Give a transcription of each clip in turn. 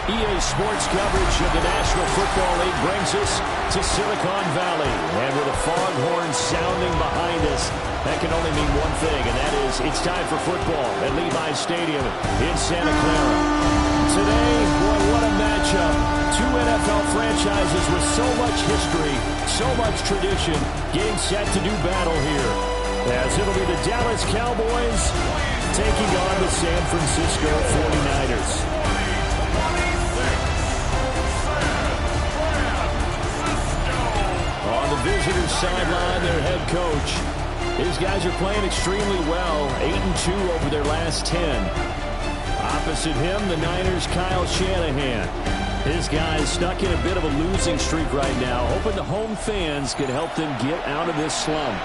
EA Sports coverage of the National Football League brings us to Silicon Valley. And with a foghorn sounding behind us, that can only mean one thing, and that is it's time for football at Levi's Stadium in Santa Clara. Today, boy, what a matchup. Two NFL franchises with so much history, so much tradition, getting set to do battle here. As it'll be the Dallas Cowboys taking on the San Francisco 49ers. On the visitors' sideline, their head coach. These guys are playing extremely well, 8-2 over their last 10. Opposite him, the Niners' Kyle Shanahan. His guys stuck in a bit of a losing streak right now, hoping the home fans can help them get out of this slump.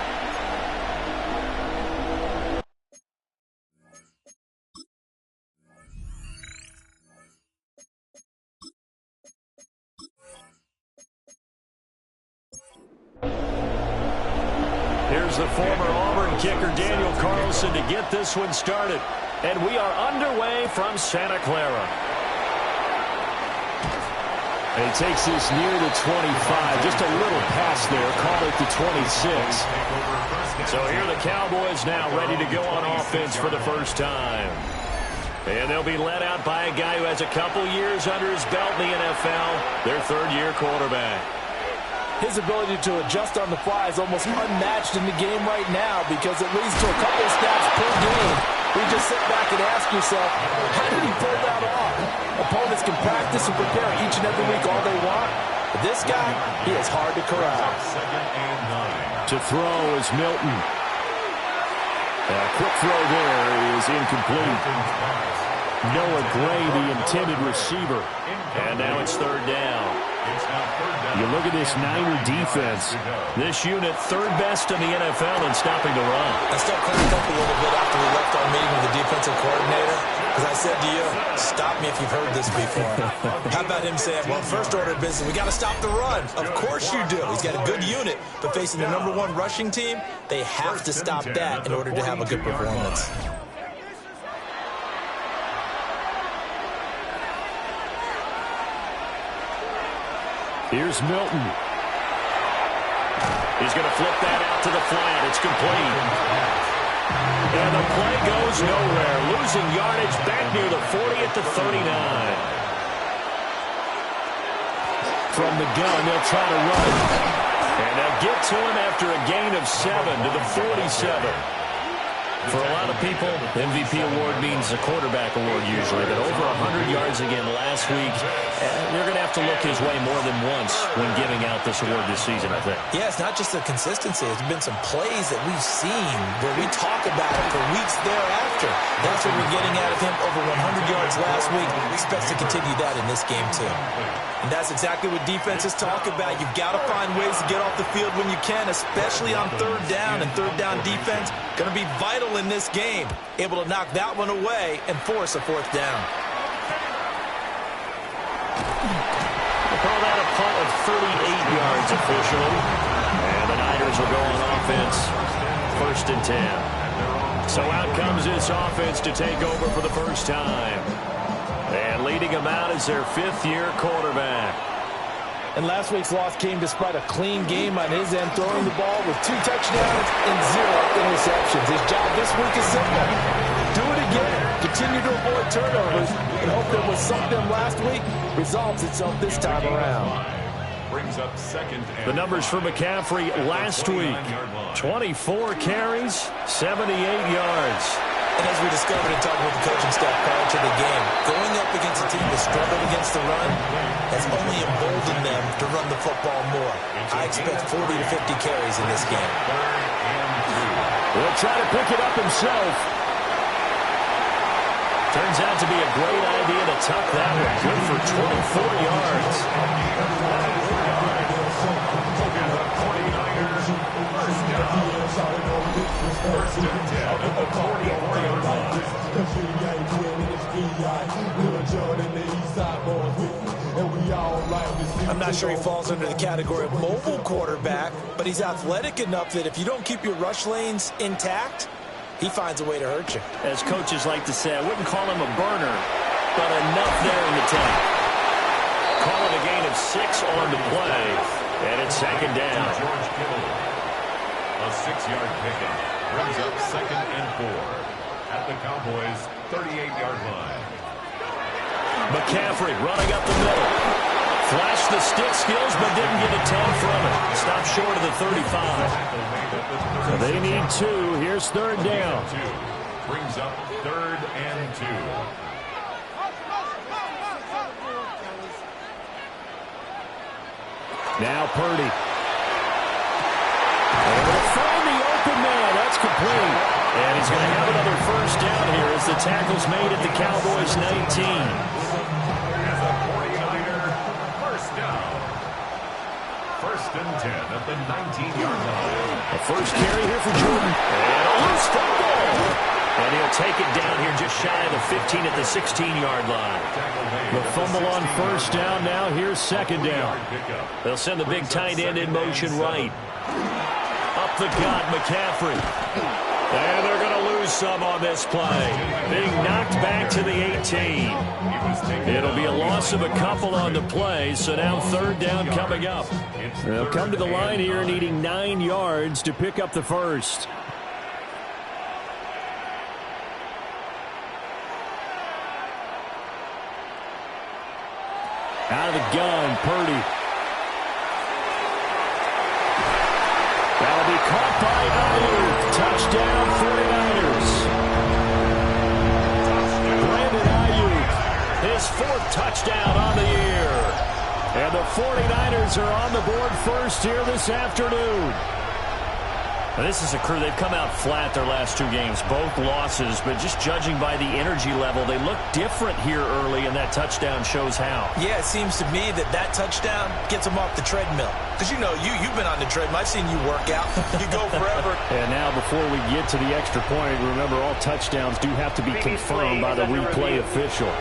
Here's the former Auburn kicker Daniel Carlson to get this one started. And we are underway from Santa Clara. And he takes this near the 25. Just a little pass there. Call it the 26. So here the Cowboys now ready to go on offense for the first time. And they'll be led out by a guy who has a couple years under his belt in the NFL, their third-year quarterback. His ability to adjust on the fly is almost unmatched in the game right now because it leads to a couple of snaps per game. You just sit back and ask yourself, how did he pull that off? Opponents can practice and prepare each and every week all they want. But this guy, he is hard to corral. To throw is Milton. A quick throw there is incomplete. Noah Gray, the intended receiver. And now it's third down. You look at this Niner defense. This unit, third best in the NFL in stopping the run. I still cracked up a little bit after we left our meeting with the defensive coordinator. Because I said to you, stop me if you've heard this before. How about him saying, well, first order of business, we got to stop the run. Of course you do. He's got a good unit. But facing the #1 rushing team, they have to stop that in order to have a good performance. Here's Milton. He's going to flip that out to the flat. It's complete. And the play goes nowhere. Losing yardage back near the 40 at the 39. From the gun, they'll try to run. And they'll get to him after a gain of 7 to the 47. For a lot of people, MVP award means a quarterback award usually, but over 100 yards again last week. You're going to have to look his way more than once when giving out this award this season, I think. Yeah, it's not just the consistency. It's been some plays that we've seen where we talk about it for weeks thereafter. That's what we're getting out of him. Over 100 yards last week. Expects to continue that in this game, too. And that's exactly what defenses talk about. You've got to find ways to get off the field when you can, especially on third down. And third down defense going to be vital in this game. Able to knock that one away and force a fourth down. We'll call that a punt of 38 yards officially. And the Niners will go on offense. 1st and 10. So out comes this offense to take over for the first time. And leading them out is their 5th-year quarterback. And last week's loss came despite a clean game on his end, throwing the ball with 2 touchdowns and 0 interceptions. His job this week is simple. Do it again. Continue to avoid turnovers and hope that what sunk them last week resolves itself this time around. Brings up the numbers for McCaffrey last week. 24 carries, 78 yards. And as we discovered in talking with the coaching staff prior to the game, going up against a team that struggled against the run has only emboldened them to run the football more. I expect 40 to 50 carries in this game. He'll try to pick it up himself. Turns out to be a great idea to tuck that one. Good for 24 yards. First and 10 at the 44-yard line. I'm not sure he falls under the category of mobile quarterback, but he's athletic enough that if you don't keep your rush lanes intact, he finds a way to hurt you. As coaches like to say, I wouldn't call him a burner, but enough there in the tank. call it a gain of 6 on the play. And it's second down. George Kittle. A 6-yard pickup brings up 2nd and 4 at the Cowboys' 38-yard line. McCaffrey running up the middle. Flashed the stick skills, but didn't get a 10 from it. Stopped short of the 35. So they need 2. Here's 3rd down. Brings up 3rd and 2. Now Purdy. Able to find the open man. That's complete. And he's going to have another 1st down here as the tackle's made at the Cowboys' 19. As a 49er, 1st down. 1st and 10 at the 19-yard line. A 1st carry here for Jordan. And a loose football. And he'll take it down here just shy of the 15 at the 16-yard line. The fumble on 1st down. Now here's 2nd down. They'll send the big tight end in motion right. Up the gut, McCaffrey. And they're going to lose some on this play. Being knocked back to the 18. It'll be a loss of a couple on the play, so now 3rd down coming up. They'll come to the line here needing 9 yards to pick up the 1st. Out of the gun, Purdy. That'll be caught by Ayuk. Touchdown, 49ers. Brandon Ayuk, his 4th touchdown on the year. And the 49ers are on the board first here this afternoon. Now, this is a crew, they've come out flat their last 2 games, both losses, but just judging by the energy level, they look different here early, and that touchdown shows how. Yeah, it seems to me that touchdown gets them off the treadmill. Because, you know, you've been on the treadmill. I've seen you work out. You go forever. And now before we get to the extra point, remember all touchdowns do have to be confirmed by the replay official.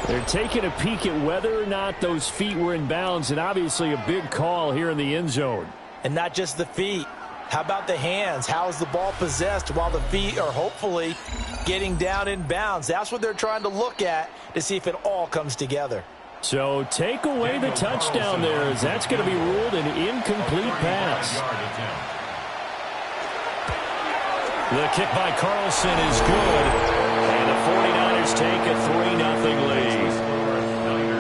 They're taking a peek at whether or not those feet were in bounds, and obviously a big call here in the end zone. And not just the feet. How about the hands? How is the ball possessed while the feet are hopefully getting down in bounds? That's what they're trying to look at to see if it all comes together. So take away the touchdown there, as that's going to be ruled an incomplete pass. The kick by Carlson is good, and the 49ers take a 3-0 lead.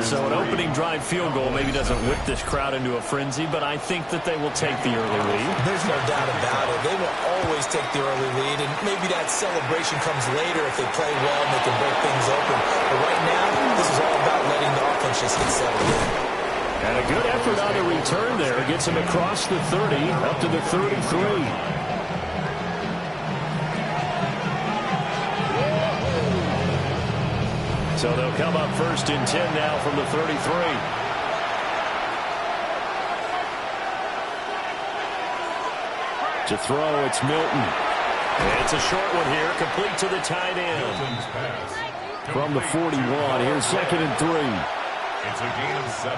So an opening drive field goal maybe doesn't whip this crowd into a frenzy, but I think that they will take the early lead. There's no doubt about it. They will always take the early lead, and maybe that celebration comes later if they play well and they can break things open. But right now, this is all about letting the offense just get settled in. And a good effort on the return there gets him across the 30, up to the 33. So they'll come up 1st and 10 now from the 33. To throw, it's Milton. It's a short one here, complete to the tight end. From the 41, here's 2nd and 3. It's a gain of 7.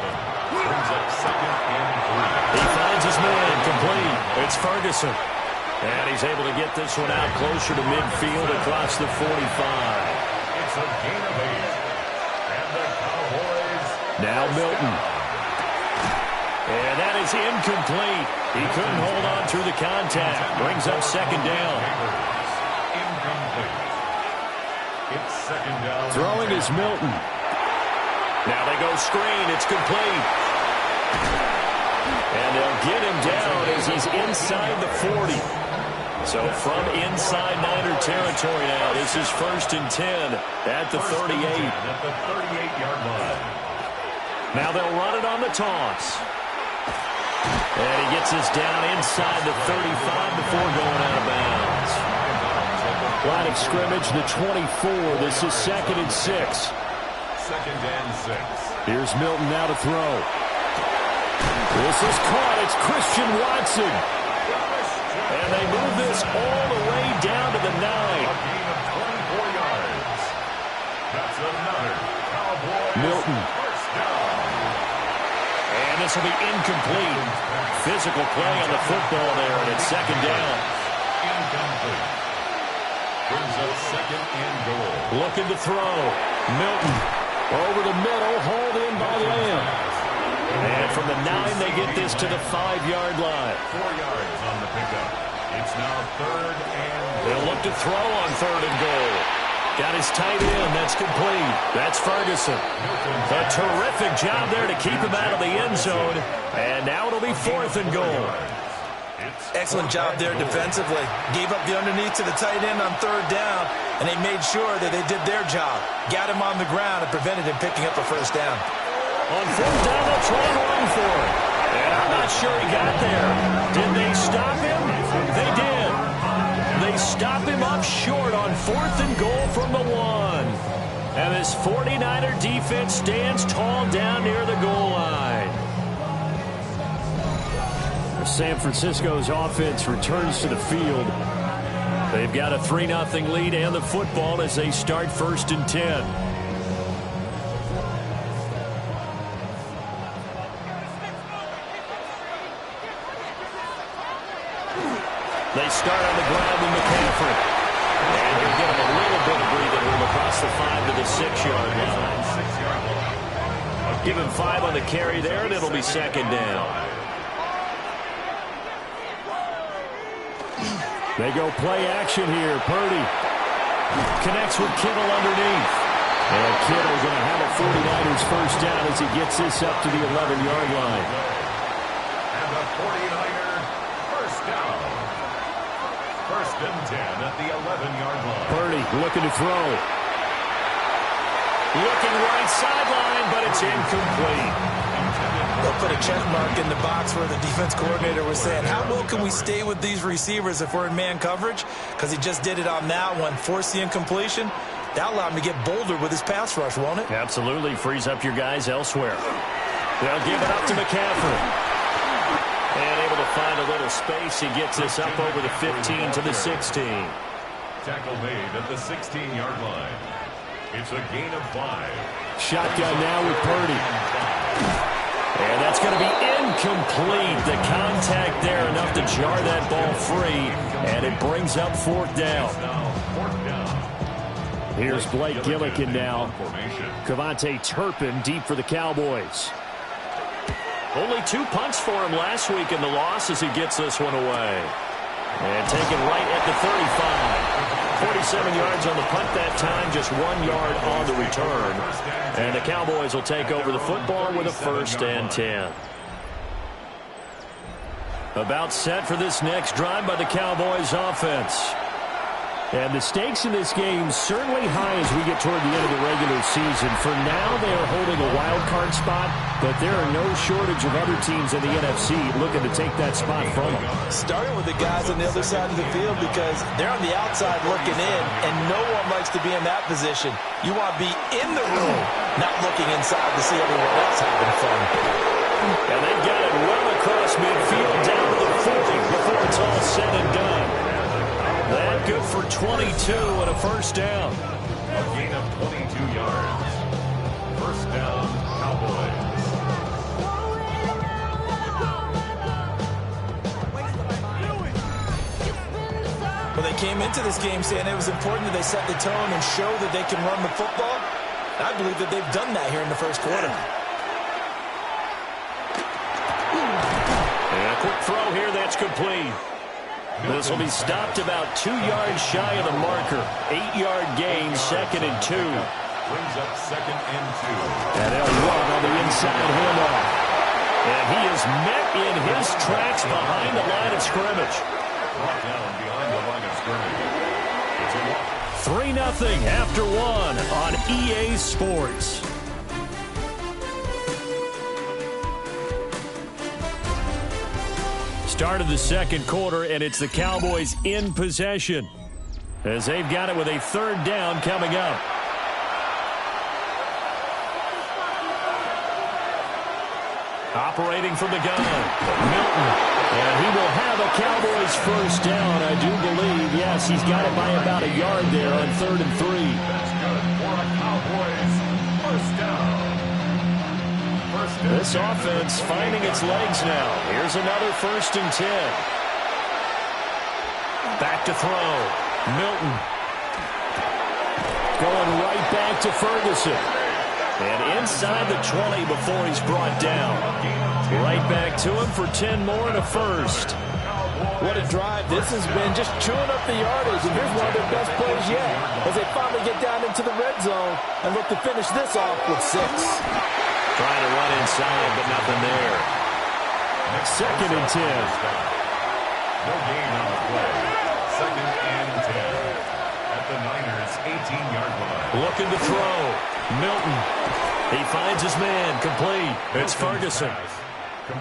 Brings up 2nd and 3. He finds his man, complete. It's Ferguson. And he's able to get this one out closer to midfield across the 45. It's a gain of 8. And the Cowboys... Now Milton. And that is incomplete. He couldn't hold on through the contact. Brings up 2nd down. Incomplete. It's 2nd down. Throwing is Milton. Now they go screen. It's complete. And they'll get him down as he's inside the 40. So from inside Niner territory now, this is 1st and 10 at the 38. At the 38-yard line. Now they'll run it on the toss. And he gets us down inside the 35 before going out of bounds. Line of scrimmage, the 24. This is 2nd and 6. 2nd and 6. Here's Milton now to throw. This is caught. It's Christian Watson. And they move this all the way down to the 9. A gain of 24 yards. That's another Cowboy Milton. 1st down. And this will be incomplete. Physical play on the football there, and it's 2nd down. Incomplete. Brings up 2nd and goal. Looking to throw. Milton. Over the middle, hauled in by Lamb. And from the 9, they get this to the 5-yard line. 4 yards on the pickup. It's now 3rd and... They'll look to throw on 3rd and goal. Got his tight end. That's complete. That's Ferguson. A terrific job there to keep him out of the end zone. And now it'll be 4th and goal. Excellent job there defensively. Gave up the underneath to the tight end on 3rd down, and they made sure that they did their job. Got him on the ground and prevented him picking up a 1st down. On 4th down, they'll try and run for it. And I'm not sure he got there. Did they stop him? They did. They stop him up short on 4th and goal from the 1. And this 49er defense stands tall down near the goal line. San Francisco's offense returns to the field. They've got a 3-0 lead and the football as they start 1st and 10. They start on the ground with McCaffrey. And he'll get him a little bit of breathing room across the 5 to the 6-yard line. Give him 5 on the carry there, and it'll be 2nd down. They go play action here. Purdy connects with Kittle underneath. And Kittle going to have a 49ers 1st down as he gets this up to the 11-yard line. And the 49er 1st down. 1st and 10 at the 11-yard line. Purdy looking to throw. Looking right sideline, but it's incomplete. They'll put a check mark in the box where the defense coordinator was saying, how well can we stay with these receivers if we're in man coverage? Because he just did it on that one, forced the incompletion. That allowed him to get bolder with his pass rush, won't it? Absolutely. Frees up your guys elsewhere. They'll give it up to McCaffrey. And able to find a little space. He gets this up over the 15 to the 16. Tackle made at the 16-yard line. It's a gain of 5. Shotgun now with Purdy. And that's going to be incomplete. The contact there enough to jar that ball free. And it brings up 4th down. Here's Blake Gillikin now. Cavante Turpin deep for the Cowboys. Only 2 punts for him last week in the loss as he gets this one away. And taken right at the 35. 47 yards on the punt that time, just 1 yard on the return. And the Cowboys will take over the football with a 1st and 10. About set for this next drive by the Cowboys offense. And the stakes in this game certainly high as we get toward the end of the regular season. For now, they are holding a wild card spot, but there are no shortage of other teams in the NFC looking to take that spot from them. Starting with the guys on the other side of the field because they're on the outside looking in, and no one likes to be in that position. You want to be in the room, not looking inside to see everyone else having fun. And they've got it well across midfield down to the 40 before it's all said and done. That good for 22 and a 1st down. A gain of 22 yards. 1st down, Cowboys. Well, they came into this game saying it was important that they set the tone and show that they can run the football. I believe that they've done that here in the 1st quarter. And a quick throw here that's complete. This will be stopped about 2 yards shy of the marker. 8-yard gain, 2nd and 2. Brings up 2nd and 2. And they'll run on the inside handoff. And he is met in his tracks behind the line of scrimmage. Brought down behind the line of scrimmage. It's a walk. 3-0 after 1 on EA Sports. Start of the 2nd quarter, and it's the Cowboys in possession as they've got it with a 3rd down coming up. Operating from the gun, Milton, and he will have a Cowboys 1st down, I do believe. Yes, he's got it by about a yard there on 3rd and 3. That's good for a Cowboys 1st down. This offense finding its legs now. Here's another 1st and 10. Back to throw. Milton. Going right back to Ferguson. And inside the 20 before he's brought down. Right back to him for 10 more and a first. What a drive this has been, just chewing up the yardage. And here's one of their best plays yet as they finally get down into the red zone and look to finish this off with 6. Trying to run inside, but nothing there. Second and 10. No gain on the play. Second and 10. At the Niners' 18-yard line. Looking to throw. Milton. He finds his man. Complete. It's Ferguson.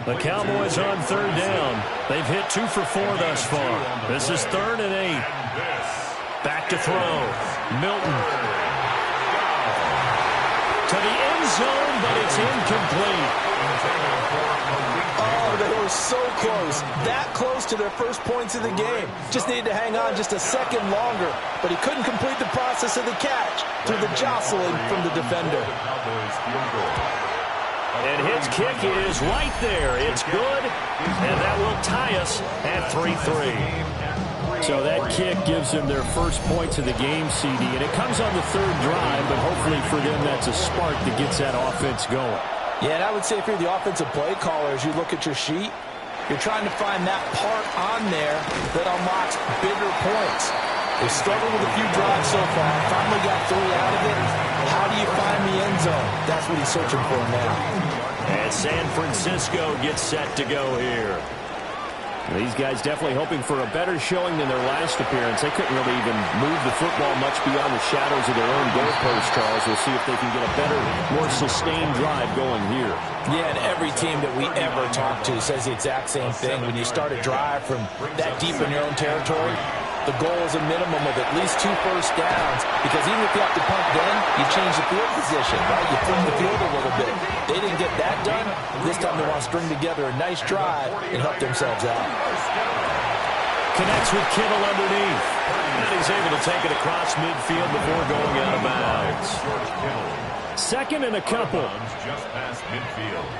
The Cowboys on third down. They've hit 2 for 4 thus far. This is 3rd and 8. Back to throw. Milton. To the end zone, but it's incomplete. Oh, they were so close. That close to their first points of the game. Just needed to hang on just a second longer, but he couldn't complete the process of the catch through the jostling from the defender. And his kick is right there. It's good, and that will tie us at 3-3. So that kick gives them their first points of the game, CD, and it comes on the 3rd drive, but hopefully for them that's a spark that gets that offense going. Yeah, and I would say if you're the offensive play caller, as you look at your sheet, you're trying to find that part on there that unlocks bigger points. They've struggled with a few drives so far. Finally got 3 out of it. How do you find the end zone? That's what he's searching for now. And San Francisco gets set to go here. These guys definitely hoping for a better showing than their last appearance. They couldn't really even move the football much beyond the shadows of their own goalpost, Charles. We'll see if they can get a better, more sustained drive going here. Yeah, and every team that we ever talk to says the exact same thing. When you start a drive from that deep in your own territory, the goal is a minimum of at least 2 first downs, because even if you have to punt then, you change the field position, right? You flip the field a little bit. They didn't get that done. This time they want to string together a nice drive and help themselves out. Connects with Kittle underneath. And he's able to take it across midfield before going out of bounds. Second and a couple. Just past midfield.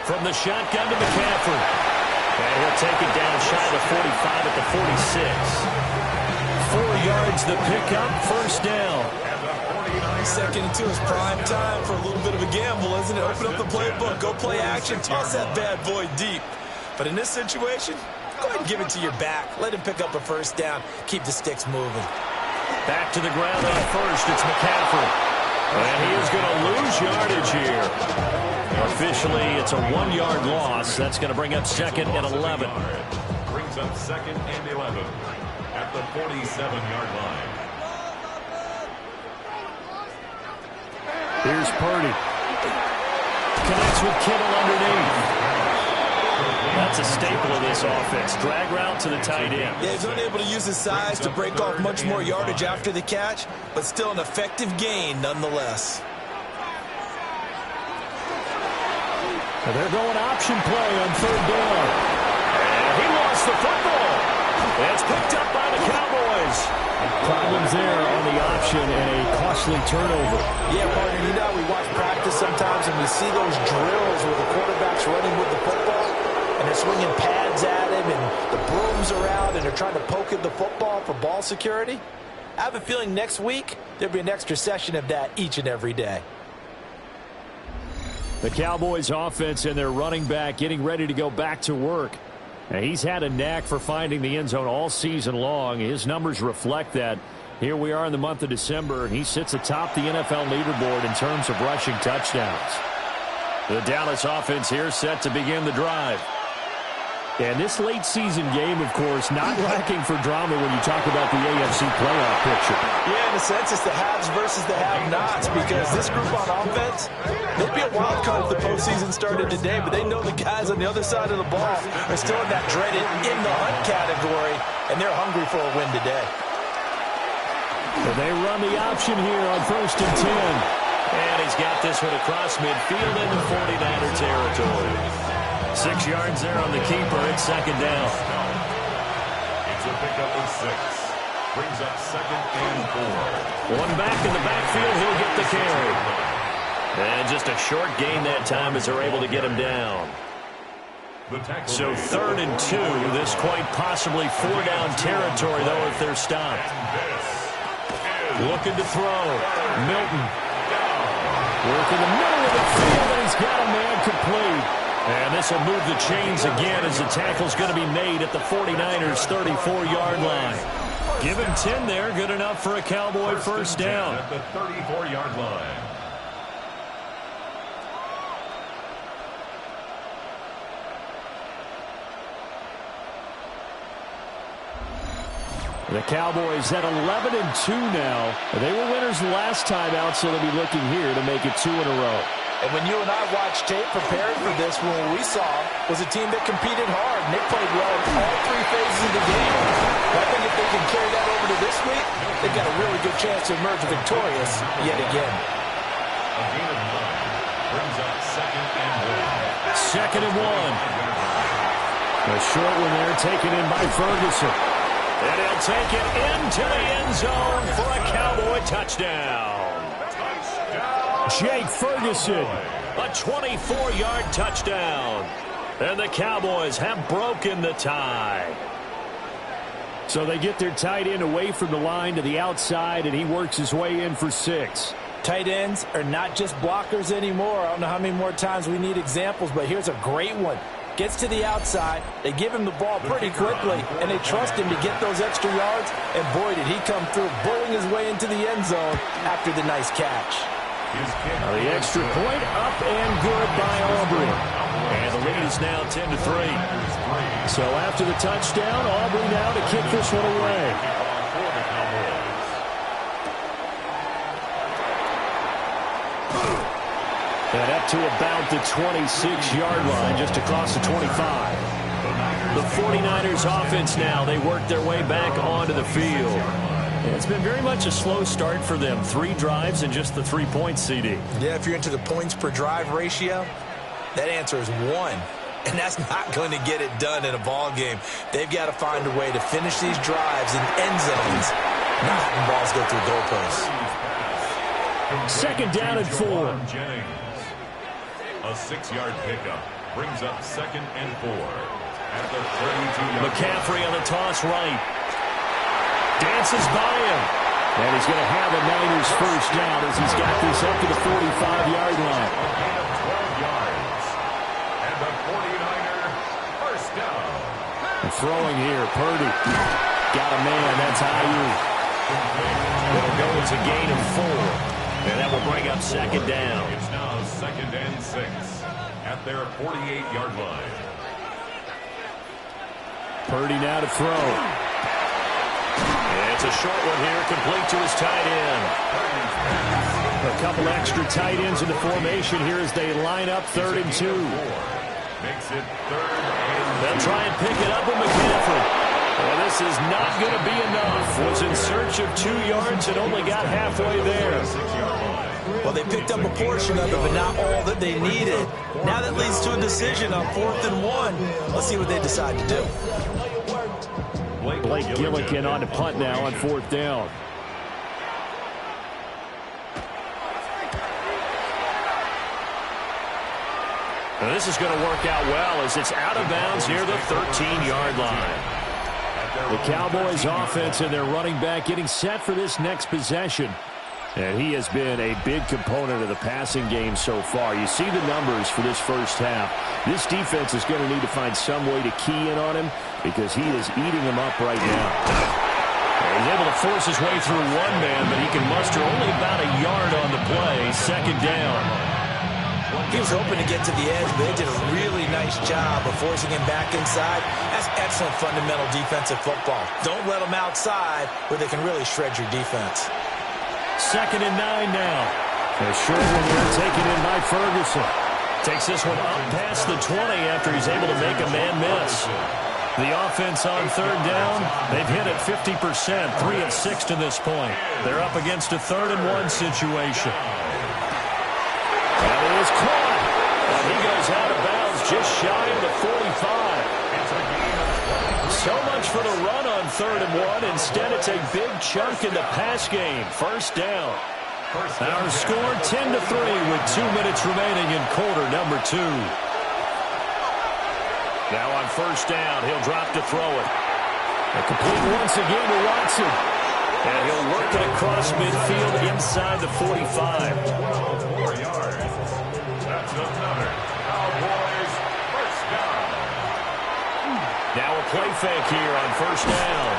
From the shotgun to McCaffrey. And he'll take it down shy of the 45 at the 46. 4 yards the pickup, first down. 2nd and 2 is prime time for a little bit of a gamble, isn't it? Open up the playbook, go play action, toss that bad boy deep. But in this situation, go ahead and give it to your back. Let him pick up a first down. Keep the sticks moving. Back to the ground on first. It's McCaffrey. And he is going to lose yardage here. Officially, it's a 1-yard loss. That's going to bring up 2nd and 11. Brings up 2nd and 11 at the 47-yard line. Here's Purdy. Connects with Kittle underneath. That's a staple of this offense. Drag route to the tight end. Yeah, he's unable to use his size to break off much more yardage after the catch, but still an effective gain nonetheless. And they're going option play on 3rd down. And he lost the football. It's picked up by the Cowboys. Problems there on the option and a costly turnover. Yeah, partner, you know we watch practice sometimes and we see those drills where the quarterback's running with the football and they're swinging pads at him and the brooms are out and they're trying to poke at the football for ball security. I have a feeling next week there'll be an extra session of that each and every day. The Cowboys offense and their running back getting ready to go back to work. Now, he's had a knack for finding the end zone all season long. His numbers reflect that. Here we are in the month of December, and he sits atop the NFL leaderboard in terms of rushing touchdowns. The Dallas offense here set to begin the drive. And this late season game, of course, not lacking for drama when you talk about the AFC playoff picture. Yeah, in a sense, it's the haves versus the have-nots, because this group on offense, they'd be a wild card if the postseason started today, but they know the guys on the other side of the ball are still in that dreaded in-the-hunt category, and they're hungry for a win today. And they run the option here on 1st and 10. And he's got this one across midfield into 49er territory. 6 yards there on the keeper. It's 2nd down. It's a pickup of 6. Brings up 2nd and 4. One back in the backfield. He'll get the carry. And just a short gain that time as they're able to get him down. So 3rd and 2. This quite possibly 4-down territory, though, if they're stopped. Looking to throw. Milton. Working the middle of the field, and he's got a man complete. And this will move the chains again as the tackle's going to be made at the 49ers' 34-yard line. Give him 10 there, good enough for a Cowboy first down. At the 34-yard line. The Cowboys at 11-2 now. They were winners last time out, so they'll be looking here to make it 2 in a row. And when you and I watched tape preparing for this, what we saw was a team that competed hard. And they played well in all 3 phases of the game. I think if they can carry that over to this week, they've got a really good chance to emerge victorious yet again. A gain of 9 brings up 2nd and 1. 2nd and 1. A short one there taken in by Ferguson. And he'll take it into the end zone for a Cowboy touchdown. Jake Ferguson, a 24-yard touchdown. And the Cowboys have broken the tie. So they get their tight end away from the line to the outside, and he works his way in for 6. Tight ends are not just blockers anymore. I don't know how many more times we need examples, but here's a great one. Gets to the outside, they give him the ball pretty quickly, and they trust him to get those extra yards, and boy, did he come through, bullying his way into the end zone after the nice catch. The extra point up and good by Aubrey. And the lead is now 10-3. So after the touchdown, Aubrey now to kick this one away. And up to about the 26-yard line, just across the 25. The 49ers offense now, they work their way back onto the field. And it's been very much a slow start for them. 3 drives and just the 3 points, CD. Yeah, if you're into the points per drive ratio, that answer is 1. And that's not going to get it done in a ball game. They've got to find a way to finish these drives in end zones, not having balls go through goalposts. 2nd down and 4. A 6-yard pickup brings up 2nd and 4 at the 32-yard line. McCaffrey on the toss right. Dances by him. And he's going to have a Niners first down as he's got this up to the 45-yard line. A gain of 12 yards. And the 49er first down. And throwing here, Purdy. Got a man, that's Ayuk. It'll go as a gain of 4. And that will bring up 2nd down. It's now 2nd and 6 at their 48-yard line. Purdy now to throw. And it's a short one here, complete to his tight end. A couple extra tight ends in the formation here as they line up 3rd and 2. Makes it 3rd and 2. They'll try and pick it up with McCaffrey. Well, this is not going to be enough. Was in search of 2 yards and only got halfway there. Well, they picked up a portion of it, but not all that they needed. Now that leads to a decision on 4th and 1. Let's see what they decide to do. Blake Gillikin on to punt now on 4th down. Now this is going to work out well as it's out of bounds near the 13-yard line. The Cowboys offense and their running back getting set for this next possession. And he has been a big component of the passing game so far. You see the numbers for this first half. This defense is going to need to find some way to key in on him because he is eating them up right now. He's able to force his way through one man, but he can muster only about a yard on the play. 2nd down. He was hoping to get to the edge, but they did a really nice job of forcing him back inside. That's excellent fundamental defensive football. Don't let them outside where they can really shred your defense. 2nd and 9 now. A short one here taken in by Ferguson. Takes this one up past the 20 after he's able to make a man miss. The offense on 3rd down, they've hit it 50%, 3 of 6 to this point. They're up against a 3rd and 1 situation. And it is caught. And he goes out of bounds just shy of the 45. So much for the run on 3rd and 1. Instead, it's a big chunk in the pass game. First down. Our score 10-3 with 2 minutes remaining in quarter number 2. Now on first down, he'll drop to throw it. A complete once again to Watson. And he'll work it across midfield inside the 45. 4 yards. That's another Cowboys first down. Now a play fake here on first down.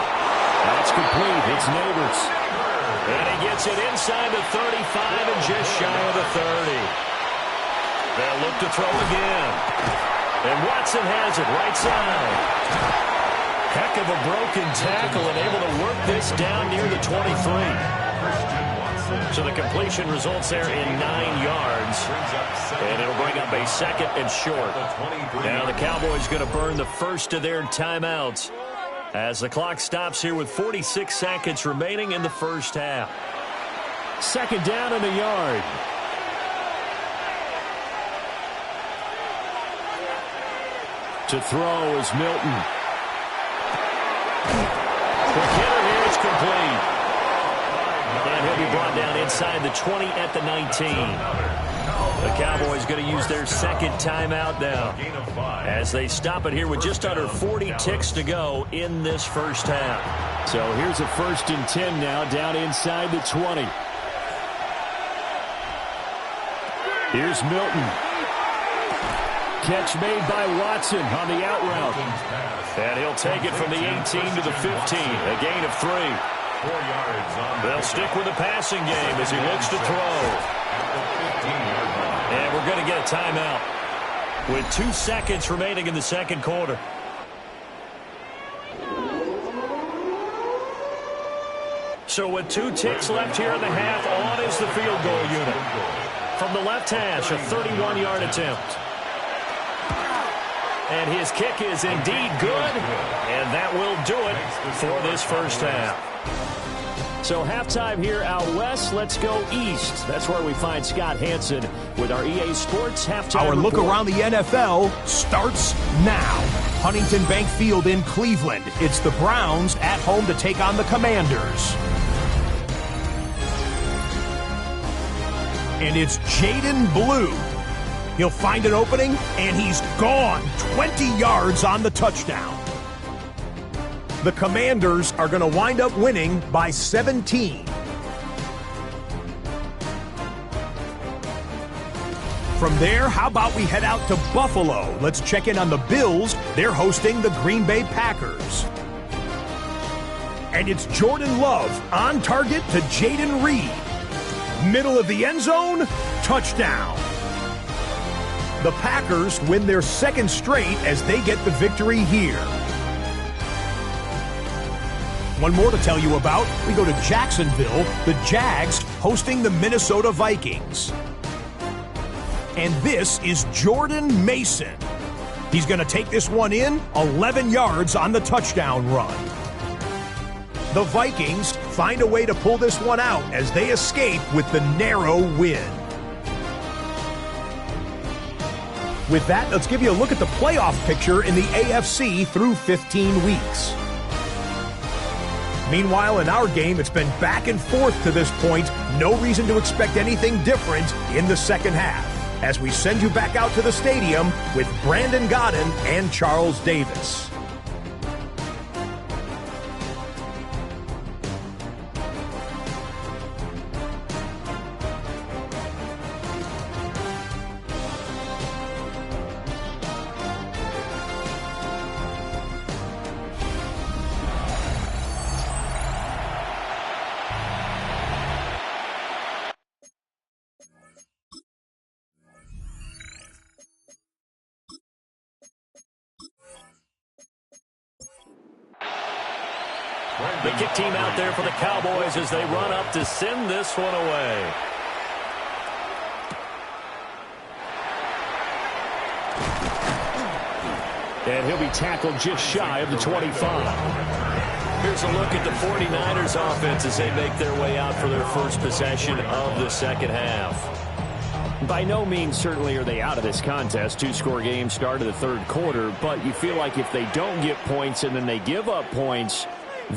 That's complete. It's Neighbors. And he gets it inside the 35 and just shy of the 30. They'll look to throw again. And Watson has it right side. Heck of a broken tackle and able to work this down near the 23. So the completion results there in 9 yards. And it'll bring up a second and short. Now the Cowboys going to burn the first of their timeouts as the clock stops here with 46 seconds remaining in the first half. Second down in the yard. To throw is Milton. The hitter here is complete. And he'll be brought down inside the 20 at the 19. The Cowboys going to use their second timeout now as they stop it here with just under 40 ticks to go in this first half. So here's a 1st and 10 now down inside the 20. Here's Milton. Catch made by Watson on the out route. And he'll take it from the 18 to the 15. A gain of 3. 4 yards on. They'll stick with the passing game as he looks to throw. And we're going to get a timeout with 2 seconds remaining in the second quarter. So with 2 ticks left here in the half, on is the field goal unit. From the left hash, a 31-yard attempt. And his kick is indeed good, and that will do it for this first half. So halftime here out west, let's go east. That's where we find Scott Hansen with our EA Sports halftime Our look report. around the NFL starts now. Huntington Bank Field in Cleveland. It's the Browns at home to take on the Commanders. And it's Jaden Blue. He'll find an opening, and he's gone. 20 yards on the touchdown. The Commanders are going to wind up winning by 17. From there, how about we head out to Buffalo? Let's check in on the Bills. They're hosting the Green Bay Packers. And it's Jordan Love on target to Jaden Reed. Middle of the end zone, touchdown. The Packers win their second straight as they get the victory here. One more to tell you about. We go to Jacksonville, the Jags hosting the Minnesota Vikings. And this is Jordan Mason. He's going to take this one in, 11 yards on the touchdown run. The Vikings find a way to pull this one out as they escape with the narrow win. With that, let's give you a look at the playoff picture in the AFC through 15 weeks. Meanwhile, in our game, it's been back and forth to this point. No reason to expect anything different in the second half, as we send you back out to the stadium with Brandon Godden and Charles Davis. The kick team out there for the Cowboys as they run up to send this one away. And he'll be tackled just shy of the 25. Here's a look at the 49ers offense as they make their way out for their first possession of the second half. By no means certainly are they out of this contest. 2-score game start of the third quarter, but you feel like if they don't get points and then they give up points,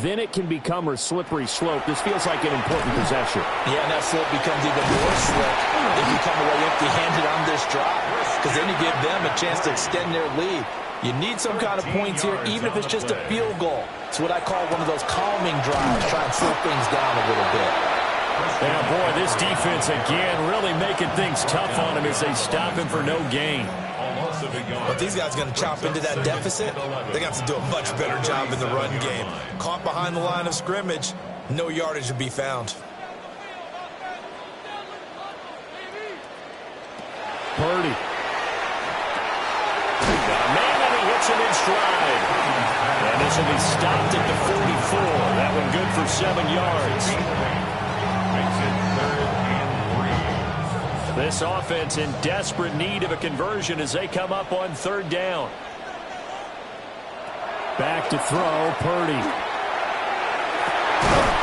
then it can become a slippery slope. This feels like an important possession. Yeah, and that slope becomes even more slick if you come away empty-handed on this drive, because then you give them a chance to extend their lead. You need some kind of points here, even if it's just a field goal. It's what I call one of those calming drives, try and slow things down a little bit. Yeah, boy, this defense again really making things tough on him as they stop him for no gain. But these guys going to chop into that deficit, they got to do a much better job in the run game. Caught behind the line of scrimmage, no yardage to be found. Purdy. Man, and he hits him in stride. And this will be stopped at the 44. That one good for 7 yards. Makes it 3rd and 3. This offense in desperate need of a conversion as they come up on 3rd down. Back to throw, Purdy.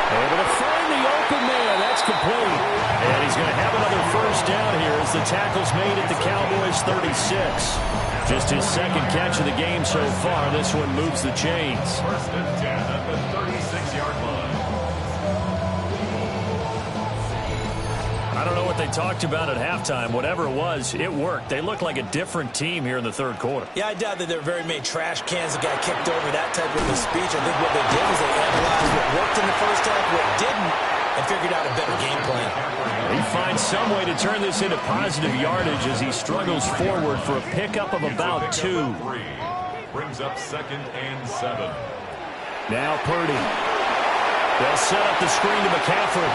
Able to find the open man. That's complete. And he's going to have another 1st down here as the tackle's made at the Cowboys' 36. Just his 2nd catch of the game so far. This one moves the chains. 1st and 10 at the 36-yard line. I don't know what they talked about at halftime. Whatever it was, it worked. They look like a different team here in the 3rd quarter. Yeah, I doubt that there are very many trash cans that got kicked over, that type of a speech. I think what they did was they analyzed what worked in the 1st half, what didn't, and figured out a better game plan. He finds some way to turn this into positive yardage as he struggles forward for a pickup of about 2. Brings up 2nd and 7. Now Purdy. They'll set up the screen to McCaffrey.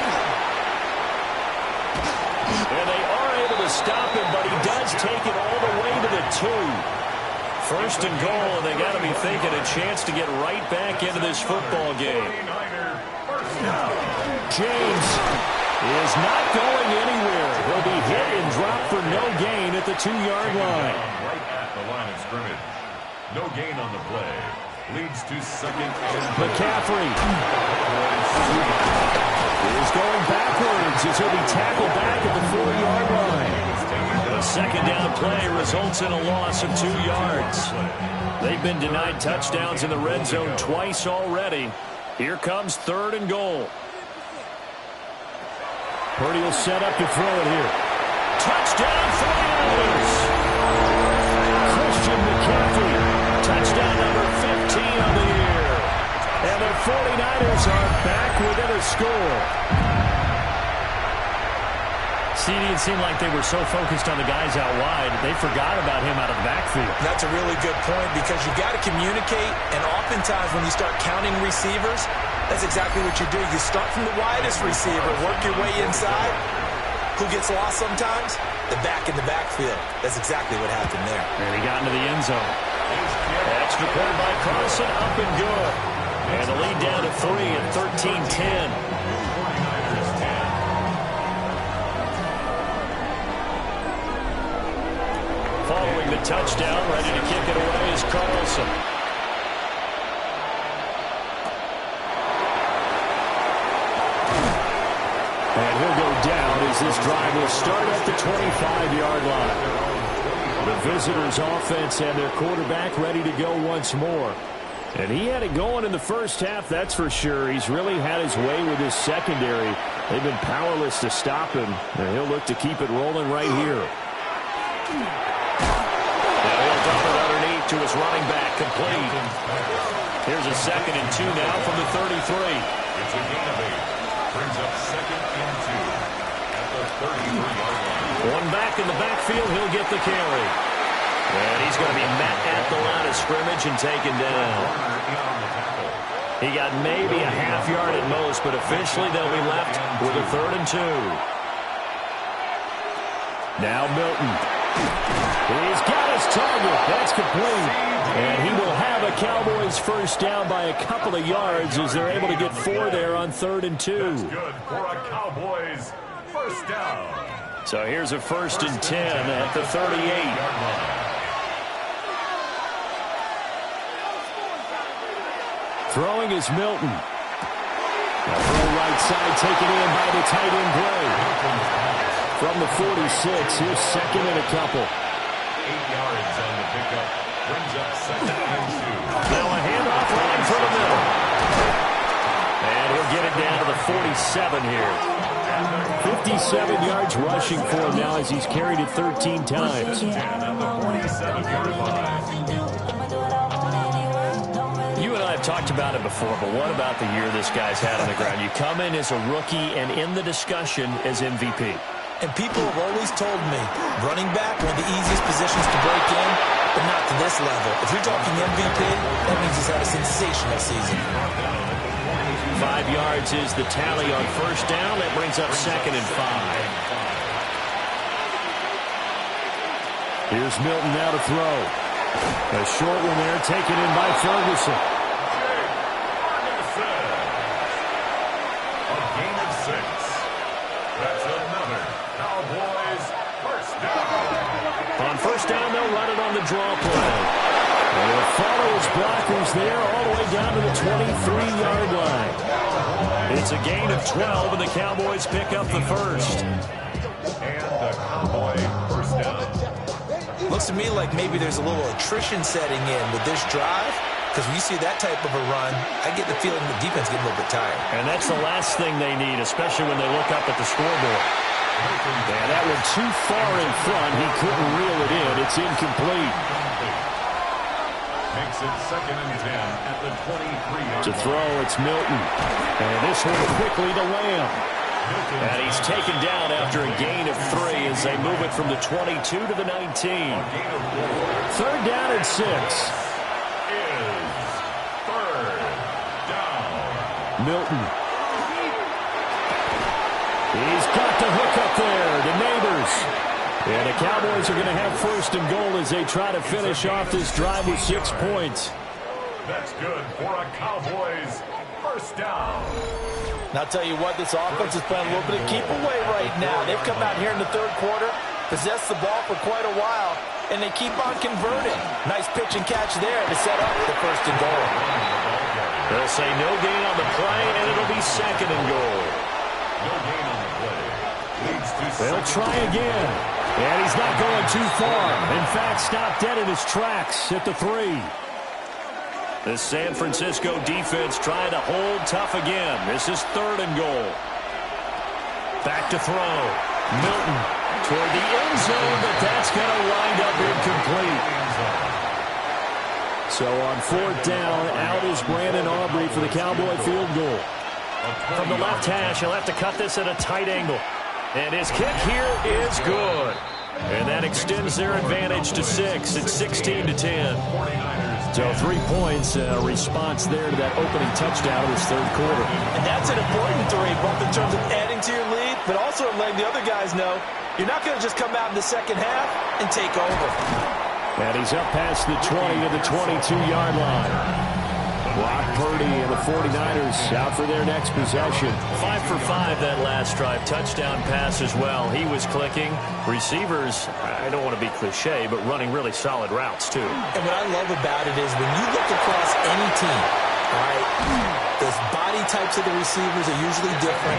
And they are able to stop him, but he does take it all the way to the 2. 1st and goal, and they got to be thinking a chance to get right back into this football game. James is not going anywhere. He'll be hit and dropped for no gain at the 2-yard line. Right at the line of scrimmage. No gain on the play. Leads to 2nd and McCaffrey is going backwards as he'll be tackled back at the 4-yard line. A 2nd down play results in a loss of 2 yards. They've been denied touchdowns in the red zone twice already. Here comes 3rd and goal. Purdy will set up to throw it here. Touchdown 49ers! Christian McCaffrey, touchdown number 15 on the year. And the 49ers are back within a score. CD, it seemed like they were so focused on the guys out wide, they forgot about him out of the backfield. That's a really good point because you got to communicate, and oftentimes when you start counting receivers, that's exactly what you do. You start from the widest receiver, work your way inside. Who gets lost sometimes? The back in the backfield. That's exactly what happened there. And he got into the end zone. Extra point by Carson, up and good. And the lead down to 3 at 13-10. Following the touchdown, ready to kick it away is Carlson. And he'll go down as this drive will start at the 25-yard line. The visitors' offense and their quarterback ready to go once more. And he had it going in the 1st half, that's for sure. He's really had his way with his secondary. They've been powerless to stop him, and he'll look to keep it rolling right here. Now he'll dump it underneath to his running back, complete. Here's a 2nd and 2 now from the 33. It's a gain of 8. Brings up 2nd and 2 at the 33-yard line. One back in the backfield, he'll get the carry. And he's going to be met at the line of scrimmage and taken down. He got maybe a half yard at most, but officially they'll be left with a 3rd and 2. Now Milton. He's got his target. That's complete. And he will have a Cowboys 1st down by a couple of yards as they're able to get 4 there on 3rd and 2. That's good for a Cowboys 1st down. So here's a 1st and 10 at the 38. Throwing is Milton. A throw right side taken in by the tight end play. From the 46, here's 2nd and a couple. 8 yards on the pickup. Brings up 2nd and 2. Now a handoff line for the middle. And he'll get it down to the 47 here. 57 yards rushing for him now as he's carried it 13 times. At the 47-yard line. I've talked about it before, but what about the year this guy's had on the ground? You come in as a rookie and in the discussion as MVP. And people have always told me, running back, one of the easiest positions to break in, but not to this level. If you're talking MVP, that means he's had a sensational season. 5 yards is the tally on first down. That brings up 2nd and 5. Here's Milton now to throw. A short one there, taken in by Ferguson. A gain of 6. That's another Cowboys first down. On first down, they'll run it on the draw play. And he'll follow his blockers there all the way down to the 23-yard line. It's a gain of 12, and the Cowboys pick up the first. And the Cowboy first down. Looks to me like maybe there's a little attrition setting in with this drive, because when you see that type of a run, I get the feeling the defense getting a little bit tired. And that's the last thing they need, especially when they look up at the scoreboard. And that went too far in front. He couldn't reel it in. It's incomplete. Makes it 2nd and 10 at the 23-yard To throw, it's Milton. And this one quickly to Lamb. And he's taken down after a gain of 3 as they move it from the 22 to the 19. 3rd down and 6. Milton. He's got the hook up there to Neighbors. And the Cowboys are going to have 1st and goal as they try to finish off this drive with 6 points. That's good for a Cowboys first down. And I'll tell you what, this offense is playing a little bit of keep away right now. They've come out here in the 3rd quarter, possessed the ball for quite a while, and they keep on converting. Nice pitch and catch there to set up the 1st and goal. They'll say no gain on the play, and it'll be 2nd and goal. No gain on the play. Leads to They'll try again. And he's not going too far. In fact, stopped dead in his tracks at the 3. The San Francisco defense trying to hold tough again. This is 3rd and goal. Back to throw. Milton toward the end zone, but that's going to wind up incomplete. So on 4th down, out is Brandon Aubrey for the Cowboy field goal. From the left hash, he'll have to cut this at a tight angle. And his kick here is good. And that extends their advantage to 6. It's 16 to 10. So 3 points, response there to that opening touchdown of this 3rd quarter. And that's an important 3, both in terms of adding to your lead, but also letting the other guys know you're not going to just come out in the 2nd half and take over. And he's up past the 20 to the 22-yard line. Brock Purdy and the 49ers out for their next possession. 5 for 5 that last drive. Touchdown pass as well. He was clicking. Receivers, I don't want to be cliche, but running really solid routes, too. And what I love about it is when you look across any team, all right, the body types of the receivers are usually different.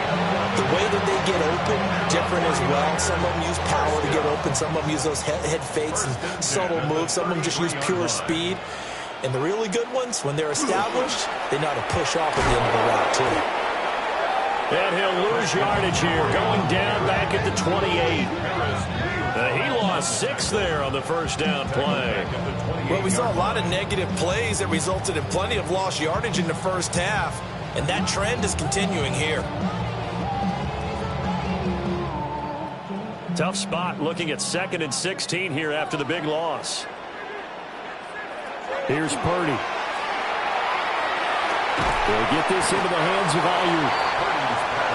The way that they get open, different as well. Some of them use power to get open. Some of them use those head fakes and subtle moves. Some of them just use pure speed. And the really good ones, when they're established, they know how to push off at the end of the route, too. And he'll lose yardage here, going down back at the 28. He lost 6 there on the first down play. Well, we saw a lot of negative plays that resulted in plenty of lost yardage in the first half. And that trend is continuing here. Tough spot looking at 2nd and 16 here after the big loss. Here's Purdy. They'll get this into the hands of Ayuk.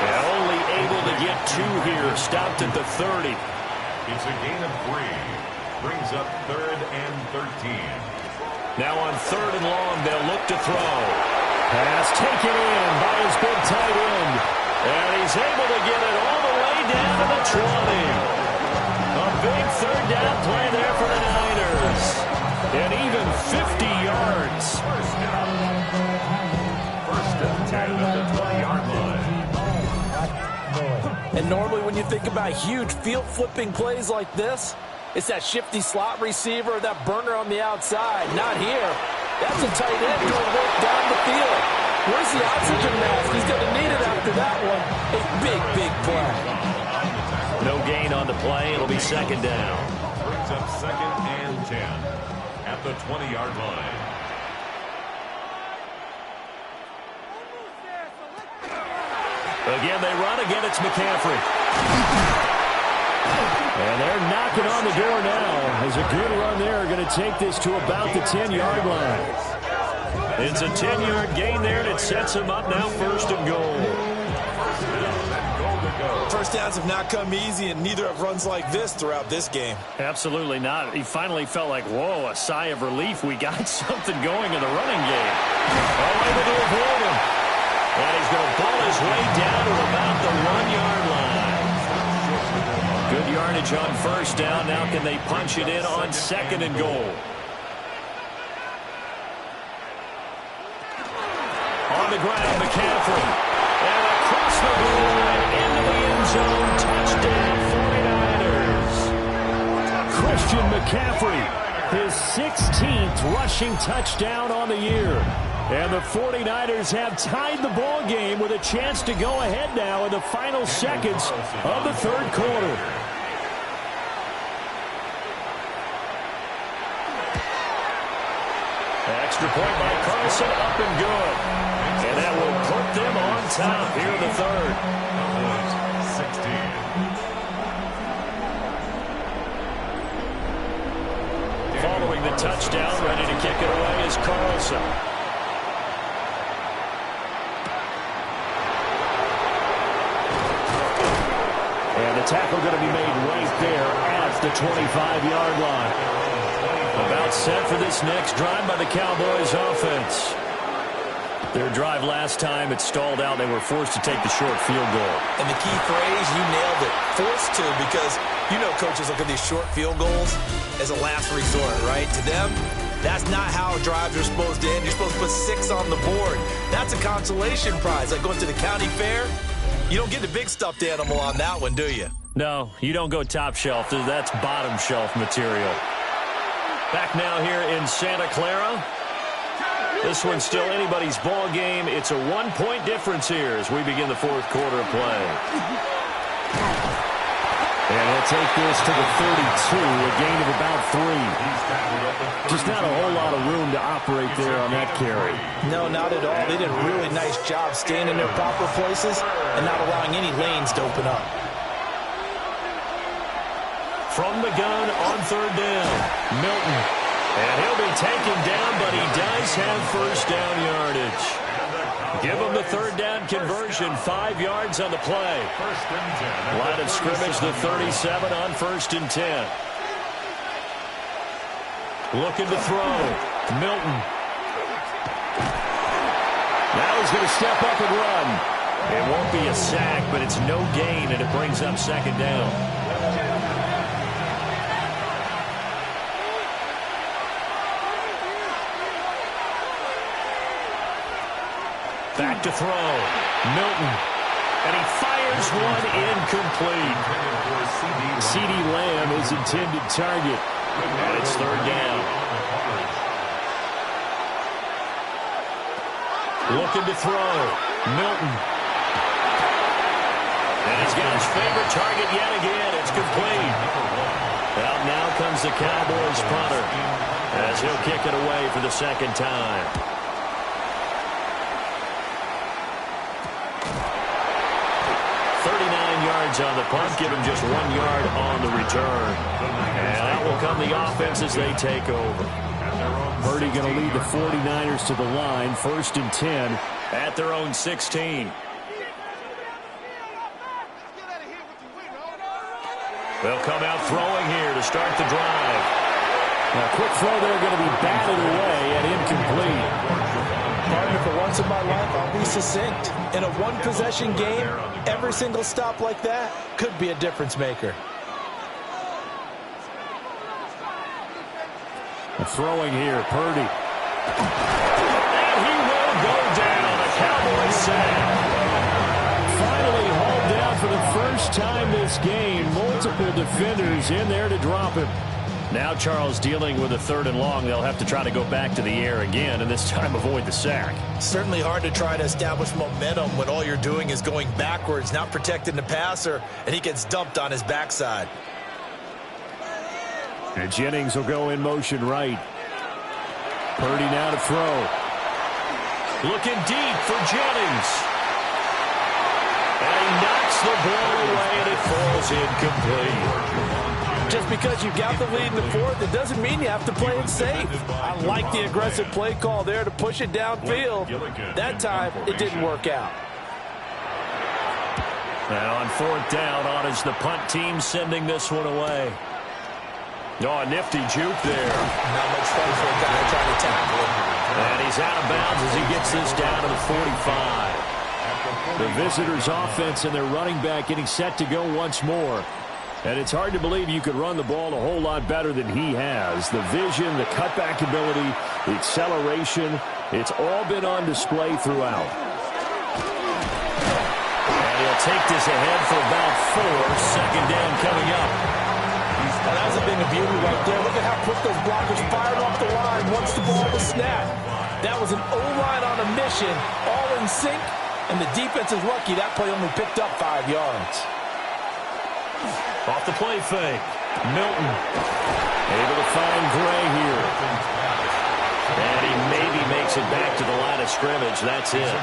And only able to get 2 here. Stopped at the 30. It's a gain of 3. Brings up 3rd and 13. Now on 3rd and long, they'll look to throw. Pass taken in by his big tight end. And he's able to get it all the way down to the 20. A big 3rd down play there for the Niners. And even 50 yards. First and 10 at the 20-yard line. And normally when you think about huge field-flipping plays like this, it's that shifty slot receiver, that burner on the outside. Not here. That's a tight end doing work down the field. Where's the oxygen mask? He's going to need it after that one. A big, big play. No gain on the play. It'll be 2nd down. Brings up 2nd and 10 at the 20-yard line. Again, they run. Again, it's McCaffrey. And they're knocking on the door now. As a good run there, going to take this to about the 10-yard line. It's a 10-yard gain there, and it sets them up now 1st and goal. First downs have not come easy, and neither have runs like this throughout this game. Absolutely not. He finally felt like, whoa, a sigh of relief. We got something going in the running game. Able to avoid him. And he's going to ball his way down to about the 1-yard line. Good yardage on 1st down. Now can they punch it in on 2nd and goal? On the ground, McCaffrey. And across the goal line into the end zone. Touchdown, 49ers. Christian McCaffrey, his 16th rushing touchdown on the year. And the 49ers have tied the ball game with a chance to go ahead now in the final seconds of the 3rd quarter. Extra point by Carlson, up and good. And that will put them on top here in the 3rd. 16. Following the touchdown, ready to kick it away is Carlson. And the tackle going to be made right there at the 25-yard line. About set for this next drive by the Cowboys offense. Their drive last time, it stalled out. They were forced to take the short field goal. And the key phrase, you nailed it, forced to, because you know coaches look at these short field goals as a last resort, right? To them, that's not how drives are supposed to end. You're supposed to put 6 on the board. That's a consolation prize. Like going to the county fair, you don't get the big stuffed animal on that one, do you? No, you don't go top shelf. That's bottom shelf material. Back now here in Santa Clara. This one's still anybody's ball game. It's a 1-point difference here as we begin the 4th quarter of play. And he'll take this to the 32, a gain of about 3. Just not a whole lot of room to operate there on that carry. No, not at all. They did a really nice job staying in their proper places and not allowing any lanes to open up. From the gun on 3rd down, Milton. And he'll be taken down, but he does have 1st down yardage. Give him the 3rd down conversion, 5 yards on the play. Line of scrimmage, the 37 on 1st and 10. Looking to throw, Milton. Now he's going to step up and run. It won't be a sack, but it's no gain, and it brings up 2nd down. Back to throw. Milton. And he fires one incomplete. CeeDee Lamb is intended target. And it's 3rd down. Looking to throw. Milton. And he's got his favorite target yet again. It's complete. Out now comes the Cowboys punter as he'll kick it away for the 2nd time. 39 yards on the punt, give him just 1 yard on the return. And out will come the offense as they take over. Purdy going to lead the 49ers to the line, 1st and 10 at their own 16. They'll come out throwing here to start the drive. A quick throw there going to be batted away and incomplete. Partner, for once in my life, I'll be succinct. In a one-possession game, every single stop like that could be a difference maker. Throwing here, Purdy. And he will go down. A Cowboys sack. Finally hauled down for the first time this game. Multiple defenders in there to drop him. Now Charles dealing with a 3rd and long. They'll have to try to go back to the air again, and this time avoid the sack. Certainly hard to try to establish momentum when all you're doing is going backwards, not protecting the passer, and he gets dumped on his backside. And Jennings will go in motion right. Purdy now to throw. Looking deep for Jennings. knocks the ball away, and it falls incomplete. Just because you got the lead in the fourth, it doesn't mean you have to play it safe. I like the aggressive play call there to push it downfield. That time, it didn't work out. And on fourth down, on is the punt team sending this one away. Oh, a nifty juke there. Not much fun for a guy trying to tackle him. And he's out of bounds as he gets this down to the 45. The visitors' offense and their running back getting set to go once more. And it's hard to believe you could run the ball a whole lot better than he has. The vision, the cutback ability, the acceleration, it's all been on display throughout. And he'll take this ahead for about 4. Second down coming up. Well, that was a thing of beauty right there. Look at how quick those blockers fired off the line once the ball was snapped. That was an O-line on a mission, all in sync, and the defense is lucky that play only picked up 5 yards. Off the play fake. Milton able to find Gray here. And he maybe makes it back to the line of scrimmage. That's it.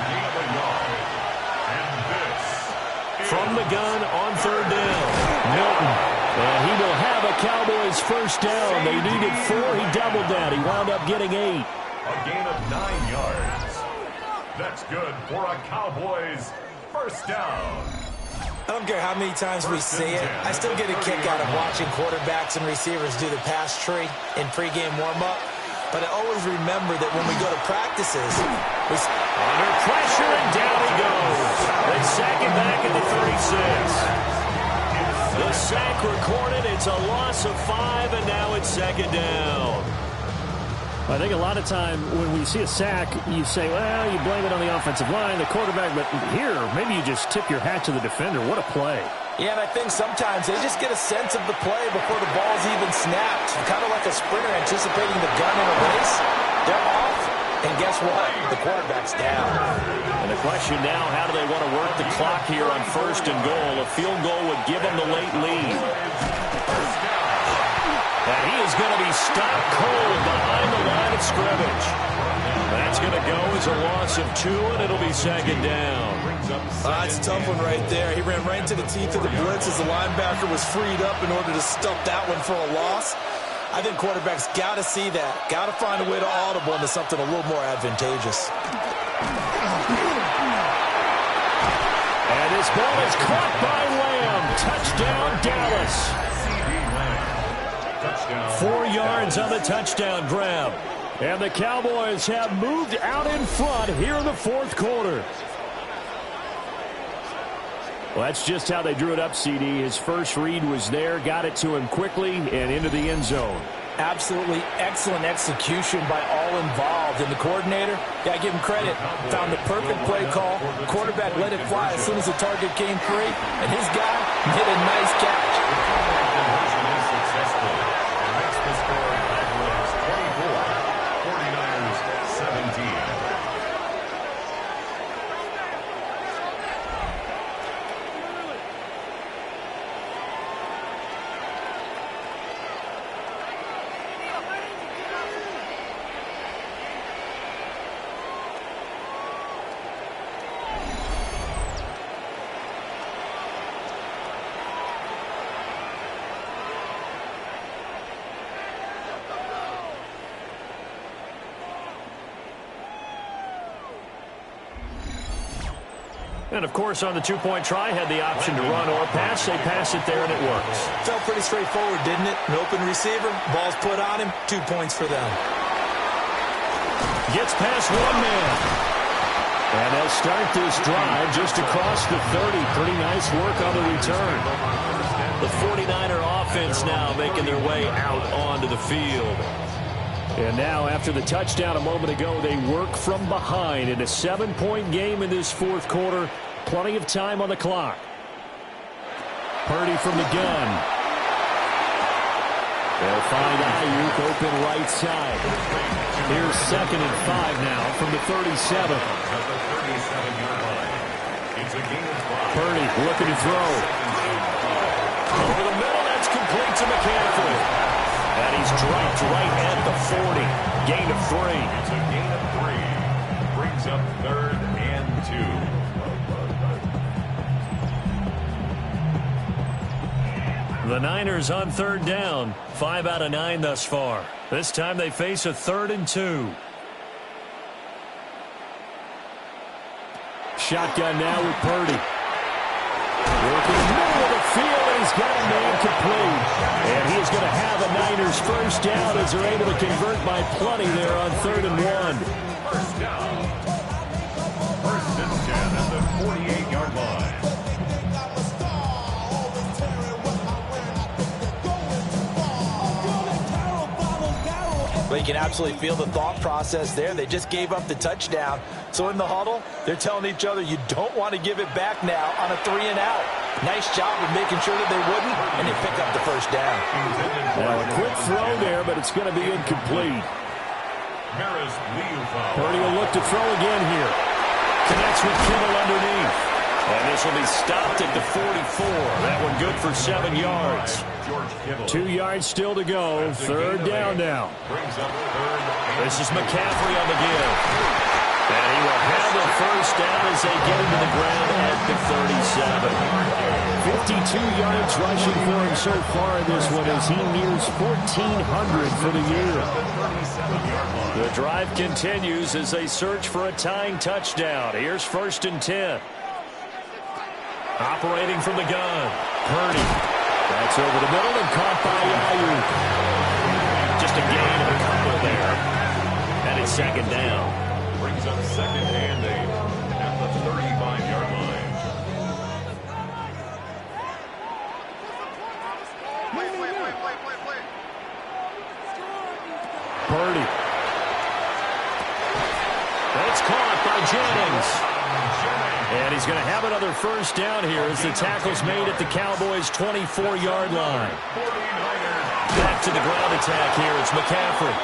From the gun on third down. Milton. And he will have a Cowboys first down. They needed 4. He doubled that. He wound up getting 8. A gain of 9 yards. That's good for a Cowboys first down. I don't care how many times we see it. I still get a kick out of watching quarterbacks and receivers do the pass tree in pregame warm-up. But I always remember that when we go to practices, under pressure, and down he goes. They sack him back at the 36. The sack recorded. It's a loss of 5, and now it's second down. I think a lot of time when we see a sack, you say, well, you blame it on the offensive line, the quarterback, but here, maybe you just tip your hat to the defender. What a play. Yeah, and I think sometimes they just get a sense of the play before the ball's even snapped. Kind of like a sprinter anticipating the gun in a race. They're off, and guess what? The quarterback's down. And the question now, how do they want to work the clock here on first and goal? A field goal would give them the late lead. And he is going to be stopped cold behind the line of scrimmage. That's going to go as a loss of 2, and it'll be second down. That's a tough one right there. He ran right into the teeth of the blitz as the linebacker was freed up in order to stuff that one for a loss. I think quarterbacks got to see that. Got to find a way to audible into something a little more advantageous. And this ball is caught by Lamb. Touchdown, Dallas. 4 yards on the touchdown grab. And the Cowboys have moved out in front here in the fourth quarter. Well, that's just how they drew it up, CD. His first read was there, got it to him quickly, and into the end zone. Absolutely excellent execution by all involved. And the coordinator, yeah, give him credit, found the perfect play call. Quarterback let it fly as soon as the target came free, and his guy made a nice catch. And, of course, on the two-point try, had the option to run or pass. They pass it there, and it works. Felt pretty straightforward, didn't it? An open receiver, ball's put on him, 2 points for them. Gets past one man. And they'll start this drive just across the 30. Pretty nice work on the return. The 49er offense now making their way out onto the field. And now, after the touchdown a moment ago, they work from behind in a 7-point game in this fourth quarter. Plenty of time on the clock. Purdy from the gun. They'll find Ayuk open right side. Here's 2nd and 5 now from the 37. Purdy looking to throw. Over the middle, that's complete to McCaffrey. And he's dropped right at the 40. Gain of 3. It's a gain of 3. Brings up 3rd and 2. The Niners on third down. 5 out of 9 thus far. This time they face a 3rd and 2. Shotgun now with Purdy. Working in the middle of the field, and he's got a man complete. And he's going to have a Niners first down as they're able to convert by plenty there on 3rd and 1. First down. 1st and 10 at the 48-yard line. Well, you can absolutely feel the thought process there. They just gave up the touchdown. So in the huddle, they're telling each other, you don't want to give it back now on a 3 and out. Nice job of making sure that they wouldn't, and they pick up the first down. Now a quick throw there, but it's going to be incomplete. Purdy will look to throw again here. Connects with Kittle underneath. And this will be stopped at the 44. That one good for 7 yards. 2 yards still to go. 3rd down now. This is McCaffrey on the give. And he will have the first down as they get him to the ground at the 37. 52 yards rushing for him so far in this one as he nears 1,400 for the year. The drive continues as they search for a tying touchdown. Here's 1st and 10. Operating from the gun. Purdy. That's over the middle and caught by Ayuk. Just a gain of a couple there. And it's 2nd down. Brings up 2nd and 8 at the 35-yard line. Purdy. That's caught by Jennings. And he's going to have another first down here as the tackle's made at the Cowboys' 24-yard line. Back to the ground attack here. It's McCaffrey.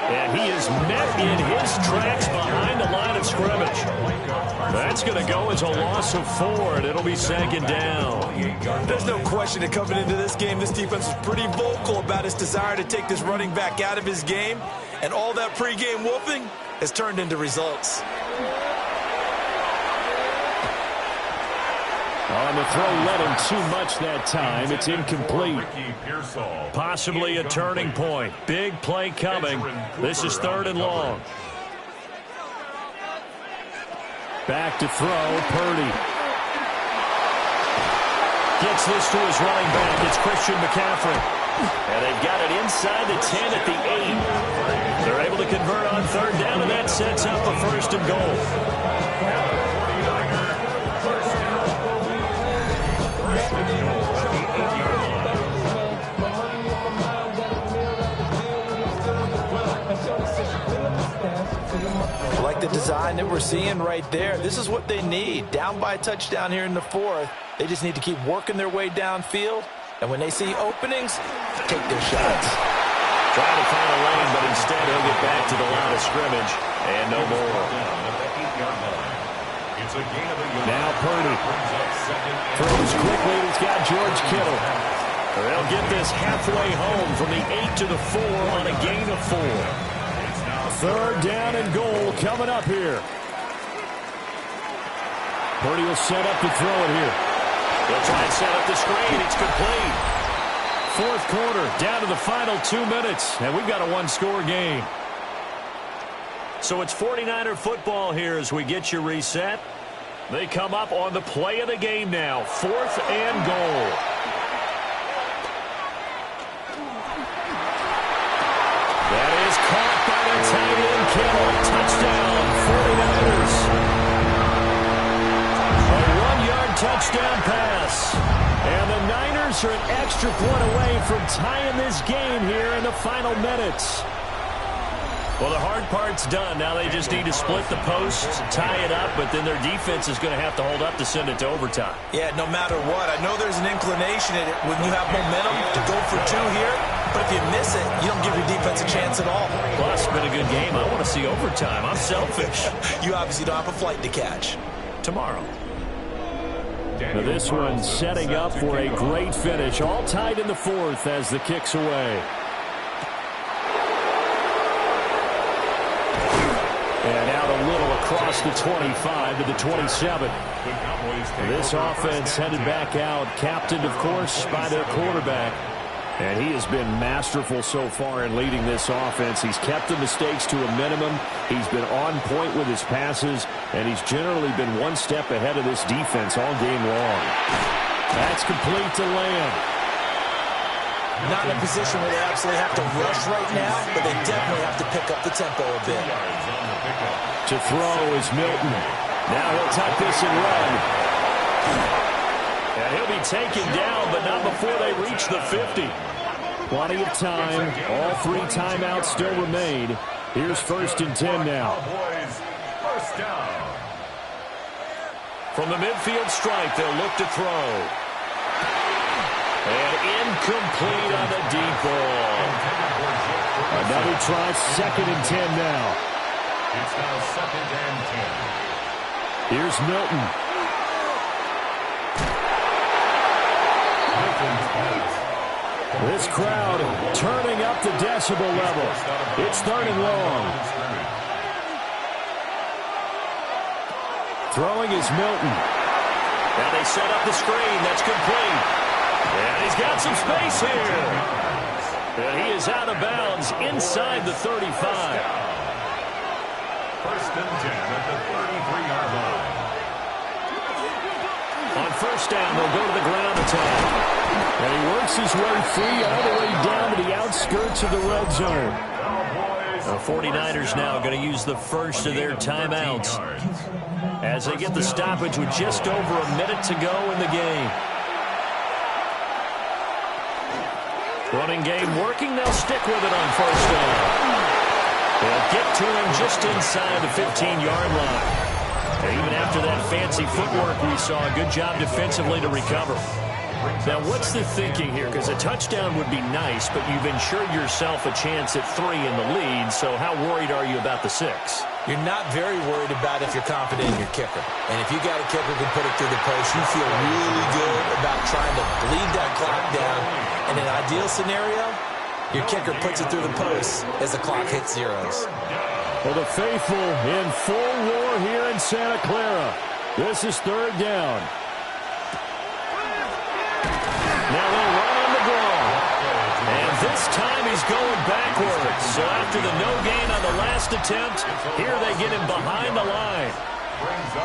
And he is met in his tracks behind the line of scrimmage. That's going to go as a loss of 4, and it'll be 2nd down. There's no question that coming into this game, this defense was pretty vocal about its desire to take this running back out of his game. And all that pregame whooping has turned into results. On the throw, led him too much that time. It's incomplete. Possibly a turning point. Big play coming. This is 3rd and long. Back to throw, Purdy. Gets this to his running back. It's Christian McCaffrey. And they've got it inside the 10 at the 8. They're able to convert on 3rd down, and that sets up a 1st and goal. Like the design that we're seeing right there. This is what they need. Down by a touchdown here in the 4th. They just need to keep working their way downfield. And when they see openings, take their shots. Trying to find a lane, but instead he'll get back to the line of scrimmage. And no more. Now Purdy throws quickly. He's got George Kittle. They'll get this halfway home from the 8 to the 4 on a gain of 4. 3rd down and goal coming up here. Purdy will set up to throw it here. He'll try and set up the screen. It's complete. 4th quarter, down to the final 2 minutes, and we've got a 1-score game. So it's 49er football here as we get you reset. They come up on the play of the game now. 4th and goal. That is caught by the tight end, Kittle. Touchdown, 49ers. A 1-yard touchdown pass. And the Niners are an extra point away from tying this game here in the final minutes. Well, the hard part's done. Now they just need to split the posts, tie it up, but then their defense is going to have to hold up to send it to overtime. Yeah, no matter what. I know there's an inclination in it when you have momentum to go for 2 here, but if you miss it, you don't give your defense a chance at all. Plus, it's been a good game. I want to see overtime. I'm selfish. You obviously don't have a flight to catch. Tomorrow. Now this one setting up for a great finish. All tied in the 4th as the kick's away. And now the a little across the 25 to the 27. This offense headed back out, captained, of course, by their quarterback. And he has been masterful so far in leading this offense. He's kept the mistakes to a minimum. He's been on point with his passes, and he's generally been one step ahead of this defense all game long. That's complete to Lamb. Not in a position where they absolutely have to rush right now, but they definitely have to pick up the tempo a bit. To throw is Milton. Now he'll tuck this and run. And he'll be taken down, but not before they reach the 50. Plenty of time. All 3 timeouts still remain. Here's 1st and 10 now. First down. From the midfield stripe, they'll look to throw. And incomplete on the deep ball. Another try, 2nd and 10 now. It's now 2nd and 10. Here's Milton. This crowd turning up the decibel level. It's 3rd and long. Throwing is Milton. Now they set up the screen. That's complete. And he's got some space here. And he is out of bounds inside the 35. 1st and 10 at the 33-yard line. On 1st down, they'll go to the ground attack. And he works his way free all the way down to the outskirts of the red zone. The 49ers now going to use the first of their timeouts as they get the stoppage with just over a minute to go in the game. Running game working. They'll stick with it on 1st down. They'll get to him just inside the 15-yard line. And even after that fancy footwork we saw, a good job defensively to recover. Now, what's the thinking here? Because a touchdown would be nice, but you've ensured yourself a chance at 3 in the lead, so how worried are you about the 6? You're not very worried about if you're confident in your kicker. And if you got a kicker who can put it through the post, you feel really good about trying to bleed that clock down. In an ideal scenario, your kicker puts it through the post as the clock hits zeros. Well, the faithful in full roar here in Santa Clara. This is 3rd down. Now they'll run on the draw. And this time he's going backwards. So after the no gain on the last attempt, here they get him behind the line.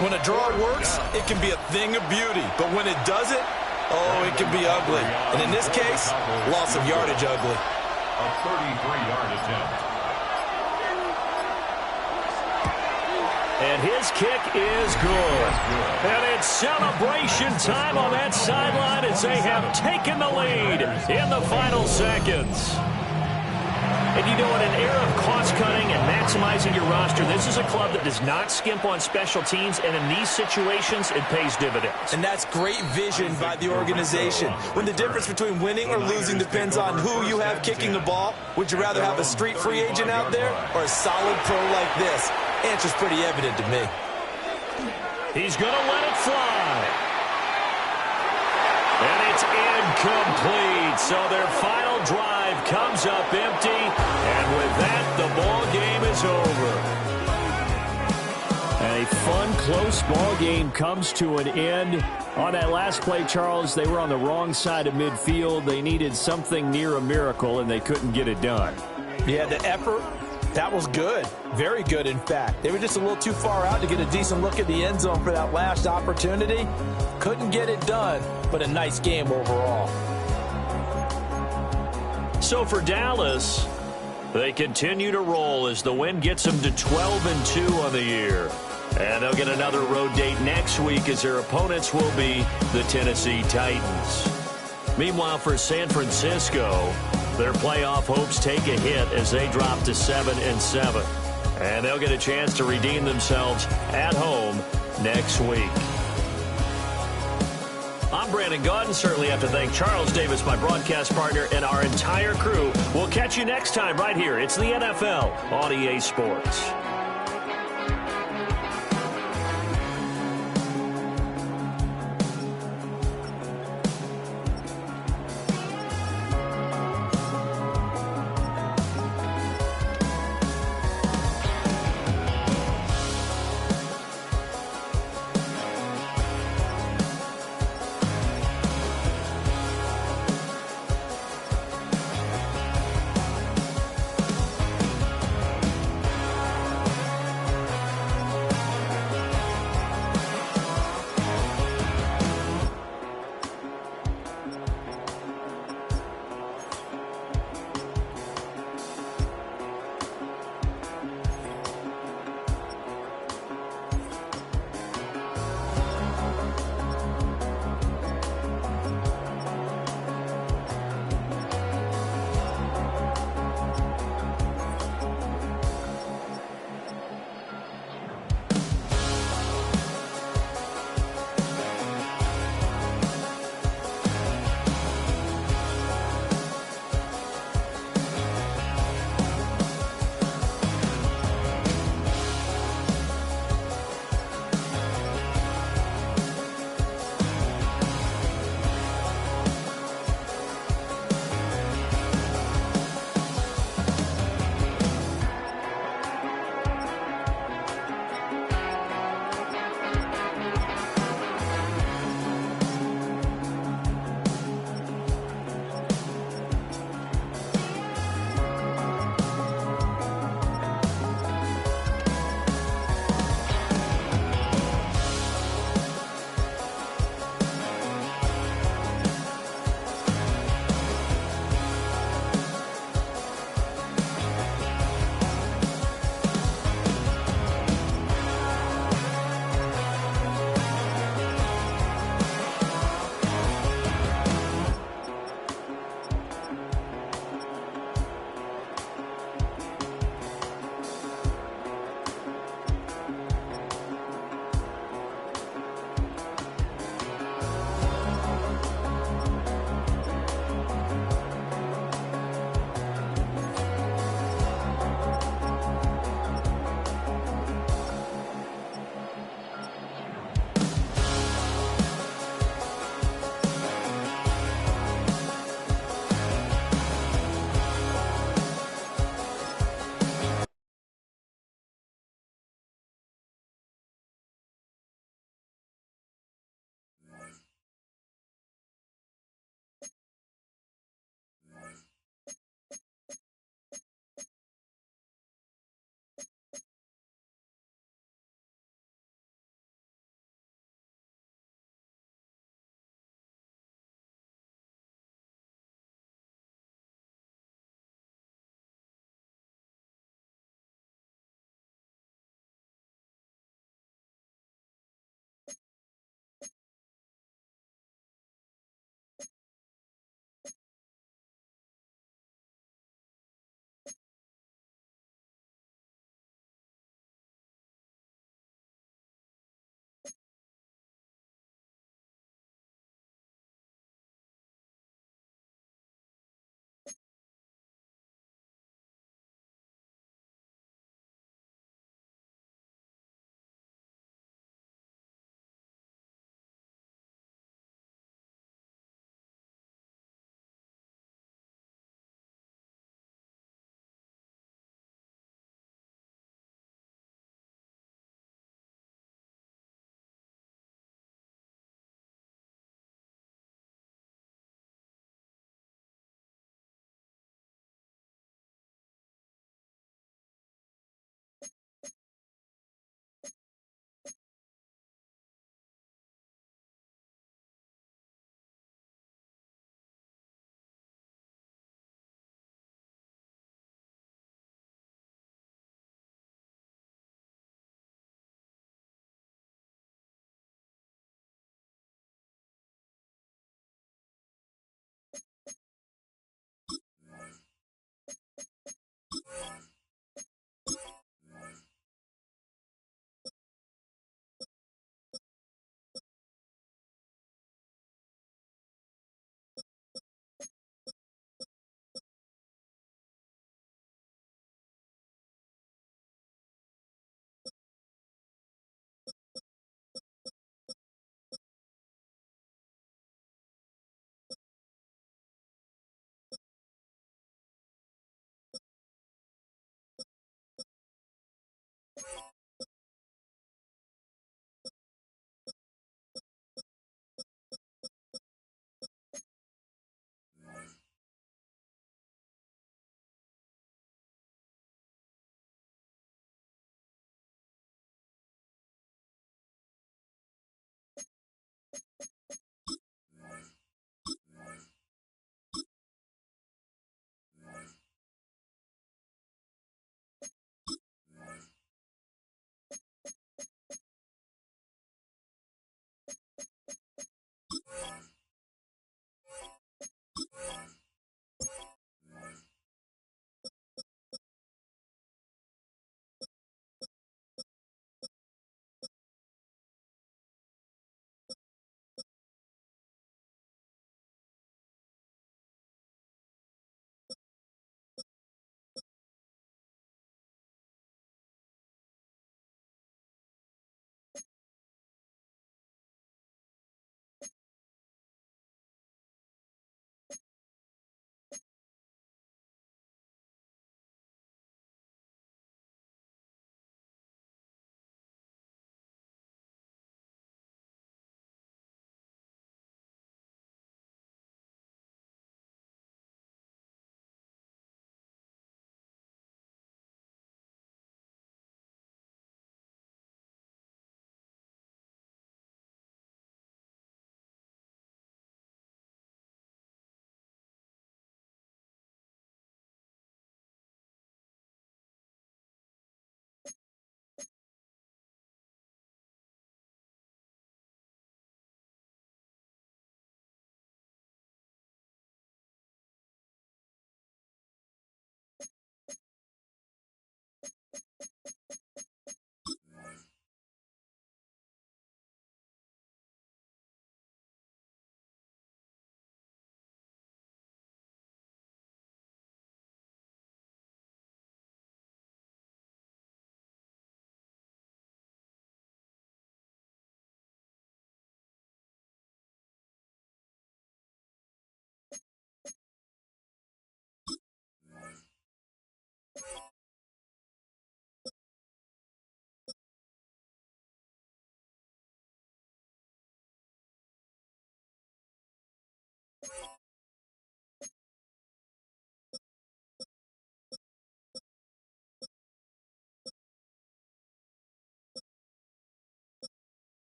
When a draw works, it can be a thing of beauty. But when it doesn't, oh, it can be ugly. And in this case, loss of yardage ugly. A 33-yard attempt. And his kick is good. And it's celebration time on that sideline as they have taken the lead in the final seconds. And you know, in an era of cost-cutting and maximizing your roster, this is a club that does not skimp on special teams, and in these situations, it pays dividends. And that's great vision by the organization. When the difference between winning or losing depends on who you have kicking the ball, would you rather have a street free agent out there or a solid pro like this? Answer's pretty evident to me. He's going to let it fly. And it's incomplete. So their final drive comes up empty. And with that, the ball game is over. And a fun, close ball game comes to an end. On that last play, Charles, they were on the wrong side of midfield. They needed something near a miracle, and they couldn't get it done. Yeah, the effort, that was good. Very good, in fact. They were just a little too far out to get a decent look at the end zone for that last opportunity. Couldn't get it done, but a nice game overall. So for Dallas, they continue to roll as the win gets them to 12-2 on the year. And they'll get another road date next week as their opponents will be the Tennessee Titans. Meanwhile, for San Francisco, their playoff hopes take a hit as they drop to 7-7. And they'll get a chance to redeem themselves at home next week. I'm Brandon Gaudin. Certainly have to thank Charles Davis, my broadcast partner, and our entire crew. We'll catch you next time right here. It's the NFL on EA Sports.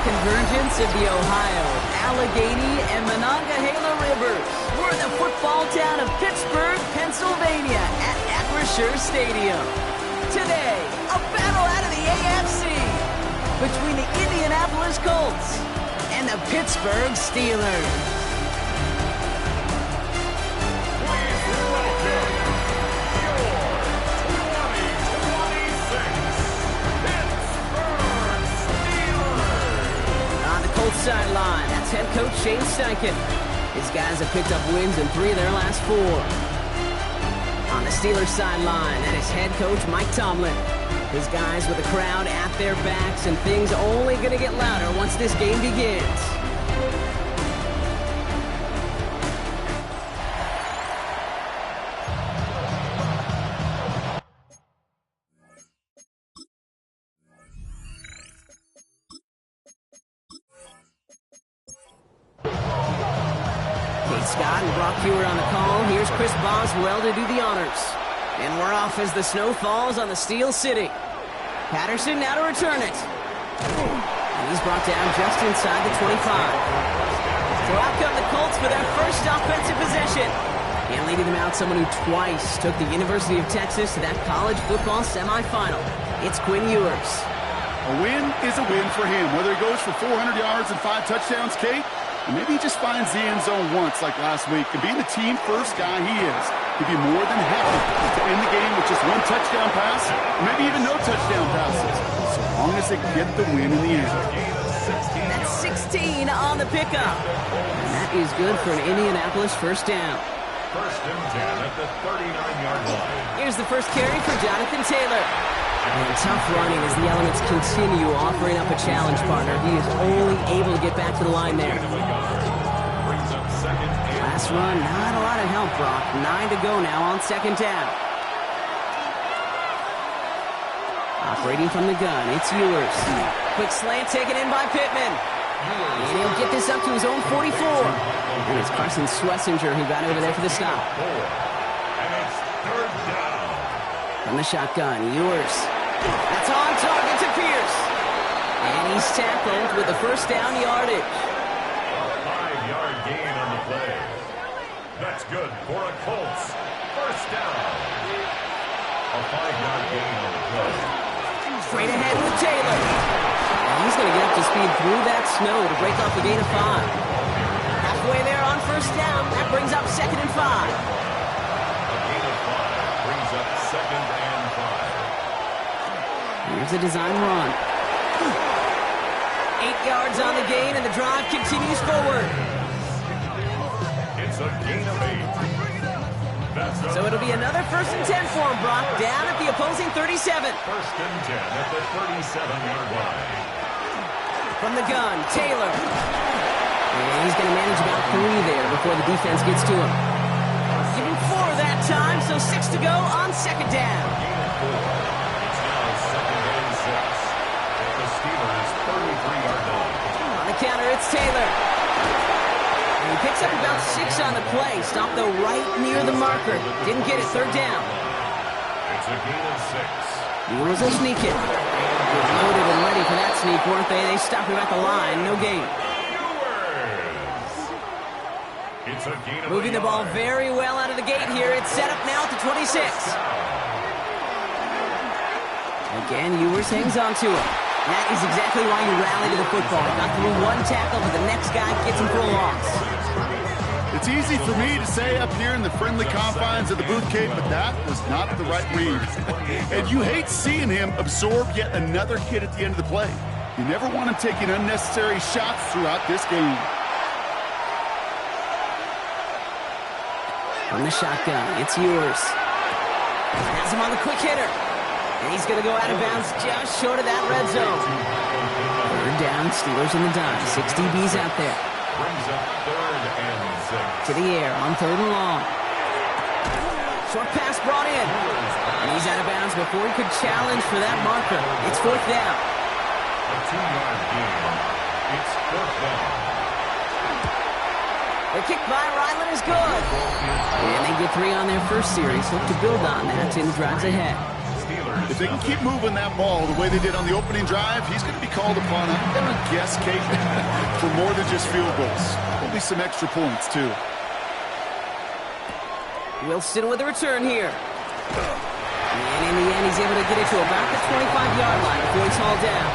convergence of the Ohio, Allegheny, and Monongahela rivers. We're in the football town of Pittsburgh, Pennsylvania at Acrisure Stadium. Today, a battle out of the AFC between the Indianapolis Colts and the Pittsburgh Steelers. Sideline. That's head coach Shane Steichen. His guys have picked up wins in 3 of their last 4. On the Steelers sideline, that is head coach Mike Tomlin. His guys with the crowd at their backs, and things only going to get louder once this game begins. Scott and Brock Hewer on the call. Here's Chris Boswell to do the honors. And we're off as the snow falls on the Steel City. Patterson now to return it. And he's brought down just inside the 25. So out come the Colts for their first offensive possession. And leading them out, someone who twice took the University of Texas to that college football semifinal. It's Quinn Ewers. A win is a win for him. Whether he goes for 400 yards and 5 touchdowns, Kate, or maybe he just finds the end zone once like last week. And being the team-first guy he is, he'd be more than happy to end the game with just 1 touchdown pass, or maybe even no touchdown passes, so long as they get the win in the end. That's 16 on the pickup. And that is good for an Indianapolis first down. First and 10 at the 39-yard line. Here's the first carry for Jonathan Taylor. And tough running as the elements continue offering up a challenge partner. He is only able to get back to the line there. Last run, not a lot of help, Brock. 9 to go now on second down. Operating from the gun, it's Ewers. Quick slant taken in by Pittman. And he'll get this up to his own 44. And it's Carson Schlesinger who got over there for the stop. And it's third down. From the shotgun, Ewers. That's on target to Pierce. And he's tackled with the first down yardage. A 5-yard gain on the play. That's good for a Colts first down. A 5-yard gain on the play. Straight ahead with Taylor. And he's going to get up to speed through that snow to break off a gain of 5. Halfway there on first down. That brings up second and 5. A gain of 5 brings up second and 5. Here's the design run. 8 yards on the gain, and the drive continues forward. It's a gain of 8. So it'll be another first and 10 for him, Brock, down at the opposing 37. First and 10 at the 37-yard line. From the gun, Taylor. And he's going to manage about 3 there before the defense gets to him. Give him 4 that time, so 6 to go on second down. Gain of 4. It's now second and 6 at the Steelers' 33-yard line. On the counter, it's Taylor. And he picks up about 6 on the play. Stopped, though, right near the marker. Didn't get it, third down. It's a gain of 6. Ewers will sneak it. Loaded and ready for that sneak, weren't they? They stopped him at the line. No gain. It's a gain of Moving the ball very well out of the gate here. It's set up now at the 26. Again, Ewers hangs on to him. That is exactly why you rally to the football. Got through 1 tackle, but the next guy gets him for a loss. It's easy for me to say up here in the friendly confines of the booth cave, but that was not the right read. And you hate seeing him absorb yet another kid at the end of the play. You never want him taking unnecessary shots throughout this game. From the shotgun, it's Ewers. Has him on the quick hitter. And he's going to go out of bounds just short of that red zone. Third down, Steelers in the dime. 6 DBs out there. Brings up third and 6. To the air on third and long. Short pass brought in. And he's out of bounds before he could challenge for that marker. It's fourth down. A 2-yard gain. It's fourth down. The kick by Ryland is good. And they get 3 on their first series. Hope to build on that in the drives ahead. Steelers If they can keep moving that ball the way they did on the opening drive, he's going to be called upon, I'm going to guess, Kate, for more than just field goals. There'll be some extra points, too. Wilson with a return here. And in the end, he's able to get it to about the 25-yard line before he's hauled down.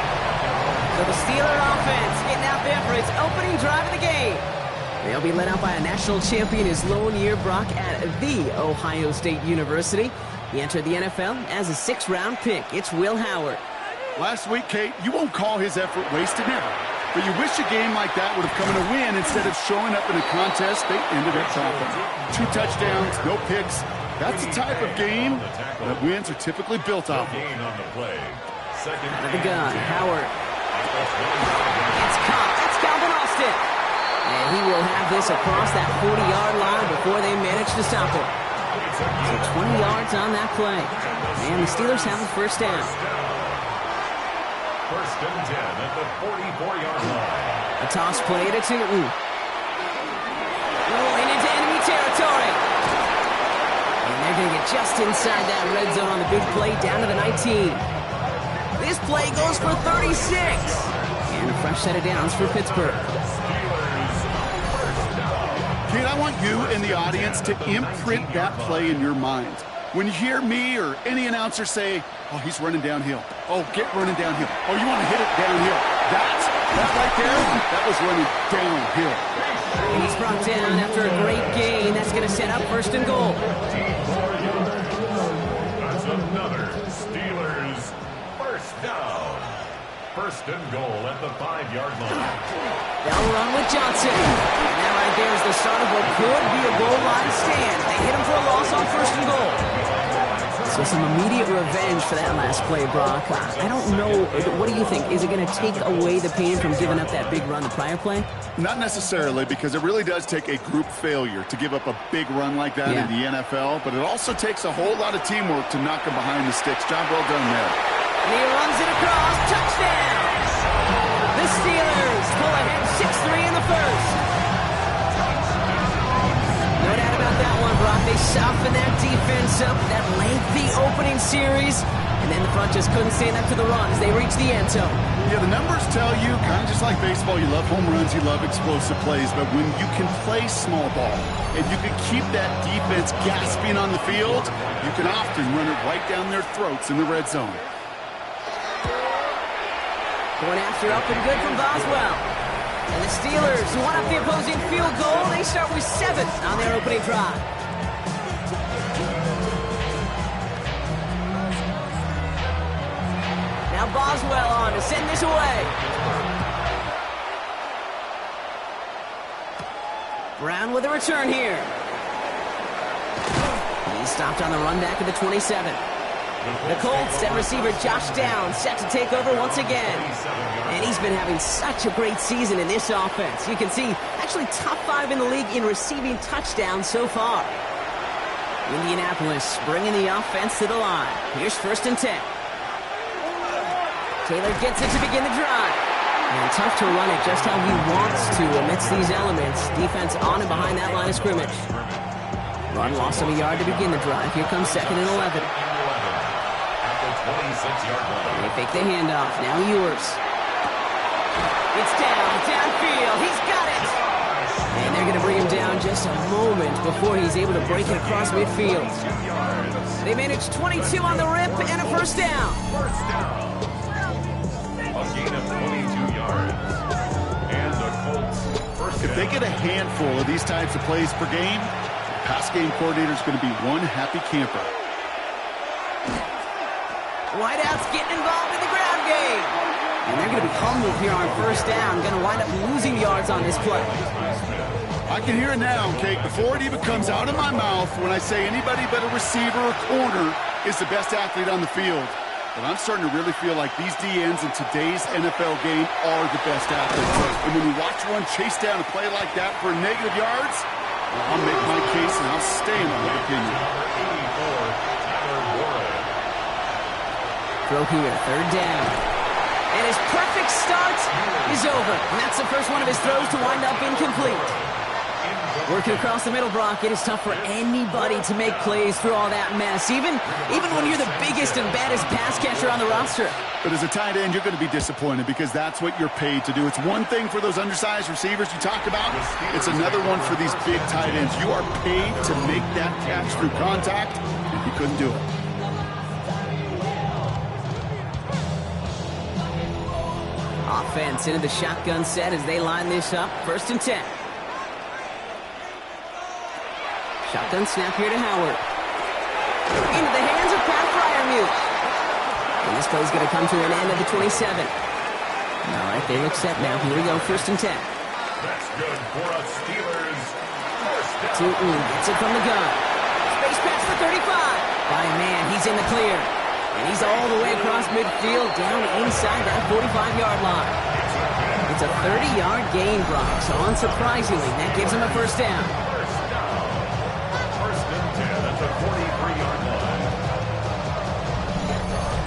So the Steeler offense getting out there for its opening drive of the game. They'll be led out by a national champion his lone year, Brock, at the Ohio State University. He entered the NFL as a 6th-round pick. It's Will Howard. Last week, Kate, you won't call his effort wasted, never. But you wish a game like that would have come in a win instead of showing up in a contest they ended up dropping. 2 touchdowns, no picks. That's the type of game that wins are typically built off of. Out of the gun, Howard. It's caught. That's Calvin Austin. And he will have this across that 40-yard line before they manage to stop him. So 20 yards on that play. And the Steelers have a first down. First and 10 at the 44-yard line. A toss play to Tootin. Rolling into enemy territory. And they're going to get just inside that red zone on the big play down to the 19. This play goes for 36. And a fresh set of downs for Pittsburgh. Kate, I want you and the audience to imprint that play in your mind. When you hear me or any announcer say, oh, he's running downhill. Oh, get running downhill. Oh, you want to hit it downhill. That right there, that was running downhill. And he's brought down after a great gain. That's going to set up first and goal. That's another Steelers first down. First and goal at the 5-yard line. They'll run with Johnson. And that right there is the start of what could be a goal line stand. They hit him for a loss on first and goal. So some immediate revenge for that last play, Brock. I don't know. What do you think? Is it going to take away the pain from giving up that big run the prior play? Not necessarily, because it really does take a group failure to give up a big run like that in the NFL, but it also takes a whole lot of teamwork to knock them behind the sticks. Job well done there. And he runs it across. Touchdown! The Steelers pull ahead 6-3 in the first. No doubt about that one, Brock. They softened that defense up, that lengthy opening series, and then the front just couldn't stand up to the run as they reached the end zone. Yeah, the numbers tell you, kind of just like baseball, you love home runs, you love explosive plays, but when you can play small ball and you can keep that defense gasping on the field, you can often run it right down their throats in the red zone. Going after up and good from Boswell. And the Steelers, who want up the opposing field goal, they start with 7 on their opening drive. Now Boswell on to send this away. Brown with a return here. He's stopped on the run back at the 27. The Colts and receiver Josh Downs set to take over once again. And he's been having such a great season in this offense. You can see actually top 5 in the league in receiving touchdowns so far. Indianapolis bringing the offense to the line. Here's first and 10. Taylor gets it to begin the drive. And tough to run it just how he wants to amidst these elements. Defense on and behind that line of scrimmage. Run loss of a yard to begin the drive. Here comes second and 11. They fake the handoff. Now Ewers. It's downfield. He's got it. And they're going to bring him down just a moment before he's able to break it across midfield. They managed 22 on the rip and a first down. A gain of 22 yards. And the Colts first down. If they get a handful of these types of plays per game, the pass game coordinator is going to be one happy camper. Wideouts getting involved in the ground game. And they're going to be humbled here on first down. Going to wind up losing yards on this play. I can hear it now, Kate, before it even comes out of my mouth when I say anybody but a receiver or corner is the best athlete on the field. But I'm starting to really feel like these DNs in today's NFL game are the best athletes. And when you watch one chase down a play like that for negative yards, well, I'll make my case and I'll stand on that opinion. Throw here, third down. And his perfect start is over. And that's the first one of his throws to wind up incomplete. Working across the middle, Brock, it is tough for anybody to make plays through all that mess, even when you're the biggest and baddest pass catcher on the roster. But as a tight end, you're going to be disappointed because that's what you're paid to do. It's one thing for those undersized receivers you talk about. It's another one for these big tight ends. You are paid to make that catch through contact, and you couldn't do it. Offense into the shotgun set as they line this up. 1st and 10. Shotgun snap here to Howard. Into the hands of Pat Fryermuth. And this play is going to come to an end at the 27. All right, they look set now. Here we go, 1st and 10. That's good for us Steelers. First down. Tootin gets it from the gun. Space pass for 35. By a man, he's in the clear. And he's all the way across midfield, down inside that 45-yard line. It's a 30-yard gain, Brock. So unsurprisingly, that gives him a 1st down.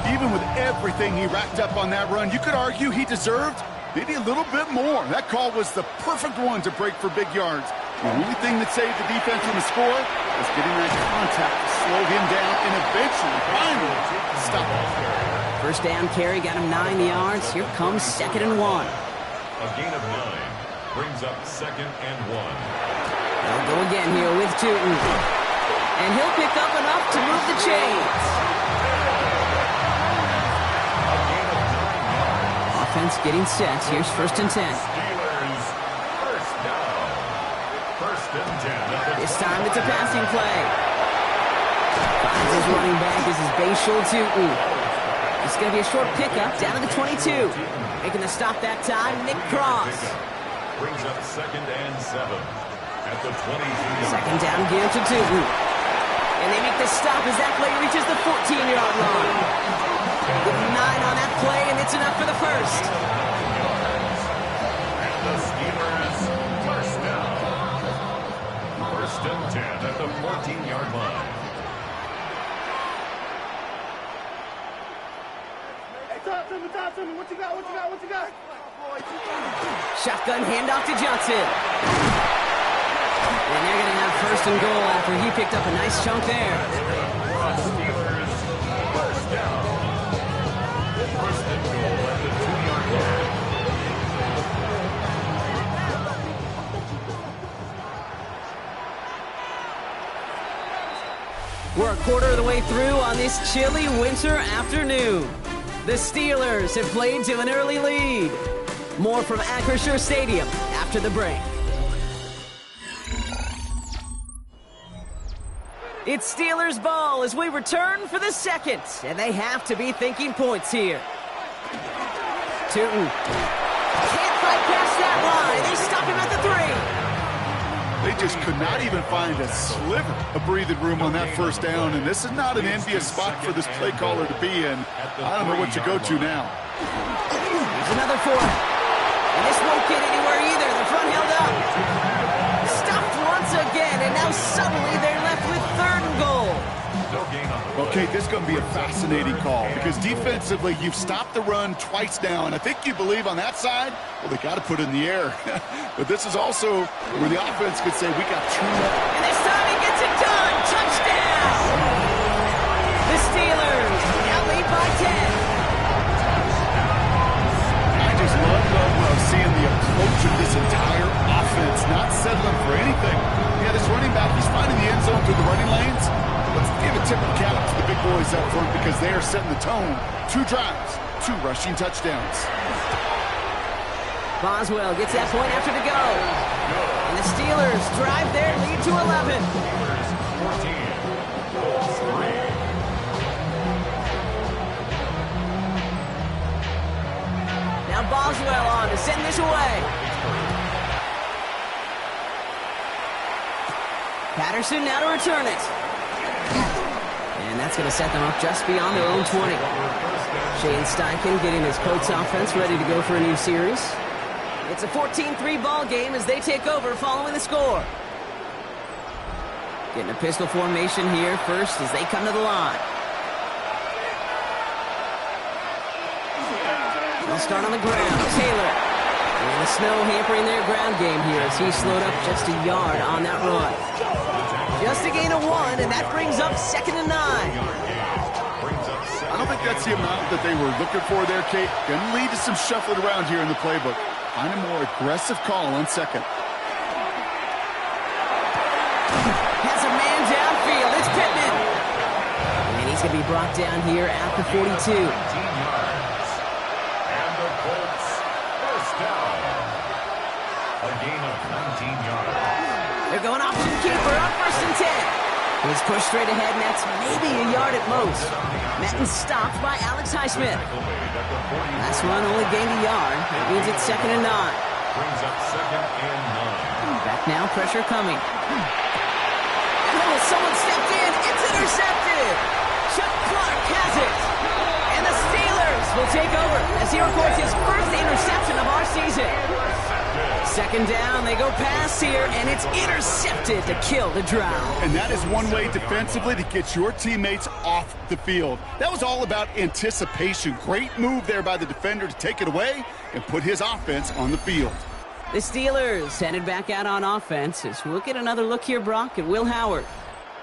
Even with everything he racked up on that run, you could argue he deserved maybe a little bit more. That call was the perfect one to break for big yards. The only thing that saved the defense from the score was getting that contact to slow him down and eventually, finally, stop him. 1st down carry, got him 9 yards. Here comes 2nd and 1. A gain of 9 brings up 2nd and 1. They'll go again here with Tootin. And he'll pick up enough to move the chains. Offense getting set. Here's 1st and 10. Steelers, 1st down. 1st and 10. This time it's a passing play. Finds his running back. This is Bayshul Tootin. It's going to be a short pickup down to the 22. Making the stop that time, Nick Cross. Brings up 2nd and 7 at the 22. 2nd down gear to Tootin. And they make the stop as that play reaches the 14-yard line. With 9 on that play, and it's enough for the 1st. And the Steelers, 1st down. 1st and 10 at the 14-yard line. Hey, talk to me. What you got? Shotgun handoff to Johnson. And they're going to have 1st and goal after he picked up a nice chunk there. Steelers, 1st down. 1st and goal at the 2-yard line. We're a quarter of the way through on this chilly winter afternoon. The Steelers have played to an early lead. More from Acrisure Stadium after the break. It's Steelers ball as we return for the 2nd, and they have to be thinking points here. Tootin can't fight past that line. They stop him at the 3. They just could not even find a sliver of breathing room on that 1st down, and this is not an envious spot for this play caller to be in. I don't know what you go to now. Here's another 4. And this won't get anywhere either. The front held up. Stopped once again, and now suddenly they're left with 3rd and goal. Okay, this is going to be a fascinating call because defensively, you've stopped the run twice now, and I think you believe on that side, well, they got to put it in the air. But this is also where the offense could say, we got 2 more. And this time he gets it done. Touchdown! The Steelers now lead by 10. I just love seeing the approach of this entire offense, not settling for anything. Yeah, this running back, he's finding the end zone through the running lanes. Let's give a tip of the cap to the big boys up front because they are setting the tone. 2 drives, 2 rushing touchdowns. Boswell gets that point after the go. And the Steelers drive their lead to 11. Now Boswell on to send this away. Patterson now to return it. And that's going to set them up just beyond their own 20. Shane Steichen getting his Colts offense ready to go for a new series. It's a 14-3 ball game as they take over following the score. Getting a pistol formation here first as they come to the line. They'll start on the ground. Taylor. And And the snow hampering their ground game here as he slowed up just a yard on that run. Just a gain of 1, and that brings up 2nd and 9. I don't think that's the amount that they were looking for there, Kate. Going to lead to some shuffling around here in the playbook. Find a more aggressive call on 2nd. Has a man downfield. It's Pittman. And he's going to be brought down here at the 42. 19 yards. And the Colts first down. A gain of 19 yards. They're going off to the keeper on 1st and 10. He's pushed straight ahead, and that's maybe a yard at most. Madden stopped by Alex Highsmith. Last one only gained a yard. That means it's 2nd and 9. Brings up 2nd and 9. Back now, pressure coming. Oh, someone stepped in. It's intercepted. Chuck Clark has it. And the Steelers will take over as he records his first interception of our season. 2nd down, they go past here, and it's intercepted to kill the drive. And that is one way defensively to get your teammates off the field. That was all about anticipation. Great move there by the defender to take it away and put his offense on the field. The Steelers headed back out on offense as we'll get another look here, Brock, at Will Howard.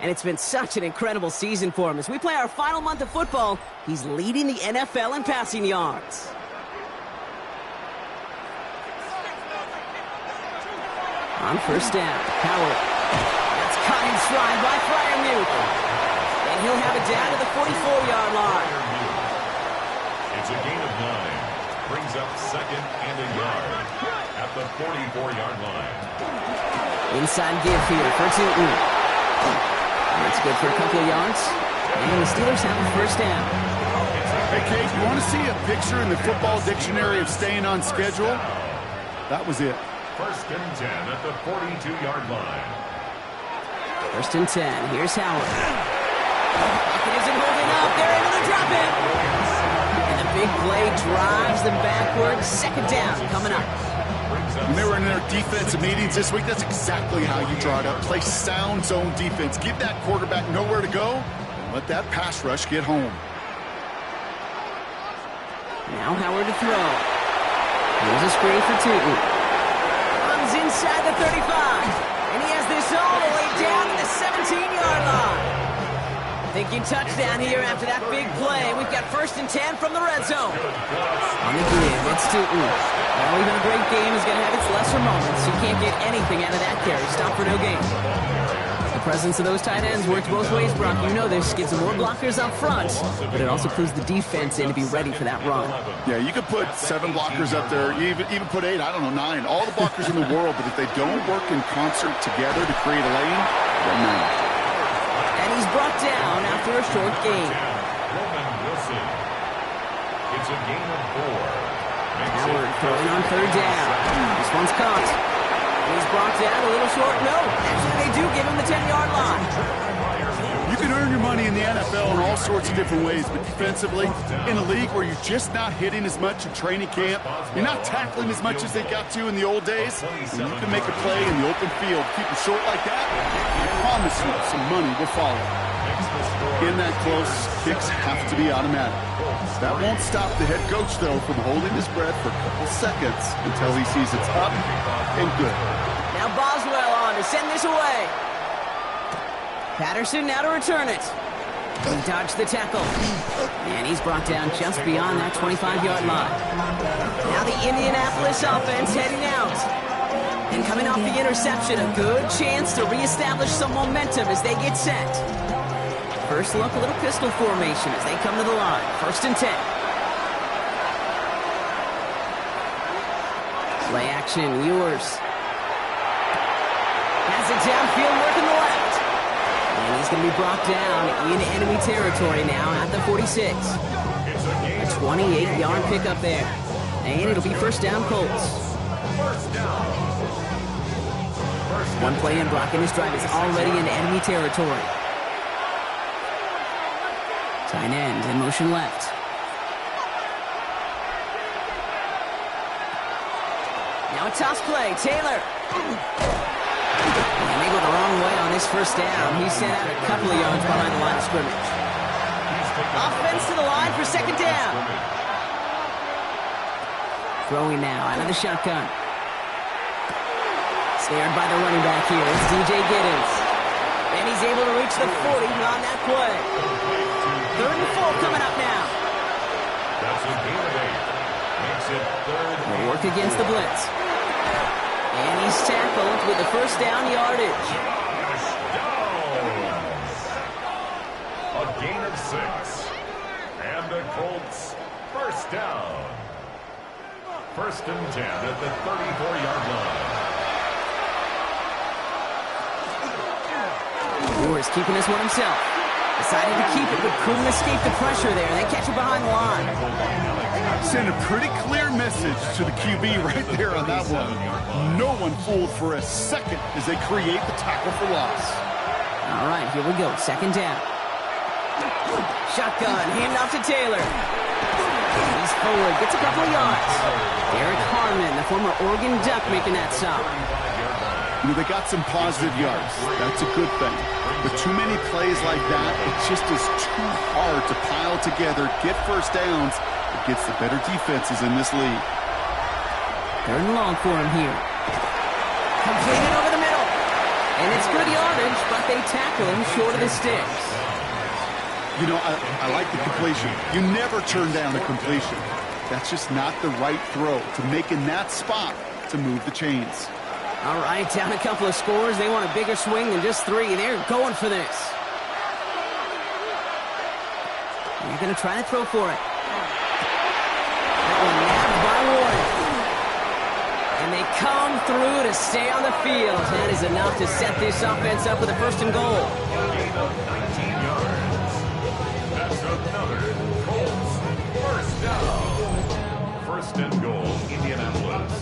And it's been such an incredible season for him. As we play our final month of football, he's leading the NFL in passing yards. On 1st down, Howard. That's caught in stride by Freiermuth. And he'll have it down to the 44-yard line. It's a gain of 9. Brings up 2nd and a yard at the 44-yard line. Inside give here for Tootin. That's good for a couple of yards. And the Steelers have a 1st down. Hey, Kate, you want to see a picture in the football dictionary of staying on schedule? That was it. 1st and 10 at the 42-yard line. 1st and 10. Here's Howard. Pocket isn't holding up. They're able to drop it. And the big play drives them backwards. 2nd down coming up. When they were in their defensive meetings this week, that's exactly how you draw it up. Play sound zone defense. Give that quarterback nowhere to go and let that pass rush get home. Now Howard to throw. Here's a screen for Tootin. Runs inside the 35. And he has this all the way down to the 17-yard line. Thinking touchdown here after that big play. We've got 1st and 10 from the red zone. On the give, it's Tootin. Well, even a great game is going to have its lesser moments. You can't get anything out of that carry. Stop for no gain. The presence of those tight ends works both ways, Brock. You know this. Gets some more blockers up front, but it also clues the defense in to be ready for that run. Yeah, you could put 7 blockers up there, even put 8, I don't know, 9. All the blockers in the world, but if they don't work in concert together to create a lane, they're not. And he's brought down after a short gain. It's a gain of 4. Howard throwing on 3rd down. This one's caught. He's brought down a little short. No, actually they do give him the 10-yard line. You can earn your money in the NFL in all sorts of different ways, but defensively, in a league where you're just not hitting as much in training camp, you're not tackling as much as they got to in the old days, and you can make a play in the open field, keep it short like that, I promise you some money will follow. In that close, kicks have to be automatic. That won't stop the head coach, though, from holding his breath for a couple seconds until he sees it's up and good. Now Boswell on to send this away. Patterson now to return it. He dodged the tackle. And he's brought down just beyond that 25-yard line. Now the Indianapolis offense heading out. And coming off the interception, a good chance to reestablish some momentum as they get set. First look, a little pistol formation as they come to the line. 1st and 10. Play action, Ewers. Has it downfield, working the left. And he's going to be brought down in enemy territory now at the 46. A 28-yard pickup there. And it'll be 1st down Colts. One play in, Brock, and his drive is already in enemy territory. Tight end in motion left. Now a toss play, Taylor. And they go the wrong way on his 1st down. He's sent out a couple of yards behind the line of scrimmage. Offense to the line for 2nd down. Throwing now out of the shotgun. Snared by the running back here. It's DJ Giddens. And he's able to reach the 40 on that play. 3rd and 4 coming up now. That's a gain of 8. Makes it 3rd. They'll work against the blitz. And he's tackled with the first down yardage. A gain of 6. And the Colts first down. 1st and 10 at the 34-yard line. Moore's keeping this one himself. Decided to keep it, but couldn't escape the pressure there. They catch it behind the line. Send a pretty clear message to the QB right there on that one. No one fooled for a second as they create the tackle for loss. All right, here we go. 2nd down. Shotgun, hand off to Taylor. He's forward, gets a couple of yards. Derek Harmon, the former Oregon Duck, making that stop. You know, they got some positive yards. That's a good thing. But too many plays like that, it just is too hard to pile together, get first downs against the better defenses in this league. 3rd and long for him here. Completed over the middle. And it's good yardage, but they tackle him short of the sticks. You know, I like the completion. You never turn down a completion. That's just not the right throw to make in that spot to move the chains. All right, down a couple of scores. They want a bigger swing than just 3. They're going for this. They're going to try to throw for it. That one nabbed by Warren. And they come through to stay on the field. That is enough to set this offense up with a 1st and goal. Gain of 19 yards. That's another Colts first down. 1st and goal, Indianapolis.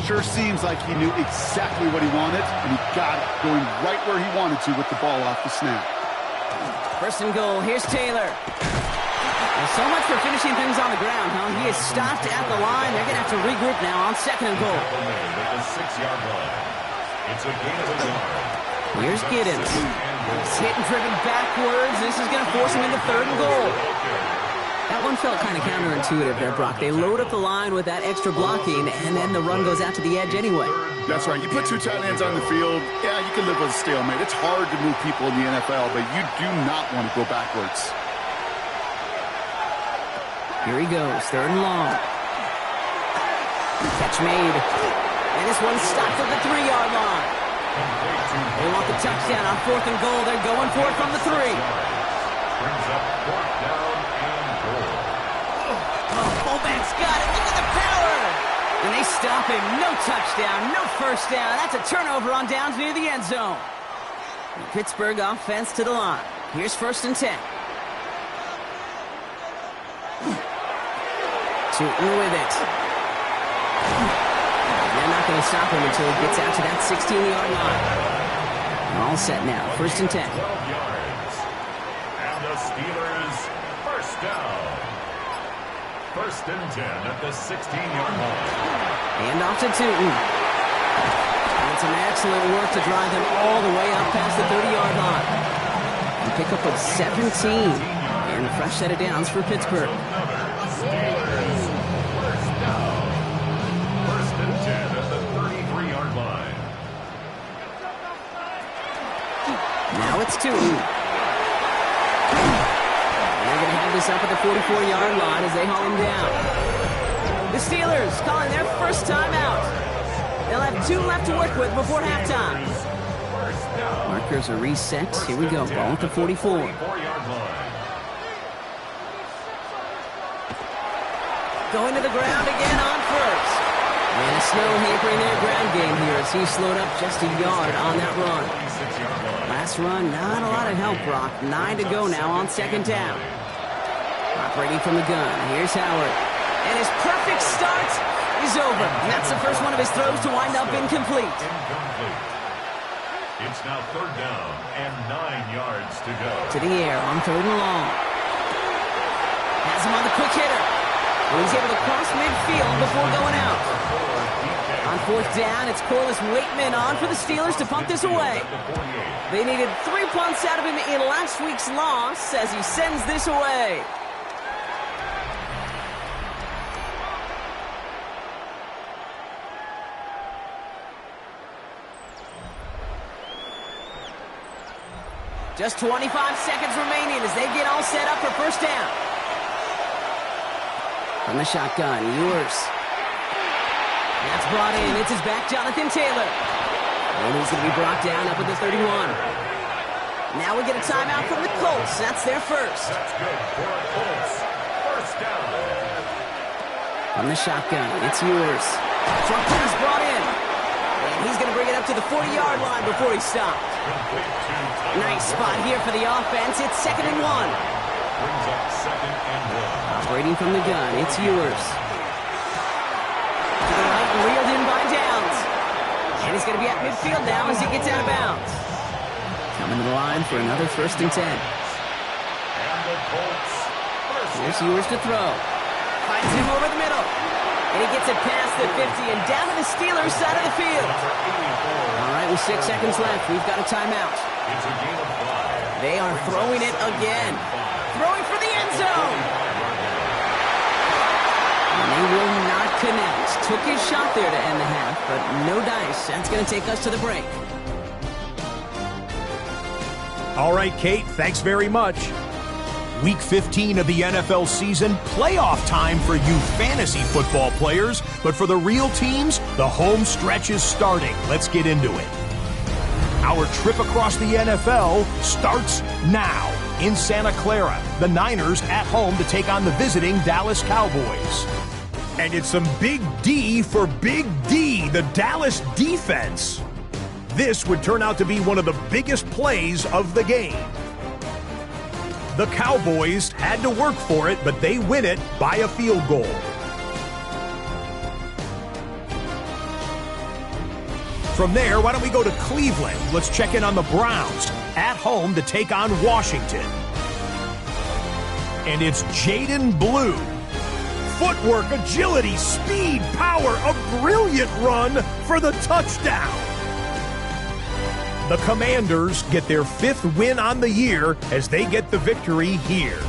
Sure seems like he knew exactly what he wanted, and he got it, going right where he wanted to with the ball off the snap. 1st and goal. Here's Taylor. Well, so much for finishing things on the ground, huh? He is stopped at the line. They're going to have to regroup now on 2nd and goal. At the 6-yard line. It's a gain of 1 yard. Here's Giddens. He's hit and driven backwards. This is going to force him into 3rd and goal. That one felt kind of counterintuitive there, Brock. They load up the line with that extra blocking, and then the run goes out to the edge anyway. That's right. You put 2 tight ends on the field, yeah, you can live with a stalemate. It's hard to move people in the NFL, but you do not want to go backwards. Here he goes, 3rd and long. Catch made. And this one's stopped at the 3-yard line. They want the touchdown on 4th and goal. They're going for it from the 3. Brings up 4th down and goal. Oh, fullback's got it. Look at the power. And they stop him. No touchdown, no first down. That's a turnover on downs near the end zone. The Pittsburgh offense to the line. Here's 1st and 10. Shooting with it. They're not going to stop him until he gets out to that 16-yard line. They're all set now. 1st and 10. 12 yards. And the Steelers first down. 1st and 10 at the 16-yard line. And off to Tootin. And some excellent work to drive them all the way up past the 30-yard line. And pick up of 17. And a fresh set of downs for Pittsburgh. Steelers first down. 1st and 10 at the 33-yard line. Now it's Tootin. They're going to have this up at the 44-yard line as they haul him down. The Steelers calling their first timeout. They'll have 2 left to work with before halftime. Markers are reset. Here we go. Ball at the 44. 44-yard line. Going to the ground again on 1st. And a snow hampering their ground game here as he slowed up just a yard on that run. 26-yard line. Last run, not a lot of help, Brock. 9 to go now on 2nd down. Operating from the gun. Here's Howard. And his perfect start is over. And that's the first one of his throws to wind up incomplete. Incomplete. It's now 3rd down and 9 yards to go. To the air on 3rd and long. Has him on the quick hitter. And he's able to cross midfield before going out. On 4th down, it's Corliss Waitman on for the Steelers to punt this away. They needed 3 punts out of him in last week's loss as he sends this away. Just 25 seconds remaining as they get all set up for first down. From the shotgun, Ewers. That's brought in. It's his back, Jonathan Taylor. And he's going to be brought down up at the 31. Now we get a timeout from the Colts. That's their first. That's good for a Colts. First down. From the shotgun, it's Ewers. Front pass brought in. And he's going to bring it up to the 40-yard line before he stopped. Nice spot here for the offense. It's 2nd and 1. Brings up 2nd and 1. Operating from the gun, it's Ewers. To the right, reeled in by Downs. And he's going to be at midfield now as he gets out of bounds. Coming to the line for another 1st and 10. And the Colts. Here's Ewers to throw. Finds him over the middle. And he gets it past the 50 and down to the Steelers' side of the field. All right, with 6 seconds left, we've got a timeout. It's a game of 5. They are throwing it again. Throwing for the end zone. And they will not connect. Took his shot there to end the half, but no dice. That's going to take us to the break. All right, Kate, thanks very much. Week 15 of the NFL season, playoff time for you fantasy football players. But for the real teams, the home stretch is starting. Let's get into it. Our trip across the NFL starts now. In Santa Clara, the Niners at home to take on the visiting Dallas Cowboys. And it's some big D for Big D, the Dallas defense. This would turn out to be one of the biggest plays of the game. The Cowboys had to work for it, but they win it by a field goal. From there, why don't we go to Cleveland? Let's check in on the Browns at home to take on Washington. And it's Jaden Blue. Footwork, agility, speed, power, a brilliant run for the touchdown. The Commanders get their 5th win on the year as they get the victory here.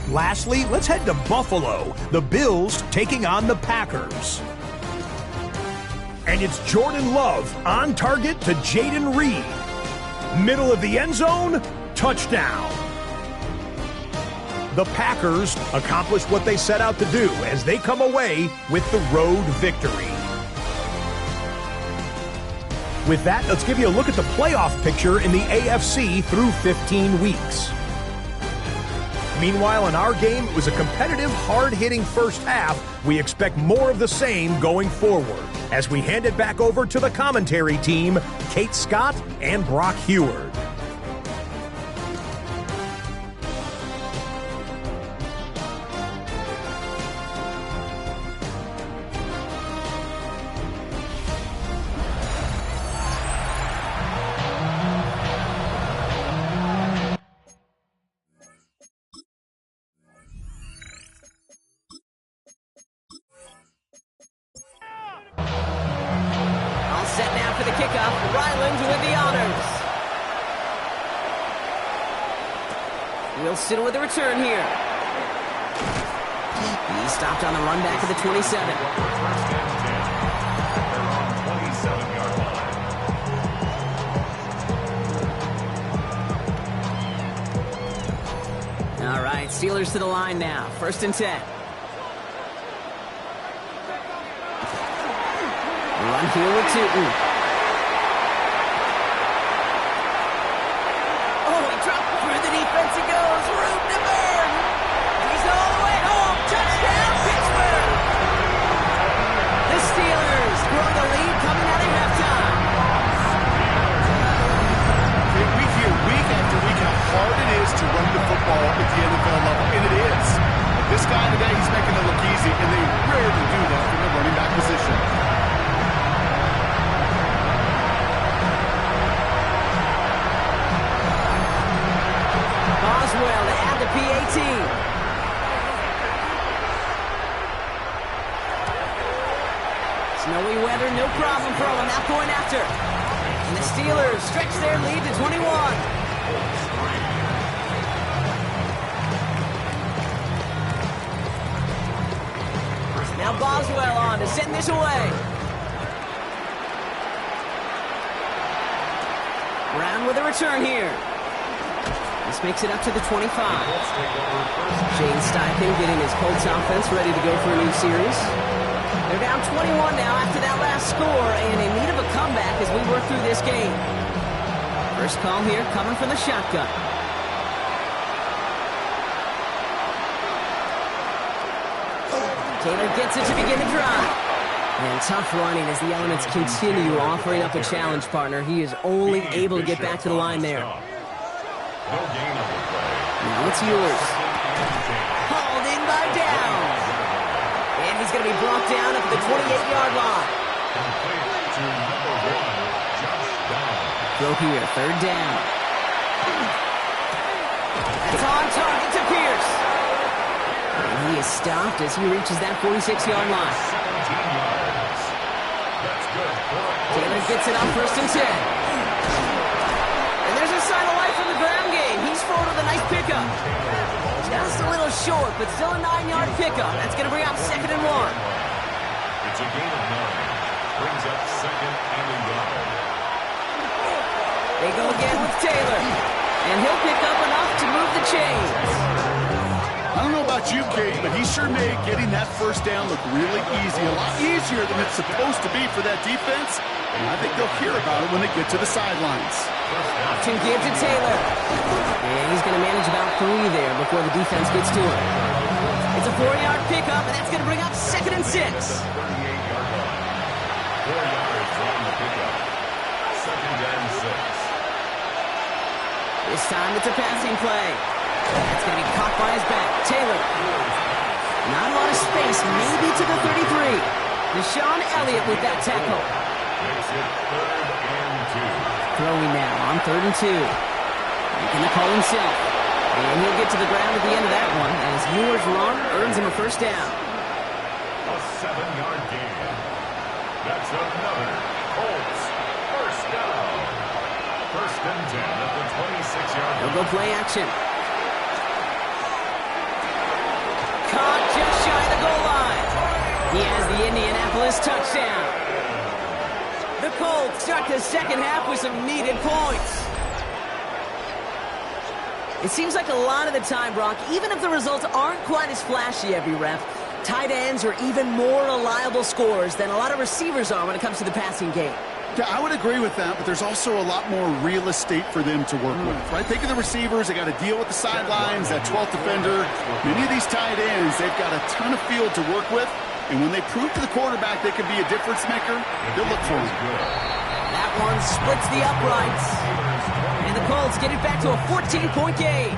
Lastly, let's head to Buffalo. The Bills taking on the Packers. And it's Jordan Love on target to Jaden Reed. Middle of the end zone, touchdown. The Packers accomplish what they set out to do as they come away with the road victory. With that, let's give you a look at the playoff picture in the AFC through 15 weeks. Meanwhile, in our game, it was a competitive, hard-hitting first half. We expect more of the same going forward as we hand it back over to the commentary team, Kate Scott and Brock Heward. Wilson with a return here. He stopped on the run back at the 27. All right, Steelers to the line now. 1st and 10. Run here with Tootin. Defense it goes, room to burn. He's all the way home. Touchdown, Pittsburgh. The Steelers grow the lead coming out of halftime. We hear week after week how hard it is to run the football at the NFL level, and it is. But this guy today, he's making it look easy, and they rarely do that from the running back position. Boswell to add the PAT. Snowy weather, no problem for him. That point after. And the Steelers stretch their lead to 21. Now Boswell on to send this away. Brown with a return here. This makes it up to the 25. Shane Steichen getting his Colts offense ready to go for a new series. They're down 21 now after that last score and in need of a comeback as we work through this game. First call here coming from the shotgun. Taylor gets it to begin the drive. And tough running as the elements continue offering up a challenge, partner. He is only able to get back to the line there. Now it's yours. Hauled in by Downs. And he's going to be brought down at the 28-yard line. Throw here, third down. That's on target to Pierce. And he is stopped as he reaches that 46-yard line. Taylor gets it on first and 10. And there's a sign of life from the ground game. He's forward with a nice pickup. Just a little short, but still a 9-yard pickup. That's going to bring up 2nd and 1. It's a gain of 9. Brings up 2nd and 11. They go again with Taylor. And he'll pick up enough to move the chains. I don't know about you, Kate, but he sure made getting that first down look really easy. A lot easier than it's supposed to be for that defense. And I think they'll hear about it when they get to the sidelines. Option give to Taylor. And he's going to manage about 3 there before the defense gets to him. It's a 4-yard pickup, and that's going to bring up 2nd and 6. 38-yard line. 4 yards on the pickup. 2nd and 6. This time it's a passing play. That's going to be caught by his back. Taylor. Not a lot of space, maybe to the 33. Deshaun Elliott with that tackle. Makes it 3rd and 2. Throwing now on 3rd and 2. Making the call himself. And he'll get to the ground at the end of that one as Ewer's run earns him a first down. A 7-yard gain. That's another Colts first down. 1st and 10 at the 26-yard line. He'll go play action. Caught just shy of the goal line. He has the Indianapolis touchdown. The Colts start the second half with some needed points. It seems like a lot of the time, Brock, even if the results aren't quite as flashy every rep, tight ends are even more reliable scorers than a lot of receivers are when it comes to the passing game. Yeah, I would agree with that, but there's also a lot more real estate for them to work with, right? Think of the receivers. They got to deal with the sidelines, that 12th defender. Many of these tight ends, they've got a ton of field to work with, and when they prove to the quarterback they can be a difference maker, they'll look for him. That one splits the uprights, and the Colts get it back to a 14-point game.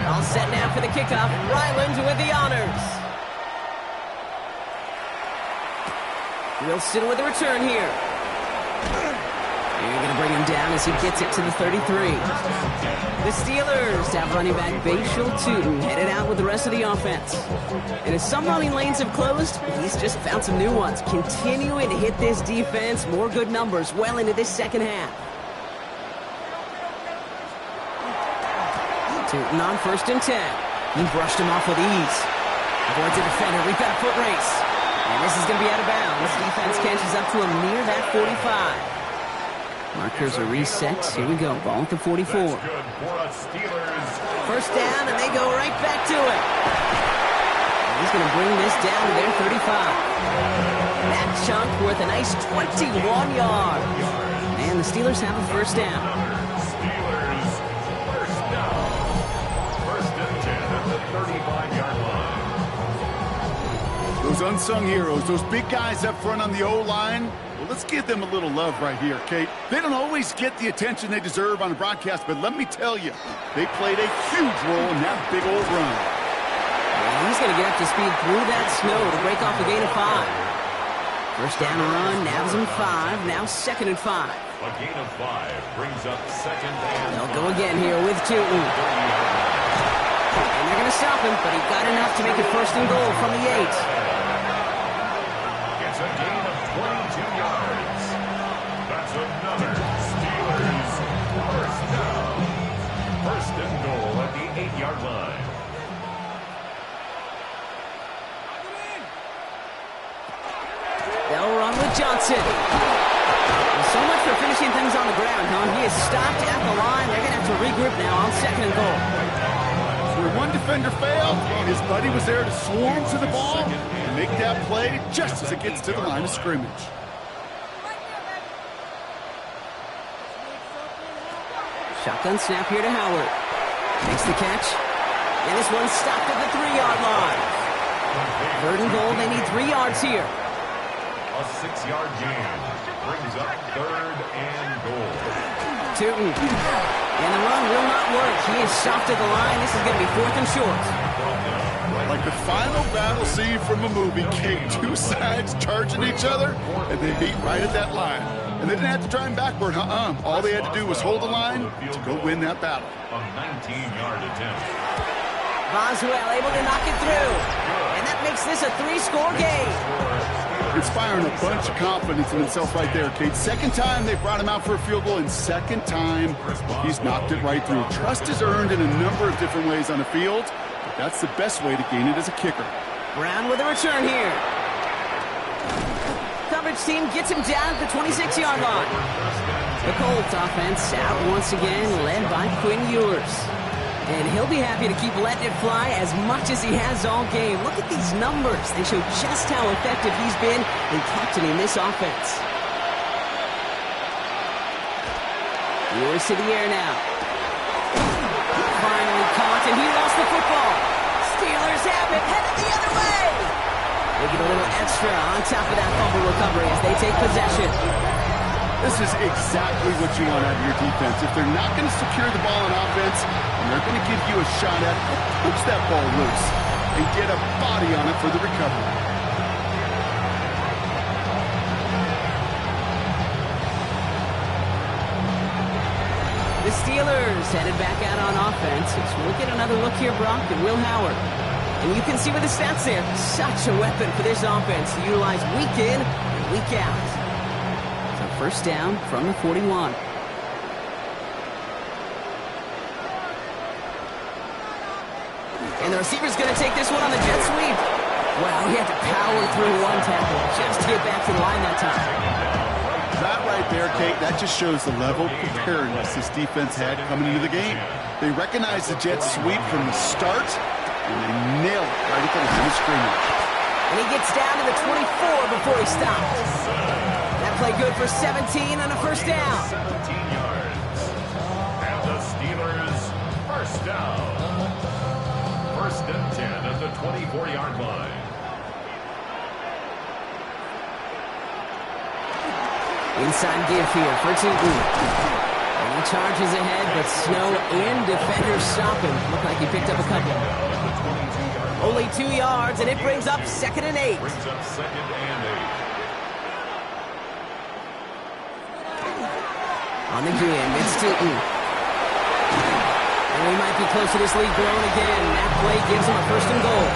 All set now for the kickoff. Ryland with the honors. Wilson with a return here. You're going to bring him down as he gets it to the 33. The Steelers have running back Bashal Tootin headed out with the rest of the offense. And as some running lanes have closed, he's just found some new ones, continuing to hit this defense more good numbers well into this second half. Tootin on 1st and 10. He brushed him off with ease. Avoids a defender. We've got a foot race. And this is going to be out of bounds. This defense catches up to him near that 45. Markers are reset. Here we go. Ball at the 44. First down, and they go right back to it. He's going to bring this down to their 35. That chunk worth a nice 21 yards. And the Steelers have a first down. Steelers first down. 1st and 10 at the 35-yard line. Those unsung heroes, those big guys up front on the O-line, well, let's give them a little love right here, Kate. They don't always get the attention they deserve on the broadcast, but let me tell you, they played a huge role in that big old run. And he's going to get up to speed through that snow to break off a gain of 5. First down run, nabs him 5, now 2nd and 5. A gain of 5 brings up 2nd and 5. They'll go again here with Tootin. And they're going to stop him, but he got enough to make it 1st and goal from the 8. It's a gain of 22 yards. That's another Steelers first down. 1st and goal at the 8-yard line. They'll run with Johnson. There's so much finishing things on the ground, huh? He is stopped at the line. They're going to have to regroup now on 2nd and goal. Where one defender failed, his buddy was there to swarm to the ball and make that play just as it gets to the line of scrimmage. Shotgun snap here to Howard. Makes the catch. And this one's stopped at the 3-yard line. 3rd and goal. They need 3 yards here. A 6-yard gain brings up 3rd and goal. Tootin. And the run will not work. He is stopped at the line. This is going to be 4th and short. Like the final battle scene from a movie, Kate, 2 sides charging each other, and they meet right at that line. And they didn't have to drive backward, All they had to do was hold the line to go win that battle. A 19-yard attempt. Boswell able to knock it through. And that makes this a 3-score game. Inspiring a bunch of confidence in himself right there, Kate. 2nd time they brought him out for a field goal, and 2nd time he's knocked it right through. Trust is earned in a number of different ways on the field, but that's the best way to gain it as a kicker. Brown with a return here. Coverage team gets him down at the 26-yard line. The Colts offense out once again, led by Quinn Ewers. And he'll be happy to keep letting it fly as much as he has all game. Look at these numbers. They show just how effective he's been in captaining this offense. Ewers to the air now. Finally caught, and he lost the football. Steelers have it, headed the other way. They get a little extra on top of that fumble recovery as they take possession. This is exactly what you want out of your defense. If they're not going to secure the ball on offense, they're going to give you a shot at it, push that ball loose, and get a body on it for the recovery. The Steelers headed back out on offense. We'll get another look here, Brock, and Will Howard. And you can see with the stats there, such a weapon for this offense to utilize week in and week out. So 1st down from the 41. And the receiver's going to take this one on the jet sweep. Wow, he had to power through one tackle just to get back to the line that time. That right there, Kate, that just shows the level of preparedness this defense had coming into the game. They recognized the jet sweep from the start, and they nailed it right at the line of scrimmage. And he gets down to the 24 before he stops. That play good for 17 and a 1st down. 17 yards. And the Steelers, 1st down. 1st and 10 at the 24-yard line. Inside give here for Tootin. And he charges ahead, but Snow and defenders stop him. Looked like he picked up a couple. Only 2 yards, and it brings up 2nd and 8. Brings up 2nd and 8. On the give, it's Tootin. And we might be close to this lead growing again. That play gives him a 1st and goal.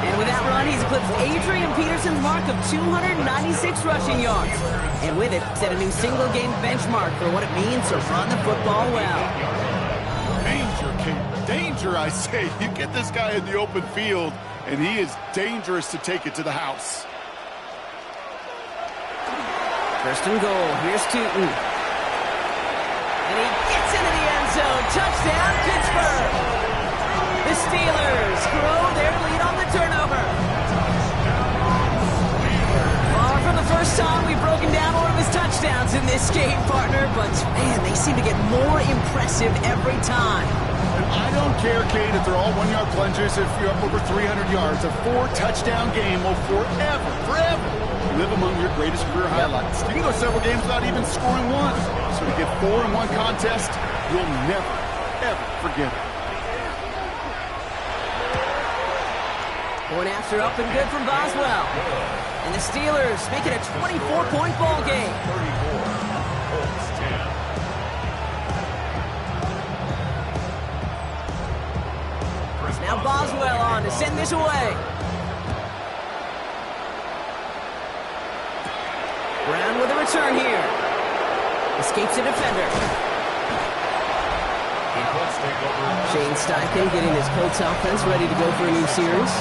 And with that run, he's eclipsed Adrian Peterson's mark of 296 rushing yards. And with it, set a new single-game benchmark for what it means to run the football well. Danger, Kate. Danger, I say. You get this guy in the open field, and he is dangerous to take it to the house. 1st and goal. Here's Tootin. And he gets into the end zone. Touchdown, Pittsburgh. The Steelers grow their lead on the turnover. Far from the first time we've broken down one of his touchdowns in this game, partner, but man, they seem to get more impressive every time. And I don't care, Kate, if they're all 1-yard plungers, if you're up over 300 yards. A 4-touchdown game will forever live among your greatest career highlights. You can go several games without even scoring once. So to get 4 in one contest, you'll never, ever forget it. Point after up and good from Boswell. And the Steelers make it a 24-point ball game. 34, Colts 10. Now Boswell on to send this away. Brown with a return here. Escapes a defender. Shane Steichen getting his Colts offense ready to go for a new series.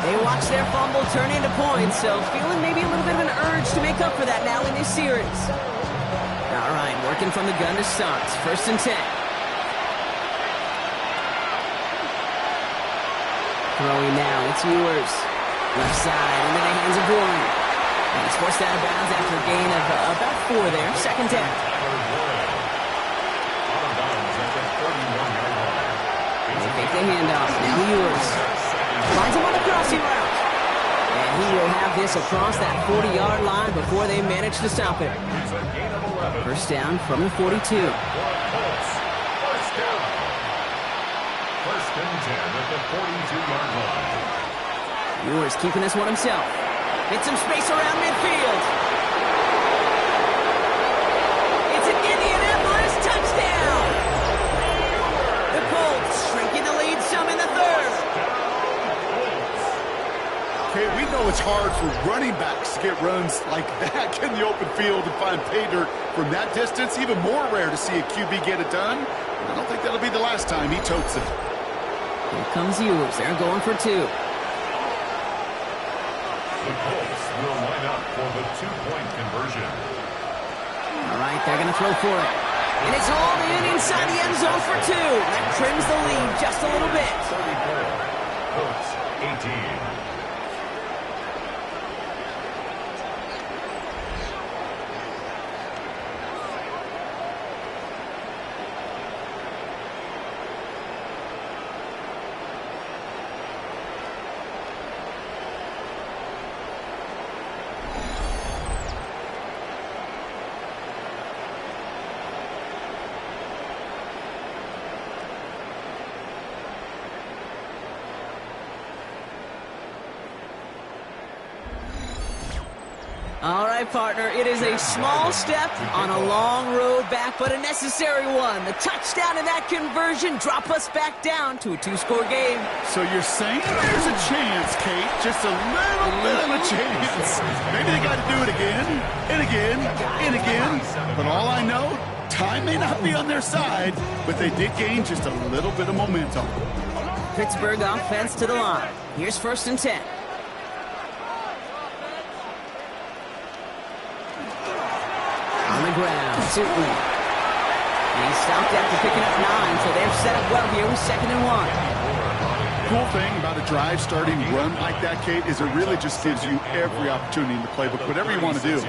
They watch their fumble turn into points, so feeling maybe a little bit of an urge to make up for that now in this series. Working from the gun to start. 1st and 10. Throwing now, it's Ewers. Left side, into the hands of Bourne. And he's forced out of bounds after a gain of about 4 there. 2nd down. They take the handoff. Now Ewers. Finds him on the crossing route. And he will have this across that 40-yard line before they manage to stop it. 1st down from the 42. 1st and 10 at the 42-yard line. Ewers keeping this one himself. Hits some space around midfield. It's an Indianapolis touchdown. The Colts shrinking the lead some in the 3rd. Okay, we know it's hard for running backs to get runs like that in the open field and find pay dirt from that distance. Even more rare to see a QB get it done. And I don't think that'll be the last time he totes it. Here comes Ewers. They're going for 2. The Colts will line up for the 2-point conversion. All right, they're going to throw for it. And it's hauled in inside the end zone for 2. That trims the lead just a little bit. 34. Colts 18. All right, partner, it is a small step on a long road back, but a necessary one. The touchdown and that conversion drop us back down to a 2-score game. So you're saying there's a chance, Kate, just a little bit of a chance. Maybe they got to do it again, and again, and again. But all I know, time may not be on their side, but they did gain just a little bit of momentum. Pittsburgh offense to the line. Here's 1st and 10. On the ground, Suitland. And he's stopped after picking up 9, so they're set up well here with 2nd and 1. Cool thing about a drive starting run like that, Kate, is it really just gives you every opportunity in the playbook, whatever you want to do.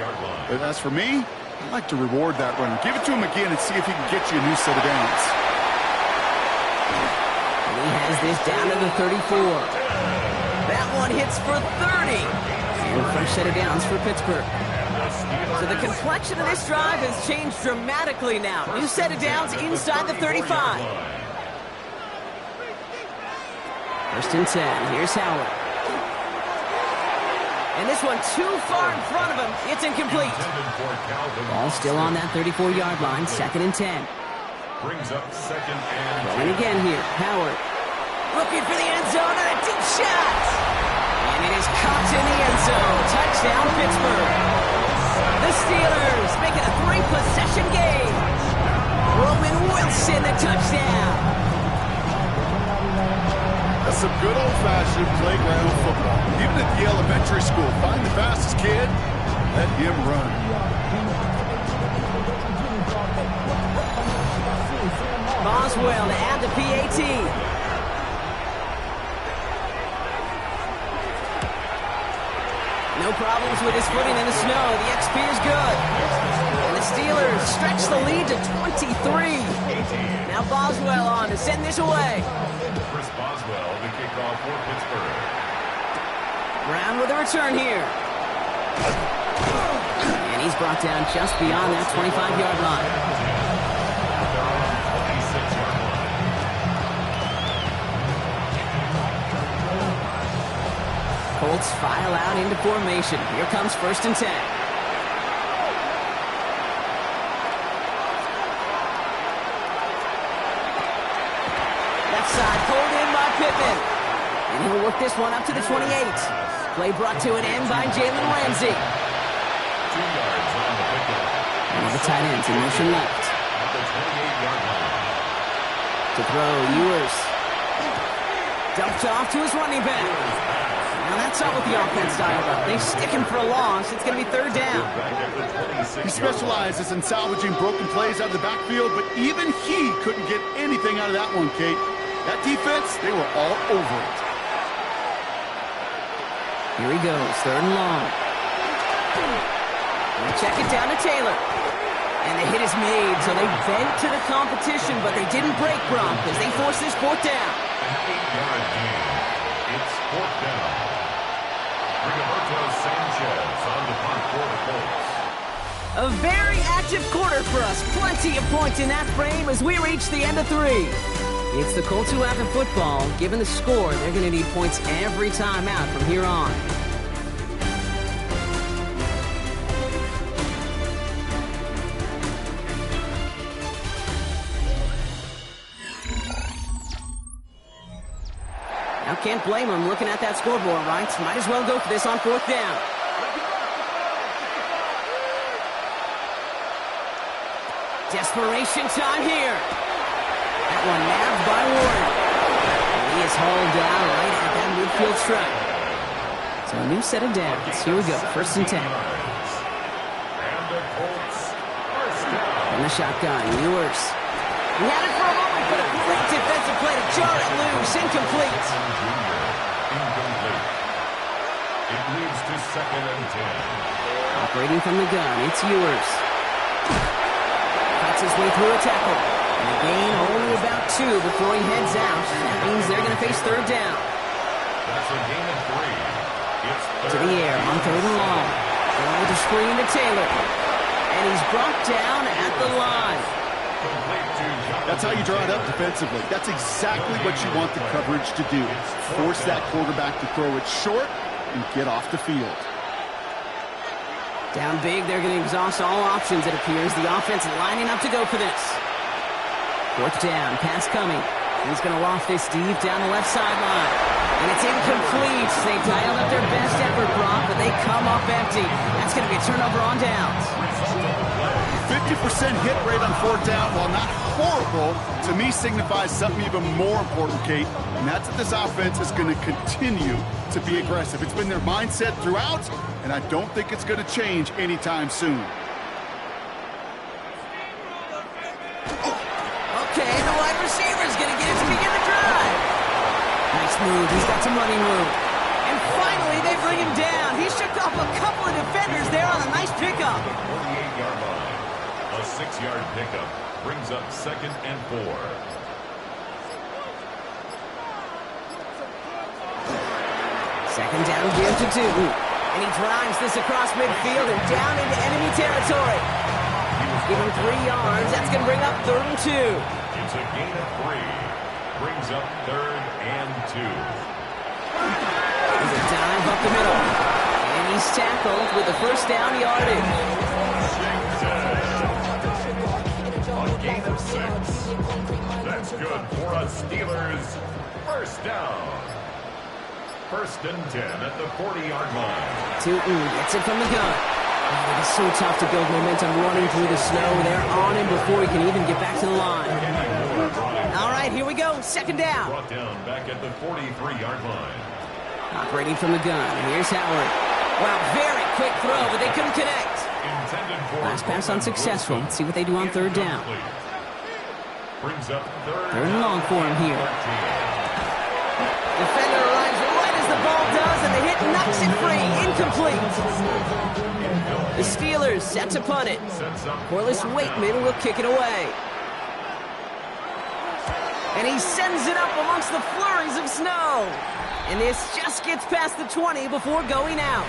But as for me, I like to reward that runner. Give it to him again and see if he can get you a new set of downs. And he has this down to the 34. That one hits for 30. And first set of downs for Pittsburgh. So the complexion of this drive has changed dramatically now. New set of downs inside the 35. 1st and 10. Here's Howard. And this one too far in front of him. It's incomplete. Ball still on that 34-yard line. 2nd and 10. Brings up 2nd and 10. And again here, Howard. Looking for the end zone and a deep shot. And it is caught in the end zone. Touchdown, Pittsburgh. The Steelers making a 3-possession game. Roman Wilson, the touchdown. That's some good old-fashioned playground football. Even at the elementary school, find the fastest kid, let him run. Boswell to add the PAT. No problems with his footing in the snow. The XP is good. And the Steelers stretch the lead to 23. Now Boswell on to send this away. Chris Boswell, the kickoff for Pittsburgh. Brown with a return here. And he's brought down just beyond that 25-yard line. Colts file out into formation. Here comes 1st and 10. Left side pulled in by Pittman. And he'll work this one up to the 28. Play brought to an end by Jalen Ramsey. 2 yards on the pickup. And the tight ends in motion left. At the 28-yard line. To throw, Ewers. Dumped off to his running back. Now that's not what the offense dialed up. They stick him for a loss. It's going to be third down. He specializes in salvaging broken plays out of the backfield, but even he couldn't get anything out of that one, Kate. That defense, they were all over it. Here he goes, third and long. They check it down to Taylor. And the hit is made, so they bent to the competition, but they didn't break, Bronk, as they force this fourth down. An 8-yard gain. It's fourth down. Rigoberto Sanchez on the punt for the Colts. A very active quarter for us. Plenty of points in that frame as we reach the end of 3. It's the Colts who have the football. Given the score, they're going to need points every time out from here on. Now can't blame them looking at that scoreboard, right? Might as well go for this on fourth down. Desperation time here. That one nabbed by Warren. And he is hauled down right at that midfield stripe. So a new set of downs. Here we go, first and 10. From the shotgun, Ewers. He had it for a moment, but a great defensive play to jar it loose. Incomplete. It leads to second and 10. Operating from the gun, it's Ewers. Cuts his way through a tackle. And a gain only about 2 before he heads out. That means they're going to face third down. That's a gain of 3. It's To the air on third and long. Going with the screen to Taylor. And he's brought down at the line. That's how you draw it up defensively. That's exactly what you want the coverage to do. Force that quarterback to throw it short and get off the field. Down big, they're going to exhaust all options, it appears. The offense lining up to go for this. Fourth down, pass coming. He's going to loft this deep down the left sideline. And it's incomplete. They dialed up their best effort, Brock, but they come up empty. That's going to be a turnover on downs. 50% hit rate on fourth down, while not horrible, to me signifies something even more important, Kate, and that's that this offense is going to continue to be aggressive. It's been their mindset throughout, and I don't think it's going to change anytime soon. Okay, the wide receiver is going to get it to begin the drive. Nice move. He's got some running room. And finally, they bring him down. He shook off a couple of defenders there on a nice pickup. 48-yard line. A 6-yard pickup brings up second and 4. Second down, give to Tootin. And he drives this across midfield and down into enemy territory. Give him 3 yards. That's going to bring up third and 2. It's a gain of 3. Brings up third and 2. He's a dive up the middle. And he's tackled with the first down yardage. A gain of 6. That's good for a Steelers first down. First and 10 at the 40-yard line. Tootin gets it from the gun. Oh, it is so tough to build momentum running through the snow. They're on him before he can even get back to the line. All right, here we go. Second down. Brought down back at the 43-yard line. Operating from the gun. Here's Howard. Wow, very quick throw, but they couldn't connect. Last pass unsuccessful. Let's see what they do on third down. Brings up third and long for him here. Defender arrives right as the ball does, and the hit knocks it free. Incomplete. The Steelers set to punt it. Corliss Waitman will kick it away. And he sends it up amongst the flurries of snow. And this just gets past the 20 before going out.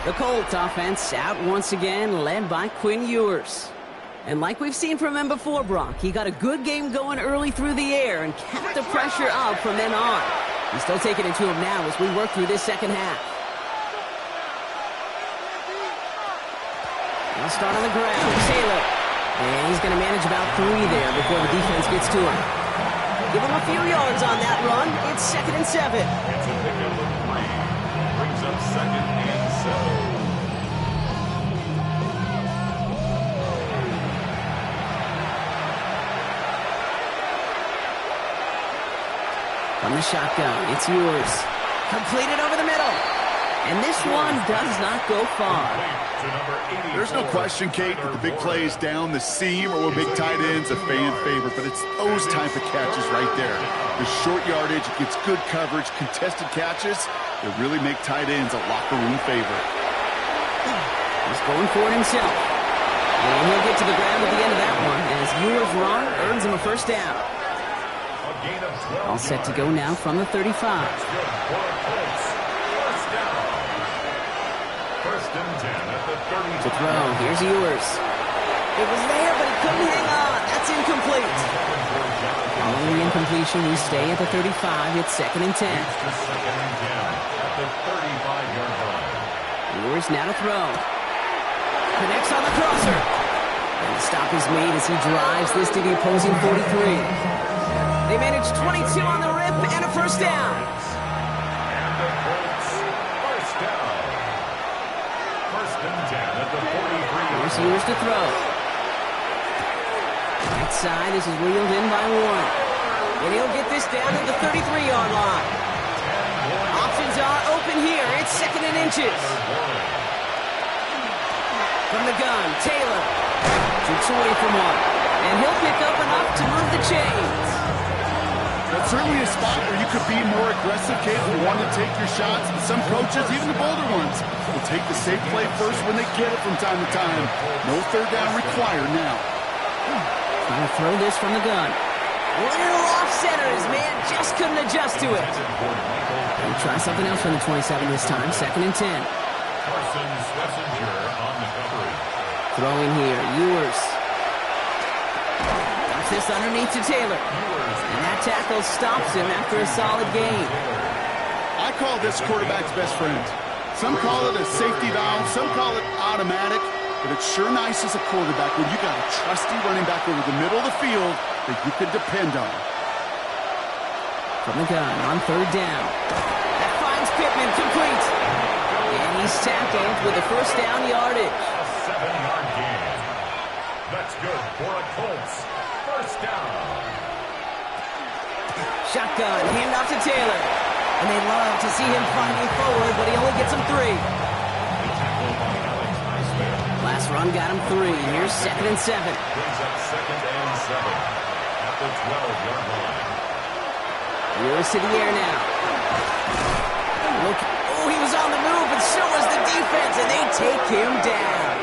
The Colts offense out once again, led by Quinn Ewers. And like we've seen from him before, Brock, he got a good game going early through the air and kept the pressure up from then on. He's still taking it to him now as we work through this second half. He'll start on the ground. Taylor. And he's going to manage about 3 there before the defense gets to him. Give him a few yards on that run. It's second and 7. It's a pickup of 3. Brings up second and 7. From the shotgun, it's Ewers. Completed over the middle. And this one does not go far. There's no question, Kate, that the big play is down the seam or big tight ends, a fan favorite, but it's those type of catches right there. The short yardage, gets good coverage, contested catches that really make tight ends a locker room favorite. He's going for it himself. And he'll get to the ground at the end of that one as Ewer's run earns him a first down. All set to go now from the 35. To throw, here's Ewers. It was there, but he couldn't hang on. That's incomplete. Following the incompletion, we stay at the 35. It's 2nd and 10. Ewers now to throw. Connects on the crosser. And the stop is made as he drives this to the opposing 43. They manage 22 on the rip and a first down. Here's Ewers to throw. That side, this is wheeled in by one. And he'll get this down at the 33-yard line. Options are open here. It's 2nd and inches. From the gun, Taylor. Shoots away from one. And he'll pick up enough to move the chains. That's certainly a spot where you could be more aggressive, Kate, if you want to take your shots. And some coaches, even the bolder ones, will take the safe play first when they get it from time to time. No third down required now. Trying to throw this from the gun. Little off center. His man just couldn't adjust to it. He'll try something else from the 27 this time. 2nd and 10. Throwing here, Ewers. Dumps this underneath to Taylor. And that tackle stops him after a solid gain. I call this quarterback's best friend. Some call it a safety valve, some call it automatic, but it's sure nice as a quarterback when you got a trusty running back over the middle of the field that you can depend on. From the gun on 3rd down. That finds Pittman complete. And he's tackled with a first down yardage. A 7-yard gain. That's good for a Colts first down. Shotgun, handoff to Taylor. And they love to see him finding forward, but he only gets him 3. Last run got him 3. Here's 2nd and 7. Brings up 2nd and 7 at the 12-yard line. Ewers to the air now. Look, oh, he was on the move, but so was the defense, and they take him down.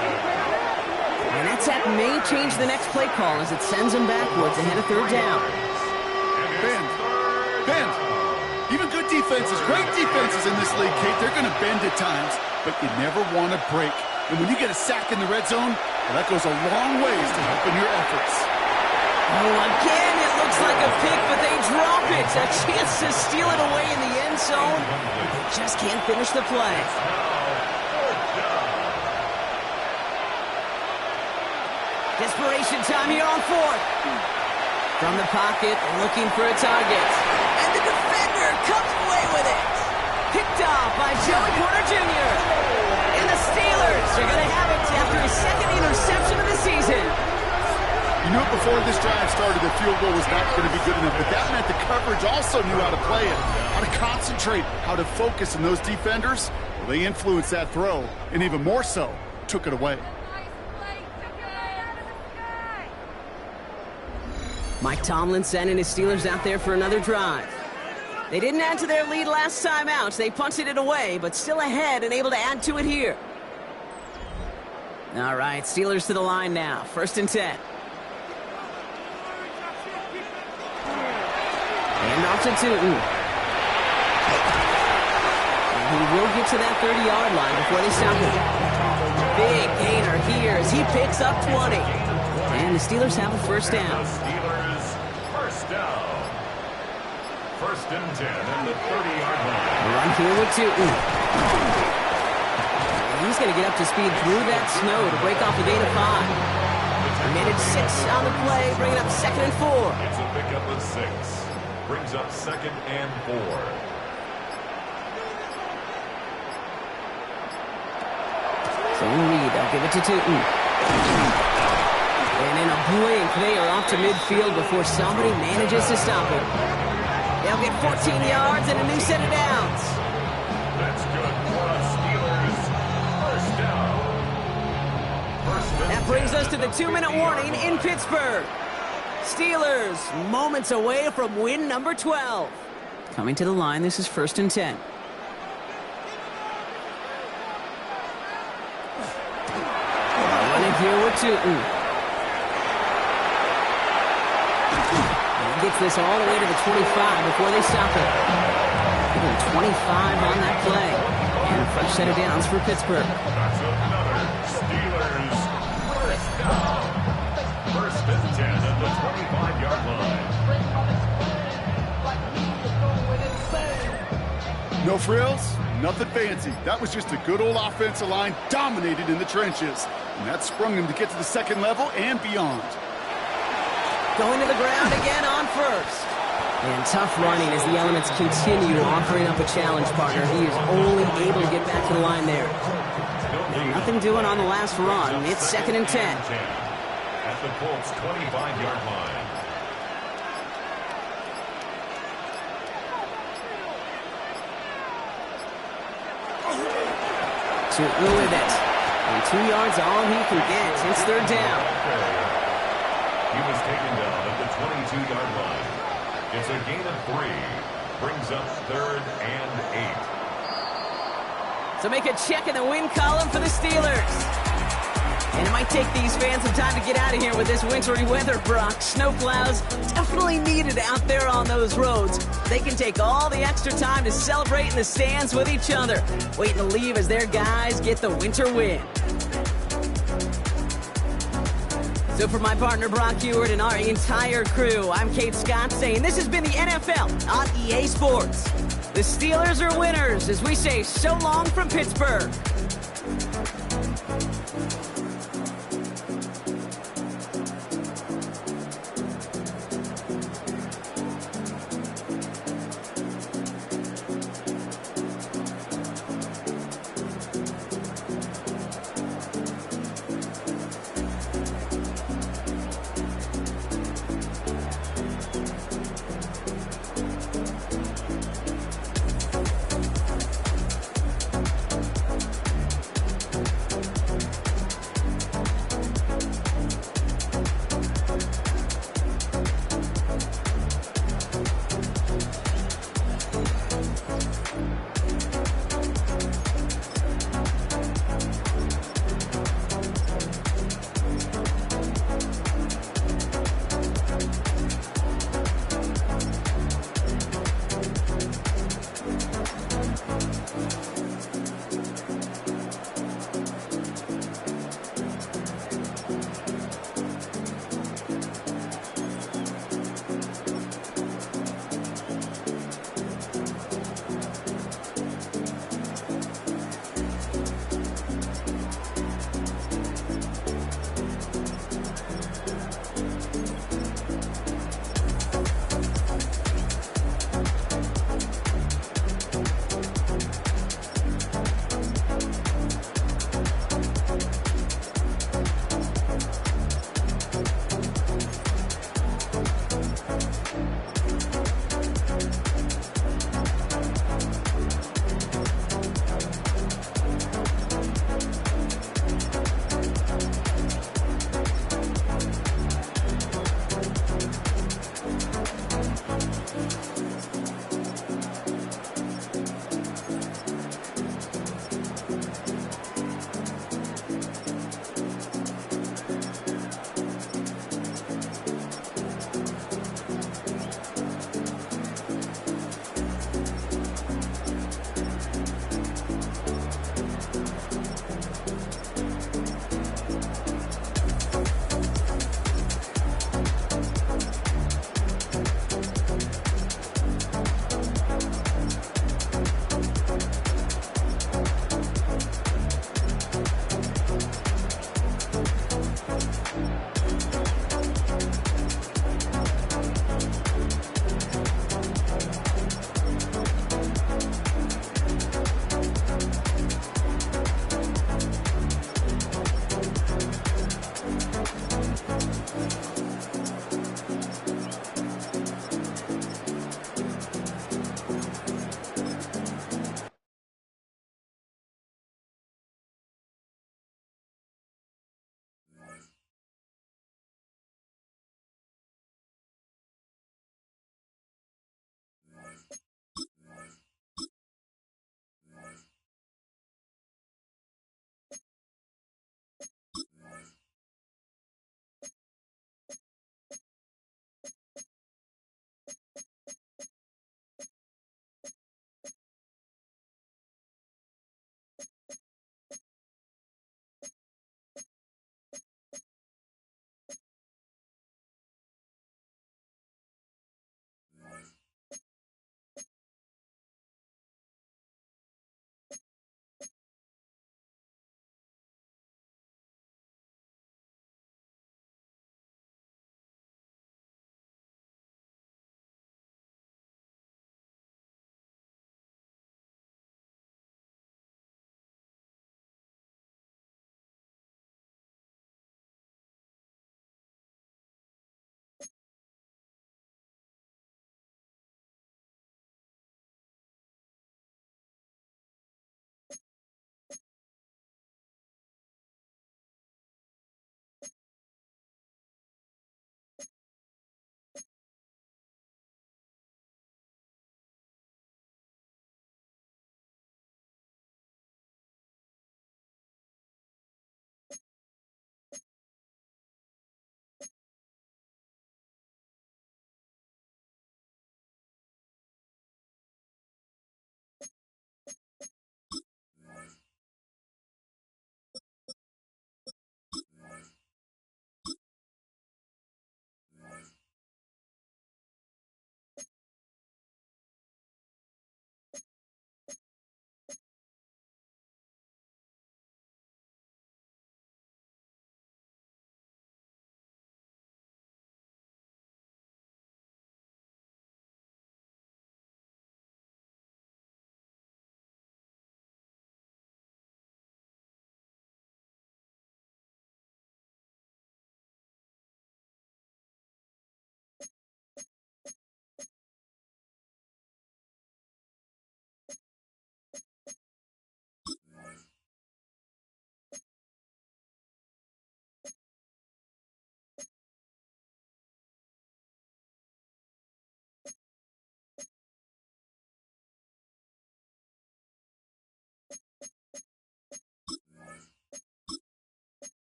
And that sack may change the next play call as it sends him backwards ahead of 3rd down. Bend. Even good defenses, great defenses in this league, Kate, they're going to bend at times, but you never want to break. And when you get a sack in the red zone, well, that goes a long ways to helping your efforts. Oh, again, it looks like a pick, but they drop it. A chance to steal it away in the end zone. They just can't finish the play. Desperation time here on 4th. From the pocket, looking for a target. And the defender comes away with it. Picked off by Joey Porter Jr. And the Steelers are going to have it after his 2nd interception of the season. You knew before this drive started the field goal was not going to be good enough, but that meant the coverage also knew how to play it, how to concentrate, how to focus, and those defenders, well, they influenced that throw, and even more so, took it away. Mike Tomlin sending his Steelers out there for another drive. They didn't add to their lead last time out. They punted it away, but still ahead and able to add to it here. All right, Steelers to the line now. 1st and 10. And off to Tootin. And he will get to that 30-yard line before they stop him. Big gainer here as he picks up 20. And the Steelers have a first down. First down. 1st and 10 at the 30-yard line. Run here with Tootin. He's going to get up to speed through that snow to break off a gain of 5. Minute 6 on the play, bringing up 2nd and 4. It's a pickup of 6. Brings up 2nd and 4. Zone read, they'll give it to Tootin. And in a blink, they are off to midfield before somebody manages to stop it. They'll get 14 yards and a new set of downs. That's good for a Steelers first down. That brings us to the 2-minute warning in Pittsburgh. Steelers moments away from win number 12. Coming to the line, this is 1st and 10. Running here with Tootin. He gets this all the way to the 25 before they stop it. Even 25 on that play. And a fresh set of downs for Pittsburgh. That's another Steelers first down. 1st and 10 at the 25-yard line. No frills, nothing fancy. That was just a good old offensive line dominated in the trenches. And that sprung him to get to the second level and beyond. Going to the ground again on 1st. And tough running as the elements continue offering up a challenge partner. He is only able to get back to the line there. And nothing doing on the last run. It's 2nd and 10. At the Colts' 25-yard line. Tootin with it. And 2 yards all he can get. It's 3rd down. He was taken down at the 22-yard line. It's a gain of 3. Brings up 3rd and 8. So make a check in the win column for the Steelers. And it might take these fans some time to get out of here with this wintry weather, Brock. Snowplows definitely needed out there on those roads. They can take all the extra time to celebrate in the stands with each other, waiting to leave as their guys get the winter win. So for my partner Brock Heward and our entire crew, I'm Kate Scott saying this has been the NFL on EA Sports. The Steelers are winners as we say so long from Pittsburgh.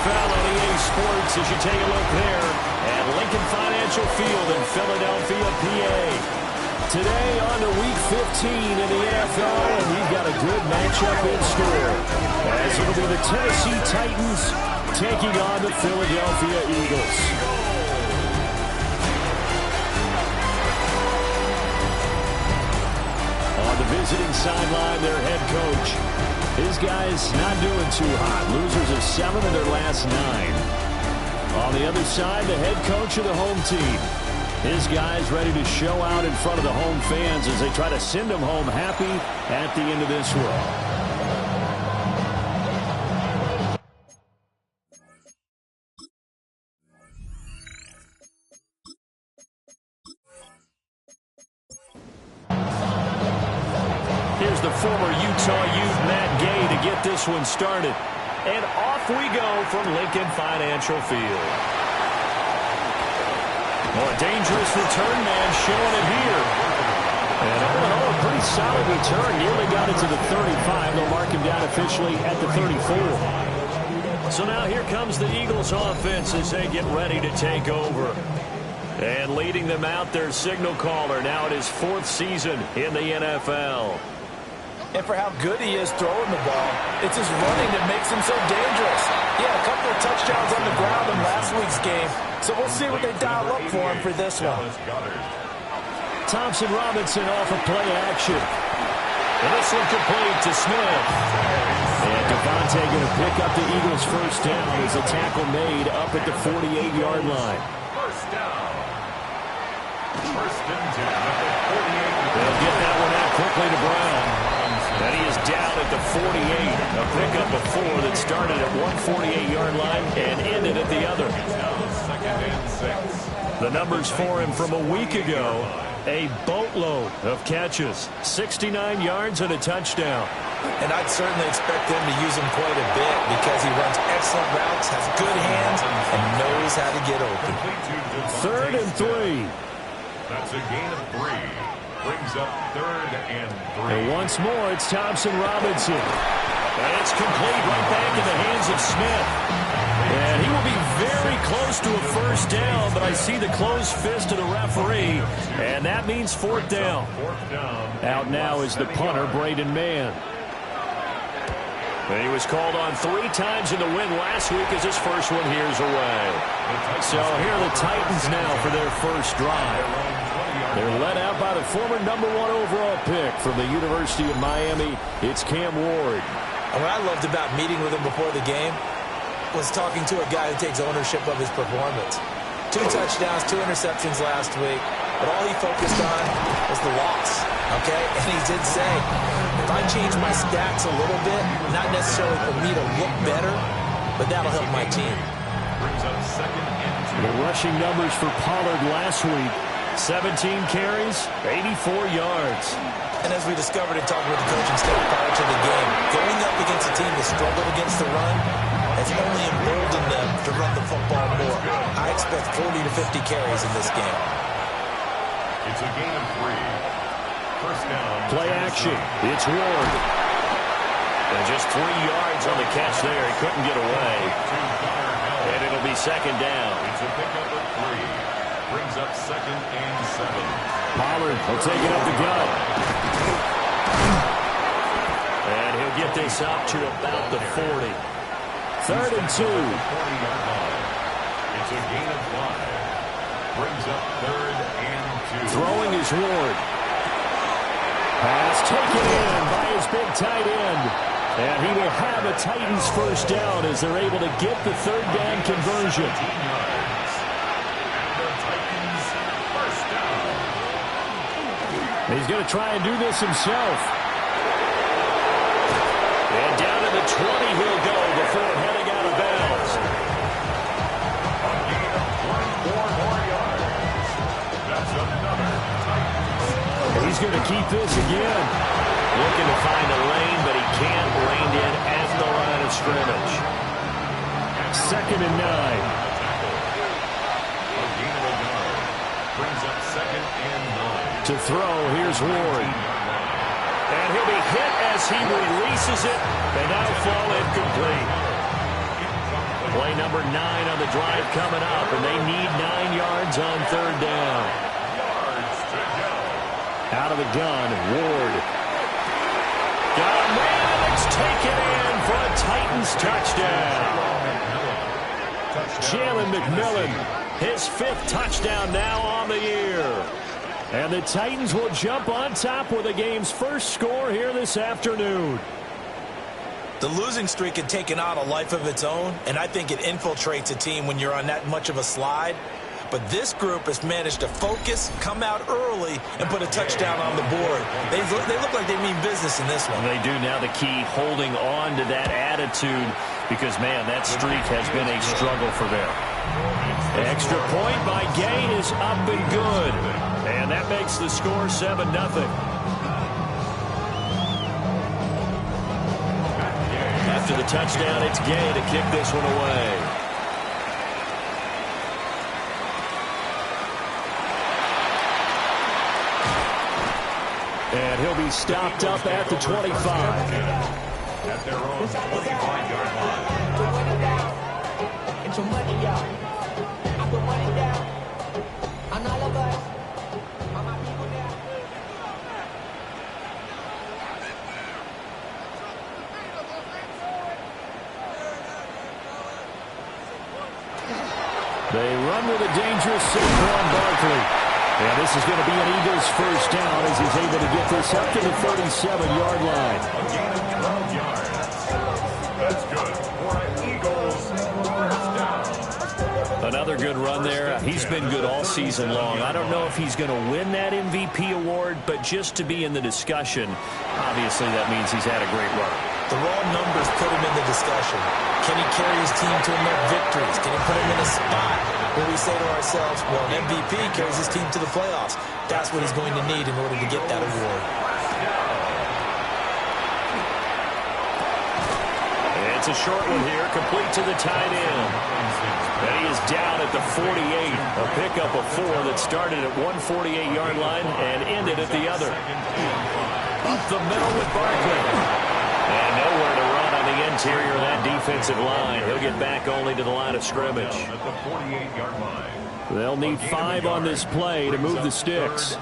NFL on EA Sports as you take a look there at Lincoln Financial Field in Philadelphia, PA. Today on to Week 15 in the NFL, and we've got a good matchup in store, as it'll be the Tennessee Titans taking on the Philadelphia Eagles. On the visiting sideline, their head coach. His guys not doing too hot. Losers of 7 of their last 9. On the other side, the head coach of the home team. His guys ready to show out in front of the home fans as they try to send them home happy at the end of this one. Here's the former Utah youth Matt Gay to get this one started. And off we go from Lincoln Financial Field. More dangerous return man showing it here. And all in all, a pretty solid return. Nearly got it to the 35. They'll mark him down officially at the 34. So now here comes the Eagles offense as they get ready to take over. And leading them out, their signal caller, now at his 4th season in the NFL. And for how good he is throwing the ball, it's his running that makes him so dangerous. He had a couple of touchdowns on the ground in last week's game, so we'll see what they dial up for him for this one. Thompson Robinson off of play action. And this one complete to Smith. And Devontae going to pick up the Eagles' first down as a tackle made up at the 48-yard line. First down. First and 10 at the 48. They'll get that one out quickly to Brown. And he is down at the 48. A pickup of 4 that started at one 48-yard line and ended at the other. Second and 6. The numbers for him from a week ago, a boatload of catches, 69 yards and a touchdown. And I'd certainly expect them to use him quite a bit because he runs excellent routes, has good hands, and knows how to get open. 3rd and 3. That's a gain of 3. Brings up 3rd and 3. And once more, it's Thompson Robinson. And it's complete right back in the hands of Smith. And he will be very close to a first down, but I see the closed fist of the referee, and that means 4th down. Out now is the punter, Braden Mann. And he was called on 3 times in the win last week as his first one here's away. So here are the Titans now for their first drive. They're led out by the former #1 overall pick from the University of Miami. It's Cam Ward. And what I loved about meeting with him before the game was talking to a guy who takes ownership of his performance. 2 touchdowns, 2 interceptions last week, but all he focused on was the loss, okay? And he did say, if I change my stats a little bit, not necessarily for me to look better, but that'll help my team. Brings up 2nd and 2. The rushing numbers for Pollard last week, 17 carries, 84 yards. And as we discovered in talking with the coaching staff prior to the game, going up against a team that struggled against the run has only emboldened them to run the football more. I expect 40 to 50 carries in this game. It's a gain of 3. First down. Play action. It's Ward. And just 3 yards on the catch there. He couldn't get away. And it'll be 2nd down. It's a pickup of 3. Brings up 2nd and 7. Pollard will take it up the gut. And he'll get this up to about the 40. 3rd and 2. 40-yard line. It's a gain of 5. Brings up 3rd and 2. Throwing is Ward. Pass taken in by his big tight end. And he will have a Titans first down as they're able to get the 3rd down conversion. 17 yards. He's going to try and do this himself. And down to the 20 he'll go before heading out of bounds. A gain of 24 more yards. That's another Titans. He's going to keep this again. Looking to find a lane, but he can't. Reined in at the line of scrimmage. 2nd and 9. A gain of a yard. Brings up 2nd and 9. To throw, here's Ward. And he'll be hit as he releases it, and that'll fall incomplete. Play number 9 on the drive coming up, and they need 9 yards on third down. Out of the gun, Ward. Got a man, it's taken in for a Titans touchdown. Jalen McMillan, his 5th touchdown now on the year. And the Titans will jump on top with the game's first score here this afternoon. The losing streak had taken on a life of its own, and I think it infiltrates a team when you're on that much of a slide. But this group has managed to focus, come out early, and put a touchdown on the board. They look like they mean business in this one. They do. Now the key, holding on to that attitude, because, man, that streak has been a struggle for them. Extra point by Gay is up and good. And that makes the score 7-0. After the touchdown, it's Gay to kick this one away. And he'll be stopped up at the 25. At their own 25-yard line. They run with a dangerous Saquon Barkley. And this is going to be an Eagles first down as he's able to get this up to the 37-yard line. A gain of 12 yards. That's good for an Eagles first down. Another good run there. He's been good all season long. I don't know if he's going to win that MVP award, but just to be in the discussion, obviously that means he's had a great run. The raw numbers put him in the discussion. Can he carry his team to enough victories? Can he put him in a spot where we say to ourselves, well, an MVP carries his team to the playoffs. That's what he's going to need in order to get that award. It's a short one here, complete to the tight end. And he is down at the 48. A pickup of 4 that started at 148-yard line and ended at the other. Up the middle with Barkley. And nowhere to run on the interior of that defensive line. He'll get back only to the line of scrimmage. At the 48-yard line. They'll need 5 on this play to move the sticks.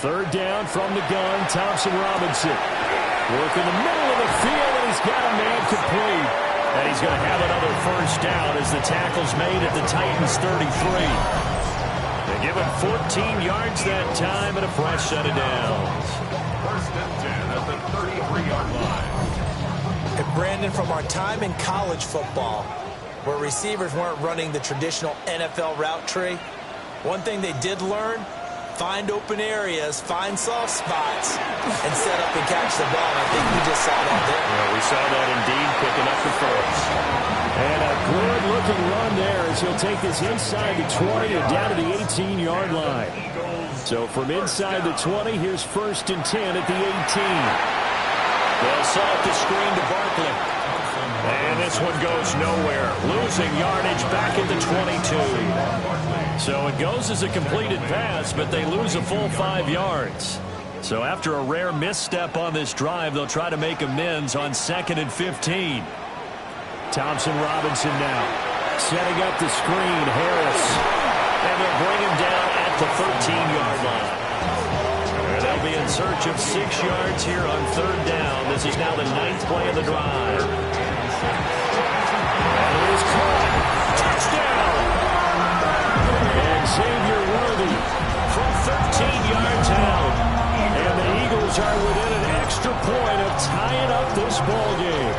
Third down from the gun, Thompson Robinson. Work in the middle of the field, and he's got a man complete. And he's going to have another first down as the tackle's made at the Titans' 33. They give him 14 yards that time and a fresh set of downs. First and 10 at the 33-yard line. And Brandon, from our time in college football, where receivers weren't running the traditional NFL route tree, one thing they did learn, find open areas, find soft spots, and set up and catch the ball. I think we just saw that there. Yeah, we saw that indeed, picking up the first. And a good-looking run there as he'll take this inside the 20 and down to the 18-yard line. So from inside the 20, here's first and 10 at the 18. They'll set the screen to Barkley. And this one goes nowhere. Losing yardage back at the 22. So it goes as a completed pass, but they lose a full 5 yards. So after a rare misstep on this drive, they'll try to make amends on 2nd and 15. Thompson Robinson now. Setting up the screen, Harris. And they'll bring him down at the 13-yard line. And they'll be in search of 6 yards here on third down. This is now the 9th play of the drive. And it is caught. Touchdown! And Xavier Worthy from 13 yards out. And the Eagles are within an extra point of tying up this ball game.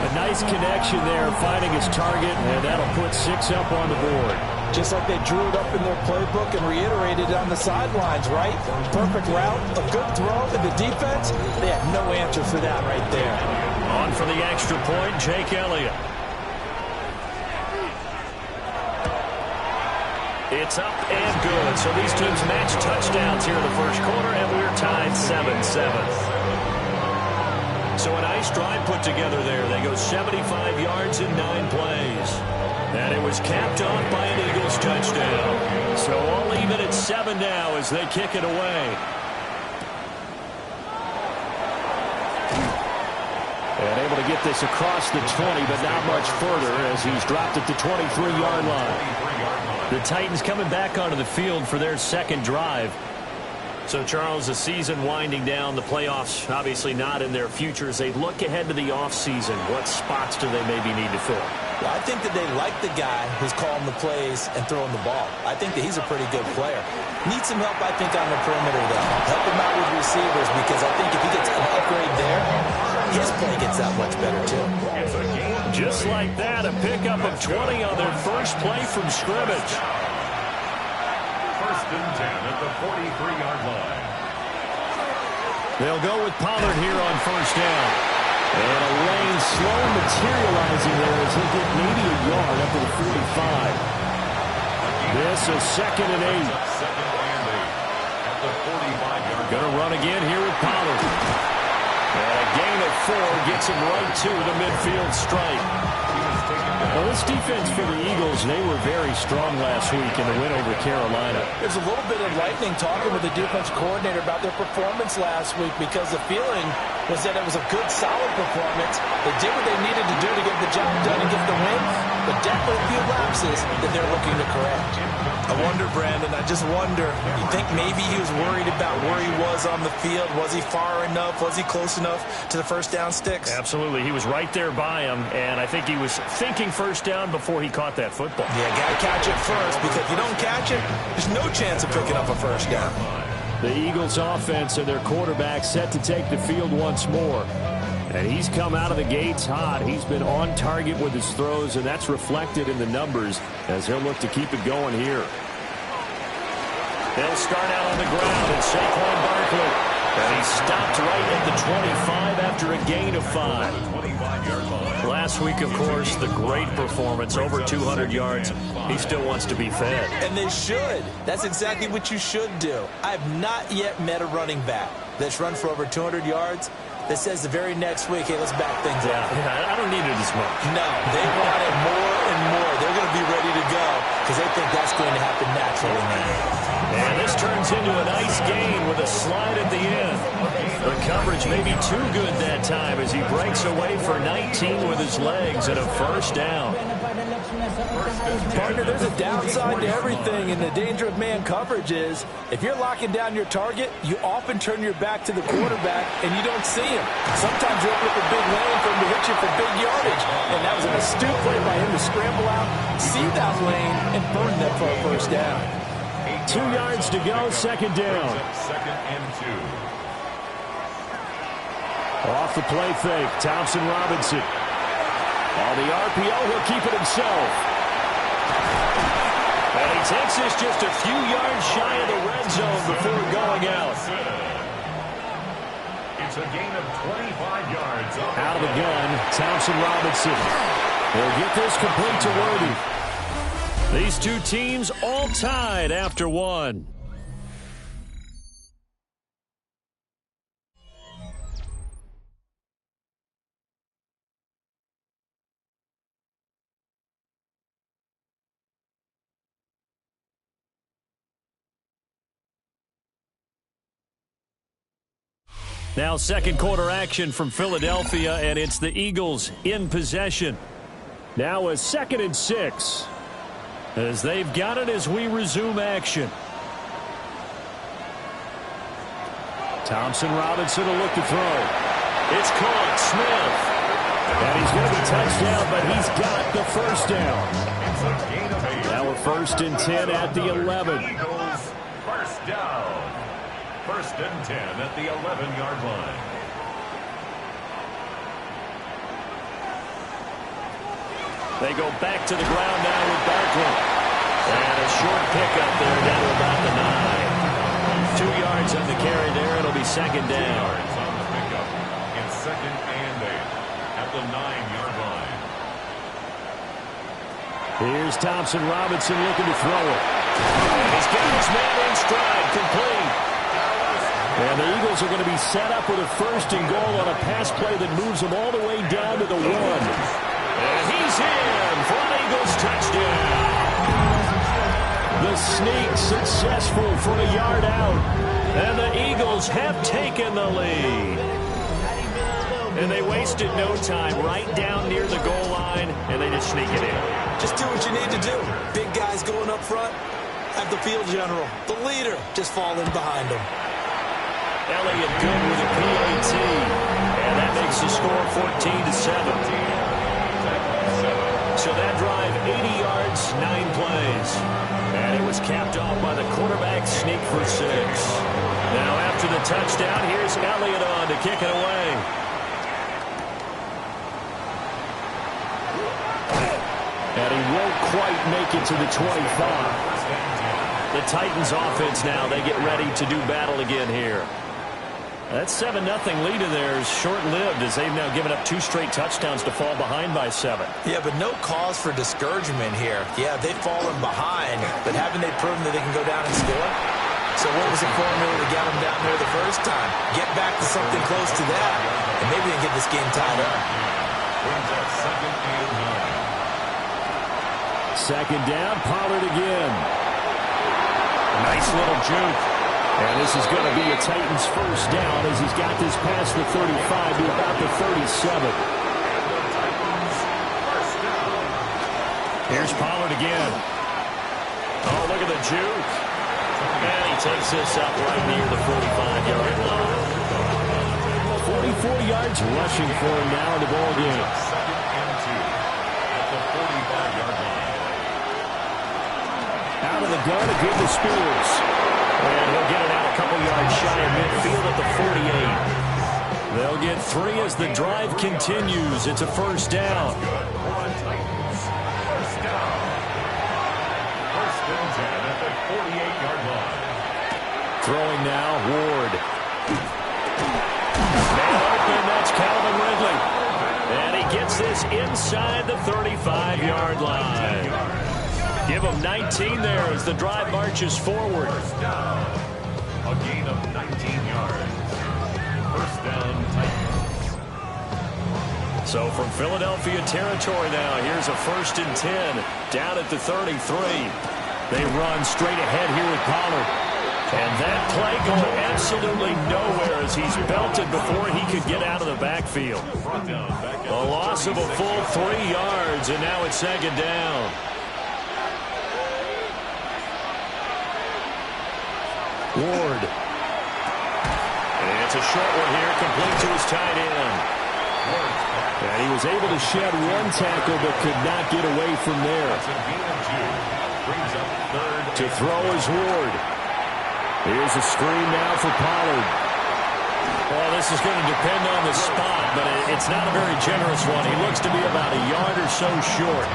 A nice connection there, finding his target, and that'll put 6 up on the board. Just like they drew it up in their playbook and reiterated it on the sidelines, right? Perfect route, a good throw, and the defense, they had no answer for that right there. On for the extra point, Jake Elliott. It's up and good. So these teams match touchdowns here in the first quarter, and we're tied 7-7. So a nice drive put together there. They go 75 yards in 9 plays. And it was capped off by an Eagles touchdown. So all even at 7 now as they kick it away. And able able to get this across the 20, but not much further as he's dropped at the 23-yard line. The Titans coming back onto the field for their second drive. So, Charles, the season winding down, the playoffs obviously not in their future. As they look ahead to the offseason, what spots do they maybe need to fill? Well, I think that they like the guy who's calling the plays and throwing the ball. I think that he's a pretty good player. Needs some help, I think, on the perimeter, though. Help him out with receivers, because I think if he gets an upgrade there, his play gets that much better, too. Just like that, a pickup of 20 on their first play from scrimmage. First and 10 at the 43-yard line. They'll go with Pollard here on first down. And a lane slow materializing there as he'll get maybe a yard up to the 45. This is 2nd and 8. Second and 8 at the 45-yard line. Going to run again here with Pollard. And a gain of 4 gets him right to the midfield stripe. Well, this defense for the Eagles, they were very strong last week in the win over Carolina. There's a little bit of lightning talking with the defense coordinator about their performance last week, because the feeling was that it was a good, solid performance. They did what they needed to do to get the job done and get the win, but definitely a few lapses that they're looking to correct. I wonder, Brandon, I just wonder, you think maybe he was worried about where he was on the field? Was he far enough? Was he close enough to the first down sticks? Absolutely. He was right there by him, and I think he was thinking first down before he caught that football. Yeah, got to catch it first, because if you don't catch it, there's no chance of picking up a first down. The Eagles offense and their quarterback set to take the field once more. And he's come out of the gates hot. He's been on target with his throws, and that's reflected in the numbers as he'll look to keep it going here. They'll start out on the ground, and Saquon Barkley. And he stopped right at the 25 after a gain of 5. Last week, of course, the great performance, over 200 yards. He still wants to be fed. And they should. That's exactly what you should do. I have not yet met a running back that's run for over 200 yards that says the very next week, hey, let's back things up. Yeah, I don't need it as much. No, they want it more and more. They're going to be ready to go because they think that's going to happen naturally now. And this turns into a nice gain with a slide at the end. The coverage may be too good that time as he breaks away for 19 with his legs and a first down. Partner, there's a downside to everything, and the danger of man coverage is if you're locking down your target, you often turn your back to the quarterback and you don't see him. Sometimes you open up a big lane for him to hit you for big yardage, and that was an astute play by him to scramble out, see that lane, and burn that for a first down. 2 yards to go, second down. Second and 2. Off the play fake, Thompson Robinson. On the RPO, he'll keep it himself. And he takes this just a few yards shy of the red zone before going out. It's a gain of 25 yards. Out of the gun, Thompson Robinson. He'll get this complete to Worthy. These two teams all tied after one. Now second quarter action from Philadelphia, and it's the Eagles in possession. Now a 2nd and 6 as they've got it as we resume action. Thompson Robinson will look to throw. It's caught. Smith. And he's going to be touchdown, but he's got the first down. Now a 1st and 10 at the 11. Eagles first down. 1st and 10 at the 11-yard line. They go back to the ground now with Barkley. And a short pickup there down to about the 9. 2 yards on the carry there. It'll be second down. 2 yards on the pickup. And 2nd and 8 at the 9-yard line. Here's Thompson Robinson looking to throw it. And he's got his man in stride, complete. And the Eagles are going to be set up with a 1st and goal on a pass play that moves them all the way down to the 1. And he's in for an Eagles touchdown. The sneak successful from a yard out. And the Eagles have taken the lead. And they wasted no time, right down near the goal line, and they just sneak it in. Just do what you need to do. Big guys going up front, have the field general, the leader, just fall in behind them. Elliott good with a PAT, and that makes the score 14-7. So that drive, 80 yards, 9 plays. And it was capped off by the quarterback sneak for 6. Now after the touchdown, here's Elliott on to kick it away. And he won't quite make it to the 25. The Titans offense now, they get ready to do battle again here. That 7-0 lead in there is short-lived as they've now given up 2 straight touchdowns to fall behind by 7. Yeah, but no cause for discouragement here. Yeah, they've fallen behind, but haven't they proven that they can go down and score? So what was the formula that got them down there the first time? Get back to something close to that, and maybe they can get this game tied up. Second down, Pollard again. Nice little juke. And this is going to be a Titans first down as he's got this past the 35 to about the 37. Here's Pollard again. Oh, look at the juke. And he takes this up right near the 45-yard line. 44 yards rushing for him now in the ball game. Out of the gun, a good to Spears. And he'll get it out a couple yards shy of midfield at the 48. They'll get 3 as the drive continues. It's a first down. Throwing now, Ward. Man open, that's Calvin Ridley. And he gets this inside the 35-yard line. Give him 19 there as the drive marches forward. First down. A gain of 19 yards. First down, Titans. So from Philadelphia territory now, here's a 1st and 10 down at the 33. They run straight ahead here with Pollard. And that play going absolutely nowhere as he's belted before he could get out of the backfield. A loss of a full 3 yards, and now it's second down. Ward. And it's a short one here, complete to his tight end. And he was able to shed 1 tackle, but could not get away from there. To throw is Ward. Here's a screen now for Pollard. Well, this is going to depend on the spot, but it's not a very generous one. He looks to be about a yard or so short.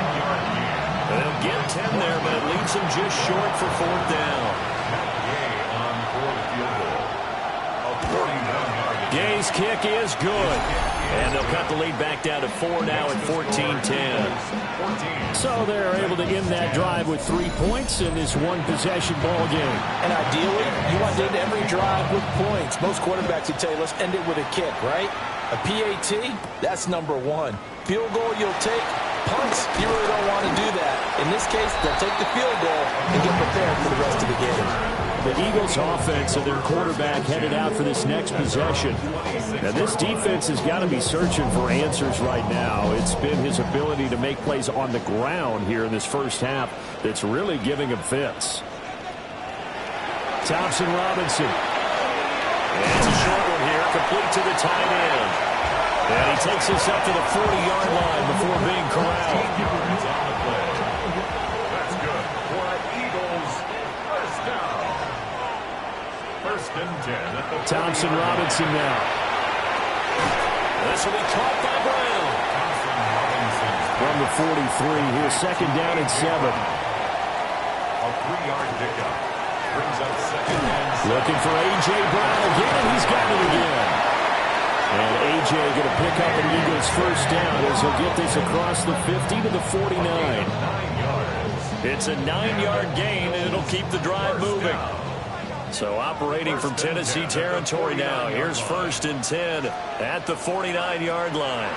They'll get 10 there, but it leaves him just short for 4th down. Gay's kick is good. And they'll cut the lead back down to 4 now at 14-10. So they're able to end that drive with 3 points in this one-possession ball game. And ideally, you want to end every drive with points. Most quarterbacks would tell you, let's end it with a kick, right? A PAT, that's number 1. Field goal you'll take. Punts, you really don't want to do that. In this case, they'll take the field goal and get prepared for the rest of the game. The Eagles offense and their quarterback headed out for this next possession. Now this defense has got to be searching for answers right now. It's been his ability to make plays on the ground here in this first half that's really giving him fits. Thompson Robinson. And it's a short one here, complete to the tight end. And he takes this up to the 40-yard line before being corralled. That's good for Eagles. First down. First and 10 at the Thompson Robinson now. This will be caught by Brown. From the 43, here's second down and 7. A 3-yard pickup. Brings up second and 7. Looking for A.J. Brown again. He's got it again. And A.J. going to pick up an Eagles first down as he'll get this across the 50 to the 49. 9 yards. It's a 9-yard gain, and it'll keep the drive moving. So operating from Tennessee territory now. Here's 1st and 10 at the 49-yard line.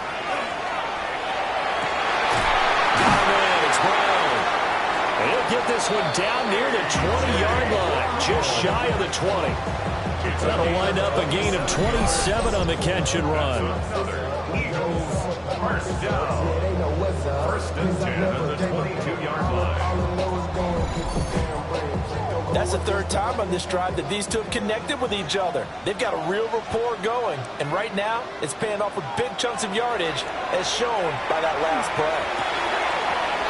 It's Brown. And he'll get this one down near the 20-yard line, just shy of the 20. That'll wind up a gain of 27 on the catch and run. Eagles, first down. First and 10 at the 22-yard line. That's the third time on this drive that these two have connected with each other. They've got a real rapport going, and right now it's paying off with big chunks of yardage, as shown by that last play.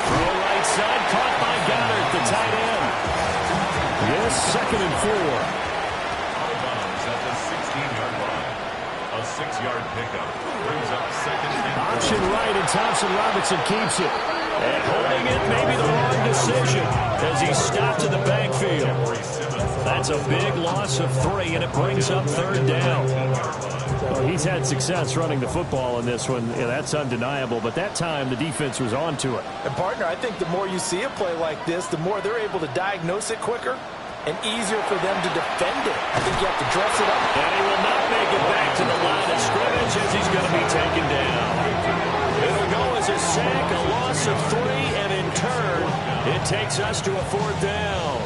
Throw right side, caught by Goddard, the tight end. Yes, 2nd and 4. Out of bounds at the 16-yard line. A 6-yard pickup brings up 2nd and 4. Option right, and Thompson Robinson keeps it. And holding it may be the wrong decision as he stopped in the backfield. That's a big loss of 3, and it brings up 3rd down. Well, he's had success running the football in this one. Yeah, that's undeniable, but that time the defense was on to it. And, partner, I think the more you see a play like this, the more they're able to diagnose it quicker and easier for them to defend it. I think you have to dress it up. And he will not make it back to the line of scrimmage as he's going to be taken down. It'll go as a sack, a loss of 3, and in turn, it takes us to a 4th down.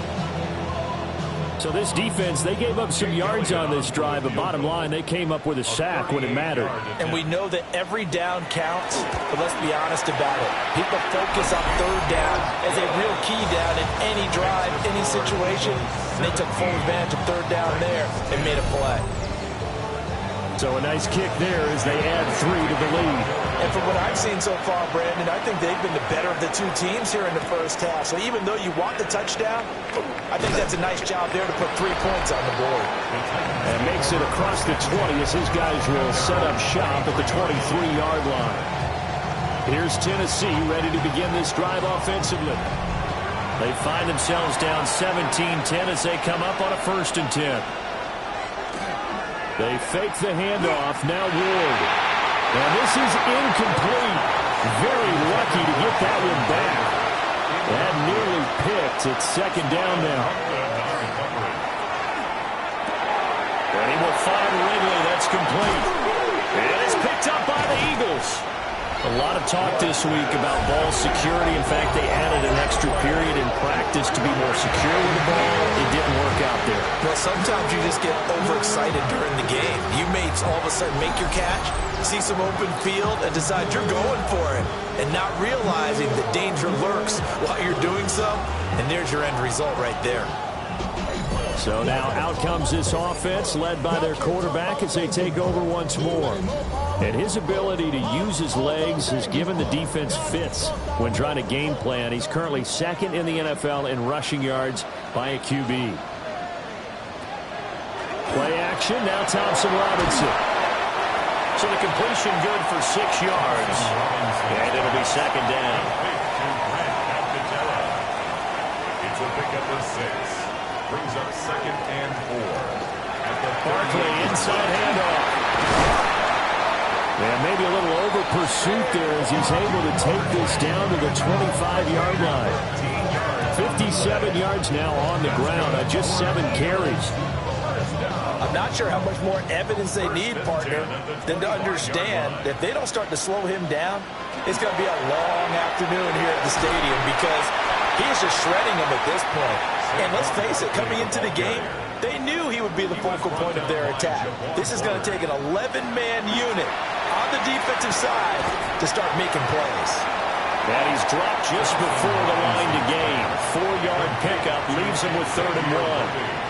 So this defense, they gave up some yards on this drive, but bottom line, they came up with a sack when it mattered. And we know that every down counts, but let's be honest about it. People focus on 3rd down as a real key down in any drive, any situation, and they took full advantage of 3rd down there and made a play. So a nice kick there as they add 3 to the lead. And from what I've seen so far, Brandon, I think they've been the better of the two teams here in the first half. So even though you want the touchdown, I think that's a nice job there to put 3 points on the board. And makes it across the 20 as his guys will set up shop at the 23-yard line. Here's Tennessee ready to begin this drive offensively. They find themselves down 17-10 as they come up on a 1st and 10. They fake the handoff. Now Ward. And this is incomplete. Very lucky to get that one back. That nearly picked. It's 2nd down now. And he will find Ridley. That's complete. And it's picked up by the Eagles. A lot of talk this week about ball security. In fact, they added an extra period in practice to be more secure with the ball. It didn't work out there. Well, sometimes you just get overexcited during the game. You may all of a sudden make your catch, see some open field, and decide you're going for it, and not realizing the danger lurks while you're doing so, and there's your end result right there. So now out comes this offense led by their quarterback as they take over once more. And his ability to use his legs has given the defense fits when trying to game plan. He's currently 2nd in the NFL in rushing yards by a QB. Play action, now Thompson Robinson. So the completion good for 6 yards. And it'll be 2nd down. It's a pickup of 6. Brings up 2nd and 4. At the Barkley inside handoff. Yeah, maybe a little over pursuit there as he's able to take this down to the 25-yard line. 57 yards now on the ground on just 7 carries. I'm not sure how much more evidence they need, partner, than to understand that if they don't start to slow him down, it's going to be a long afternoon here at the stadium because he is just shredding him at this point. And let's face it, coming into the game, they knew he would be the focal point of their attack. This is going to take an 11-man unit on the defensive side to start making plays. And he's dropped just before the line to gain. 4-yard pickup leaves him with 3rd and 1.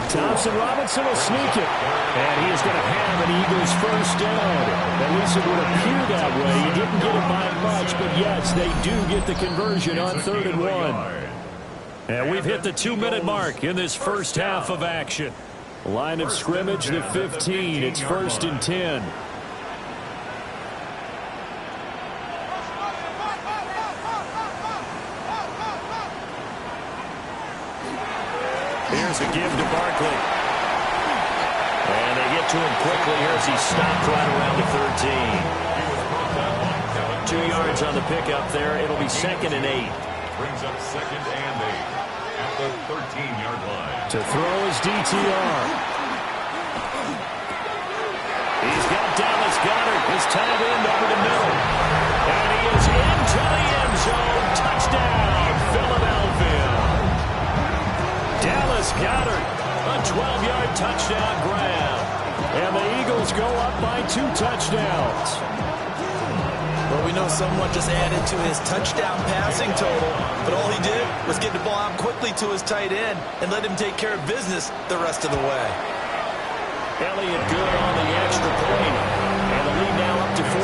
Thompson Robinson will sneak it. And he is going to have an Eagles 1st down. At least it would appear that way. He didn't get it by much, but yes, they do get the conversion on 3rd and 1. And we've hit the 2-minute mark in this first half of action. Line of scrimmage, the 15. It's 1st and 10. Here's a give to Barkley. And they get to him quickly here as he stopped right around the 13. 2 yards on the pickup there. It'll be 2nd and 8. Brings up 2nd and 8 at the 13-yard line. To throw his DTR. He's got Dallas Goddard, his tight end over the middle. And he is into the end zone. Touchdown, Philadelphia. Dallas Goddard, a 12-yard touchdown grab. And the Eagles go up by 2 touchdowns. Well, we know someone just added to his touchdown passing total, but all he did was get the ball out quickly to his tight end and let him take care of business the rest of the way. Elliott good on the extra point. And the lead now up to 14.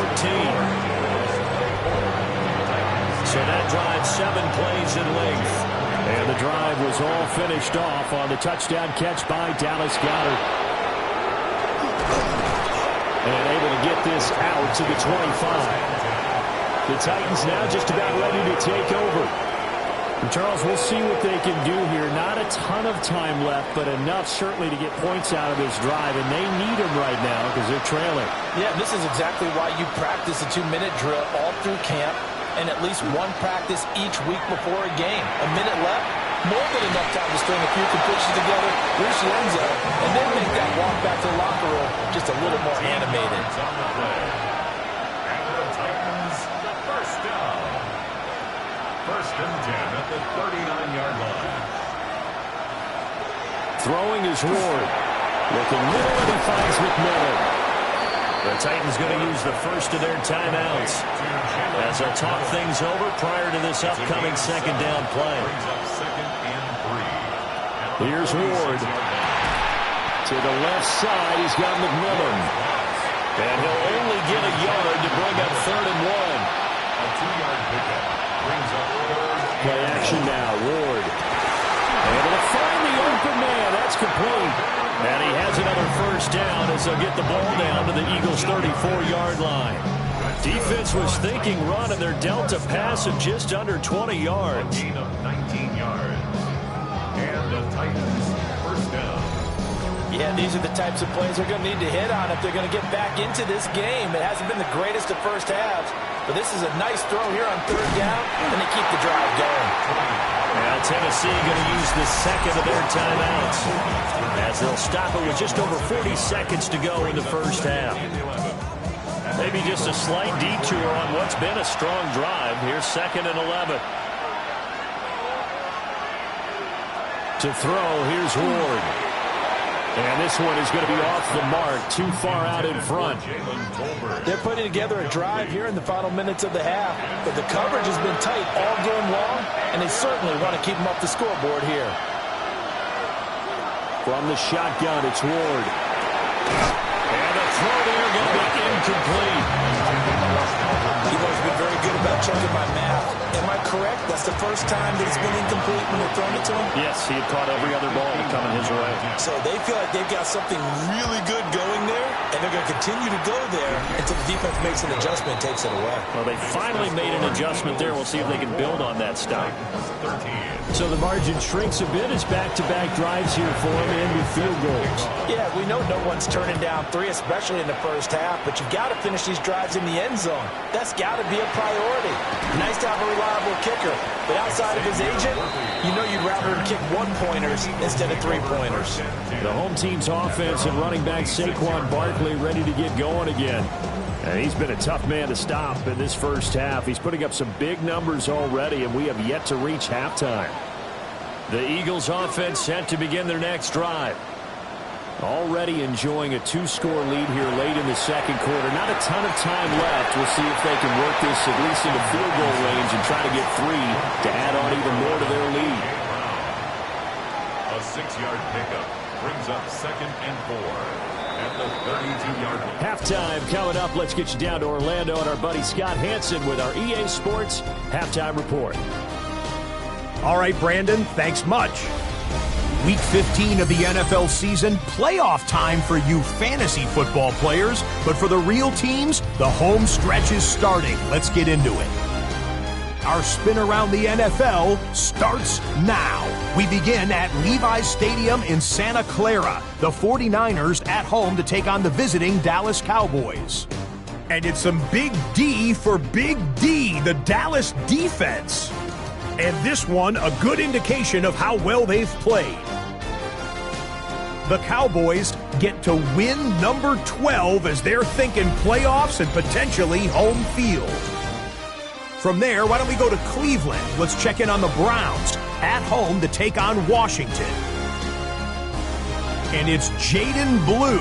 So that drive 7 plays in length. And the drive was all finished off on the touchdown catch by Dallas Goedert. And able to get this out to the 25. The Titans now just about ready to take over. And Charles, we'll see what they can do here. Not a ton of time left, but enough certainly to get points out of this drive. And they need them right now because they're trailing. Yeah, this is exactly why you practice a 2-minute drill all through camp and at least one practice each week before a game. A minute left, more than enough time to string a few completions together, reach the end zone, and then make that walk back to the locker room just a little more animated. First and 10 at the 39-yard line. Throwing is Ward. Looking middle, and he finds McMillan. The Titans going to use the first of their timeouts as they'll talk things over prior to this upcoming second down play. Here's Ward. To the left side, he's got McMillan. And he'll only get a yard to bring up 3rd and 1. A 2-yard pickup brings up 3rd. Play action now, Ward. Able to find the open man. That's complete. And he has another first down as they'll get the ball down to the Eagles' 34-yard line. Defense was thinking run, and they're dealt a pass of just under 20 yards. A gain of 19 yards. And the Titans first down. Yeah, these are the types of plays they're going to need to hit on if they're going to get back into this game. It hasn't been the greatest of first halves, but this is a nice throw here on 3rd down, and they keep the drive going. Now Tennessee going to use the second of their timeouts as they'll stop it with just over 40 seconds to go in the first half. Maybe just a slight detour on what's been a strong drive. Here's 2nd and 11. To throw, here's Ward. And this one is going to be off the mark, too far out in front. They're putting together a drive here in the final minutes of the half, but the coverage has been tight all game long, and they certainly want to keep them off the scoreboard here. From the shotgun, it's Ward. And the throw there going to be incomplete. You've always been very good about checking my math. Am I correct? That's the first time that it's been incomplete when they're throwing it to him? Yes, he had caught every other ball coming his way. So they feel like they've got something really good going there, and they're going to continue to go there until the defense makes an adjustment and takes it away. Well, they finally made an adjustment there. We'll see if they can build on that stop. So the margin shrinks a bit as back-to-back drives here for them and with field goals. Yeah, we know no one's turning down 3, especially in the first half, but you've got to finish these drives in the end zone. That's got to be a priority. Nice to have a reliable kicker, but outside of his agent, you know you'd rather him kick 1-pointers instead of 3-pointers. The home team's offense and running back Saquon Barkley ready to get going again. And he's been a tough man to stop in this first half. He's putting up some big numbers already, and we have yet to reach halftime. The Eagles offense set to begin their next drive. Already enjoying a 2-score lead here late in the second quarter. Not a ton of time left. We'll see if they can work this at least into field goal range and try to get 3 to add on even more to their lead. A 6-yard pickup brings up 2nd and 4. At the 32-yard line. Halftime coming up. Let's get you down to Orlando and our buddy Scott Hansen with our EA Sports Halftime Report. All right, Brandon, thanks much. Week 15 of the NFL season, playoff time for you fantasy football players. But for the real teams, the home stretch is starting. Let's get into it. Our spin around the NFL starts now. We begin at Levi's Stadium in Santa Clara. The 49ers at home to take on the visiting Dallas Cowboys. And it's some big D for Big D, the Dallas defense. And this one, a good indication of how well they've played. The Cowboys get to win number 12 as they're thinking playoffs and potentially home field. From there, why don't we go to Cleveland? Let's check in on the Browns at home to take on Washington. And it's Jaden Blue.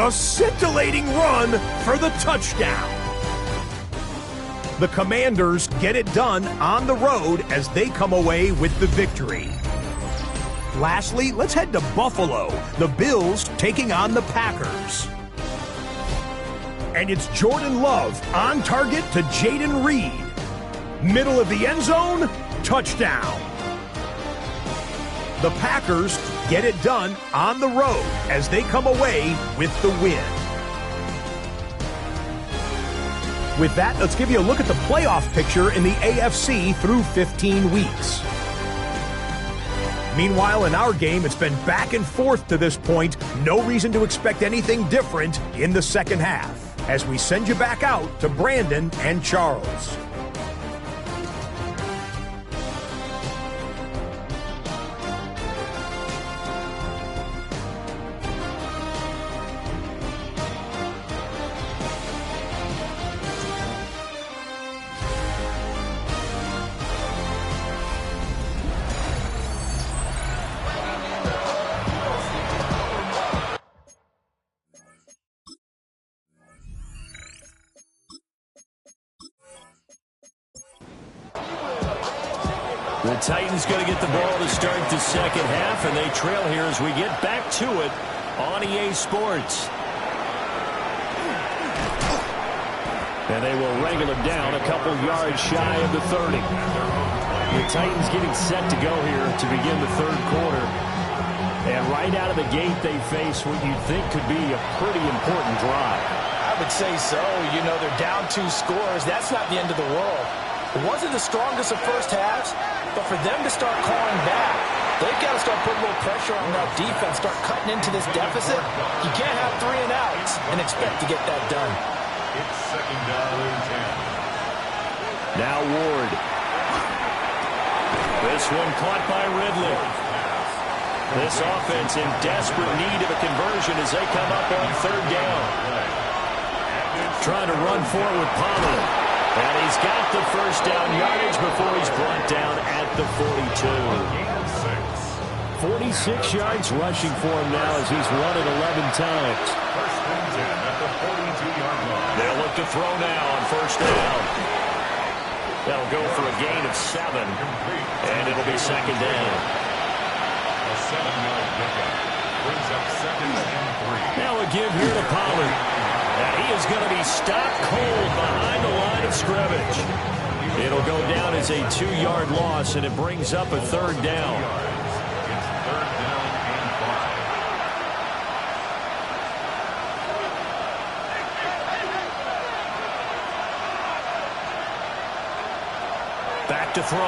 A scintillating run for the touchdown. The Commanders get it done on the road as they come away with the victory. Lastly, let's head to Buffalo. The Bills taking on the Packers. And it's Jordan Love on target to Jaden Reed. Middle of the end zone, touchdown. The Packers get it done on the road as they come away with the win. With that, let's give you a look at the playoff picture in the AFC through 15 weeks. Meanwhile, in our game, it's been back and forth to this point. No reason to expect anything different in the second half, as we send you back out to Brandon and Charles. The Titans going to get the ball to start the second half, and they trail here as we get back to it on EA Sports. And they will wrangle him down a couple yards shy of the 30. The Titans getting set to go here to begin the third quarter. And right out of the gate, they face what you'd think could be a pretty important drive. I would say so. You know, they're down 2 scores. That's not the end of the world. It wasn't the strongest of first halves, but for them to start clawing back, they've got to start putting a little pressure on that defense, start cutting into this deficit. You can't have 3 and outs and expect to get that done. It's second down and 10. Now Ward. This one caught by Ridley. This offense in desperate need of a conversion as they come up on third down. Trying to run forward with Pollard. And he's got the first down yardage before he's brought down at the 42. 46 yards rushing for him now as he's run it 11 times. First and 10 at the 42-yard line. They'll look to throw now on first down. They'll go for a gain of 7. And it'll be second down. A 7-yard pickup brings up second and 3. Now a give here to Pollard. And he is going to be stopped cold behind the line of scrimmage. It'll go down as a 2-yard loss, and it brings up a third down. It's third down and 5. Back to throw.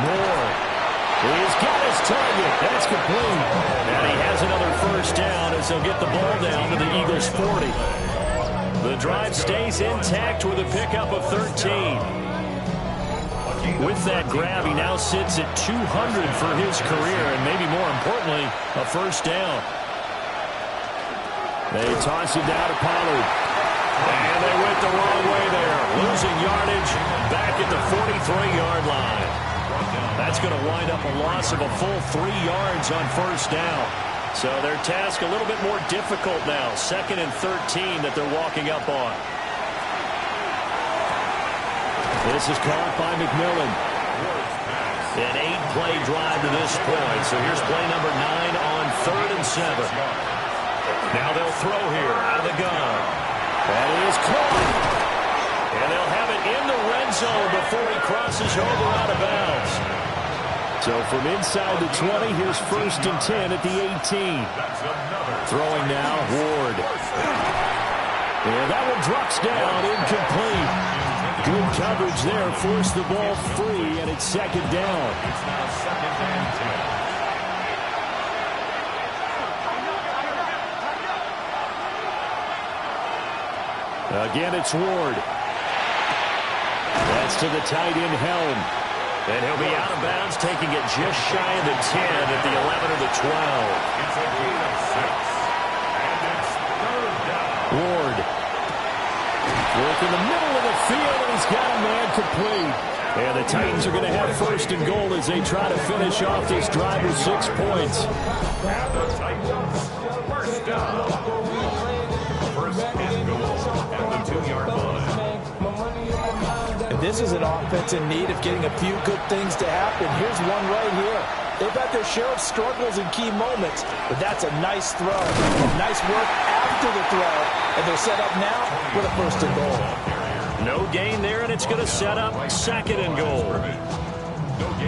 Moore. He's got his target. That's complete. And he has another first down as they'll get the ball down to the Eagles' 40. The drive stays intact with a pickup of 13. With that grab, he now sits at 200 for his career, and maybe more importantly, a first down. They toss it down to Pollard. And they went the wrong way there. Losing yardage back at the 43-yard line. That's going to wind up a loss of a full 3 yards on first down. So their task a little bit more difficult now. Second and 13 that they're walking up on. This is caught by McMillan. An 8-play drive to this point. So here's play number 9 on third and 7. Now they'll throw here out of the gun. That is caught. And they'll have it in the red zone before he crosses over out of bounds. So from inside the 20, here's first and 10 at the 18. Throwing now, Ward. And that one drops down, incomplete. Good coverage there, forced the ball free, and it's second down. It's now second and 10. Again, it's Ward. That's to the tight end, Helm. And he'll be out of bounds, taking it just shy of the 10 at the 11 or the 12. It's a gain of 6. And it's third down. Ward. Work in the middle of the field, and he's got a man complete. And the Titans are going to have first and goal as they try to finish off this drive with 6 points. And the Titans, first down. First and goal at the 2-yard line. And this is an offense in need of getting a few good things to happen. Here's one right here. They've had their share of struggles in key moments, but that's a nice throw. Nice work after the throw, and they're set up now with a first and goal. No gain there, and it's going to set up second and goal.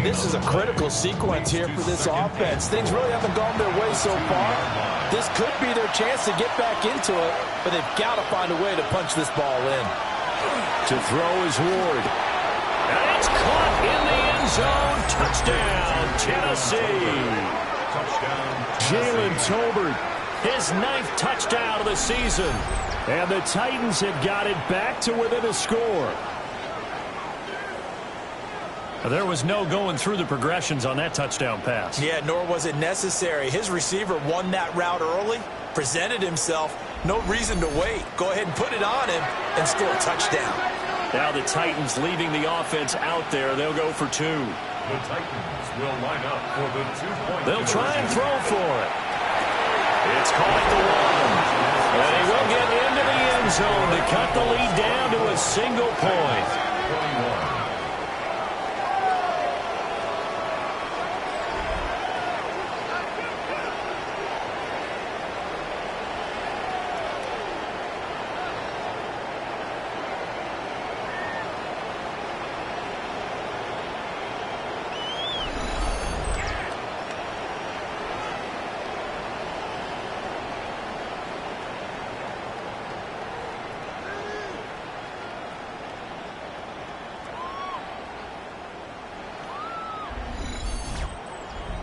This is a critical sequence here for this offense. Things really haven't gone their way so far. This could be their chance to get back into it, but they've got to find a way to punch this ball in. To throw is Ward. And it's caught in the end zone. Touchdown, Tennessee. Jalen Tolbert, his 9th touchdown of the season. And the Titans have got it back to within a score. There was no going through the progressions on that touchdown pass. Yeah, nor was it necessary. His receiver won that route early, presented himself. No reason to wait. Go ahead and put it on him and score a touchdown. Now the Titans leaving the offense out there. They'll go for 2. The Titans will line up for the 2-point. They'll try and throw for it. It's caught at the 1. And he will get into the end zone to cut the lead down to a single point. 21.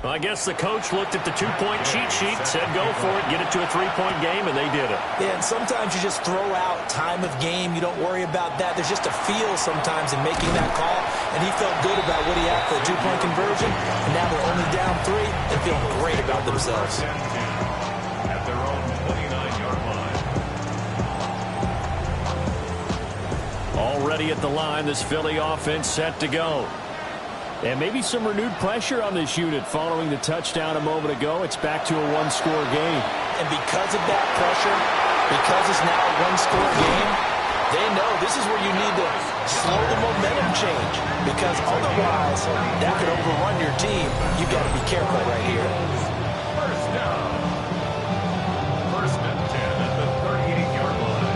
Well, I guess the coach looked at the 2-point cheat sheet, said go for it, get it to a 3-point game, and they did it. Yeah, and sometimes you just throw out time of game. You don't worry about that. There's just a feel sometimes in making that call, and he felt good about what he had for a 2-point conversion, and now they're only down 3 and feeling great about themselves. At their own 29-yard line. Already at the line, this Philly offense set to go. And maybe some renewed pressure on this unit following the touchdown a moment ago. It's back to a 1-score game. And because of that pressure, because it's now a 1-score game, they know this is where you need to slow the momentum change. Because otherwise, that could overrun your team. You've got to be careful right here. First down. First and 10 at the 38-yard line.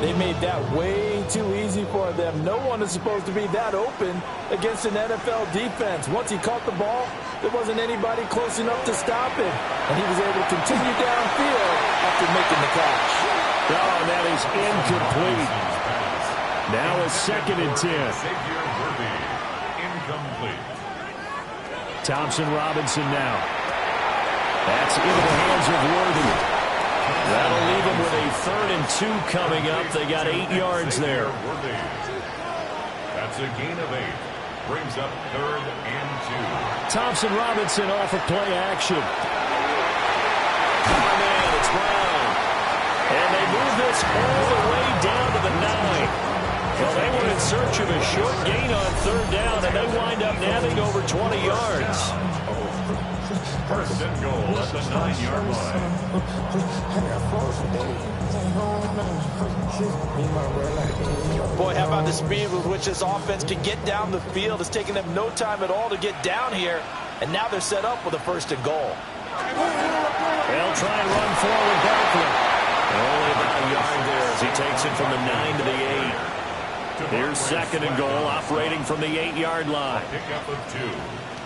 They made that way too easy for them. No one is supposed to be that open against an NFL defense. Once he caught the ball, there wasn't anybody close enough to stop him. And he was able to continue downfield after making the catch. Oh, that is incomplete. Now a 2nd and 10. Xavier Worthy, incomplete. Thompson Robinson now. That's into the hands of Worthy. That'll leave them with a 3rd and 2 coming up. They got 8 yards there. That's a gain of 8. Brings up 3rd and 2. Thompson Robinson off of play action. Oh, man, it's Brown. And they move this all the way down to the 9. Well, they were in search of a short gain on 3rd down, and they wind up nabbing over 20 yards. First and goal at the 9-yard line. Boy, how about the speed with which this offense can get down the field? It's taking them no time at all to get down here, and now they're set up with a first and goal. They'll try and run forward Barkley. Only about a yard there as he takes it from the 9 to the 8. Here's 2nd and goal, operating from the 8-yard line. Pickup of 2.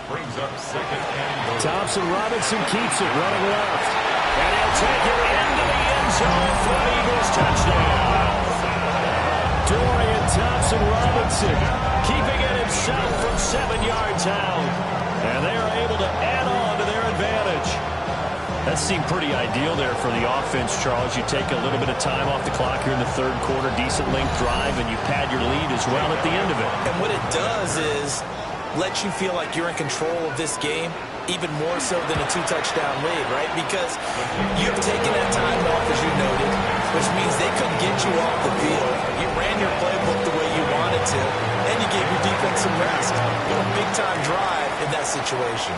Brings up 2nd and goal. Thompson Robinson keeps it running left. And he'll take it into the end zone for the Eagles touchdown. Dorian Thompson Robinson keeping it himself from 7 yards out. And they are able to add on to their advantage. That seemed pretty ideal there for the offense, Charles. You take a little bit of time off the clock here in the 3rd quarter, decent length drive, and you pad your lead as well at the end of it. And what it does is let you feel like you're in control of this game, even more so than a 2-touchdown lead, right? Because you've taken that time off, as you noted, which means they couldn't get you off the field. You ran your playbook need some rest. Got a big-time drive in that situation.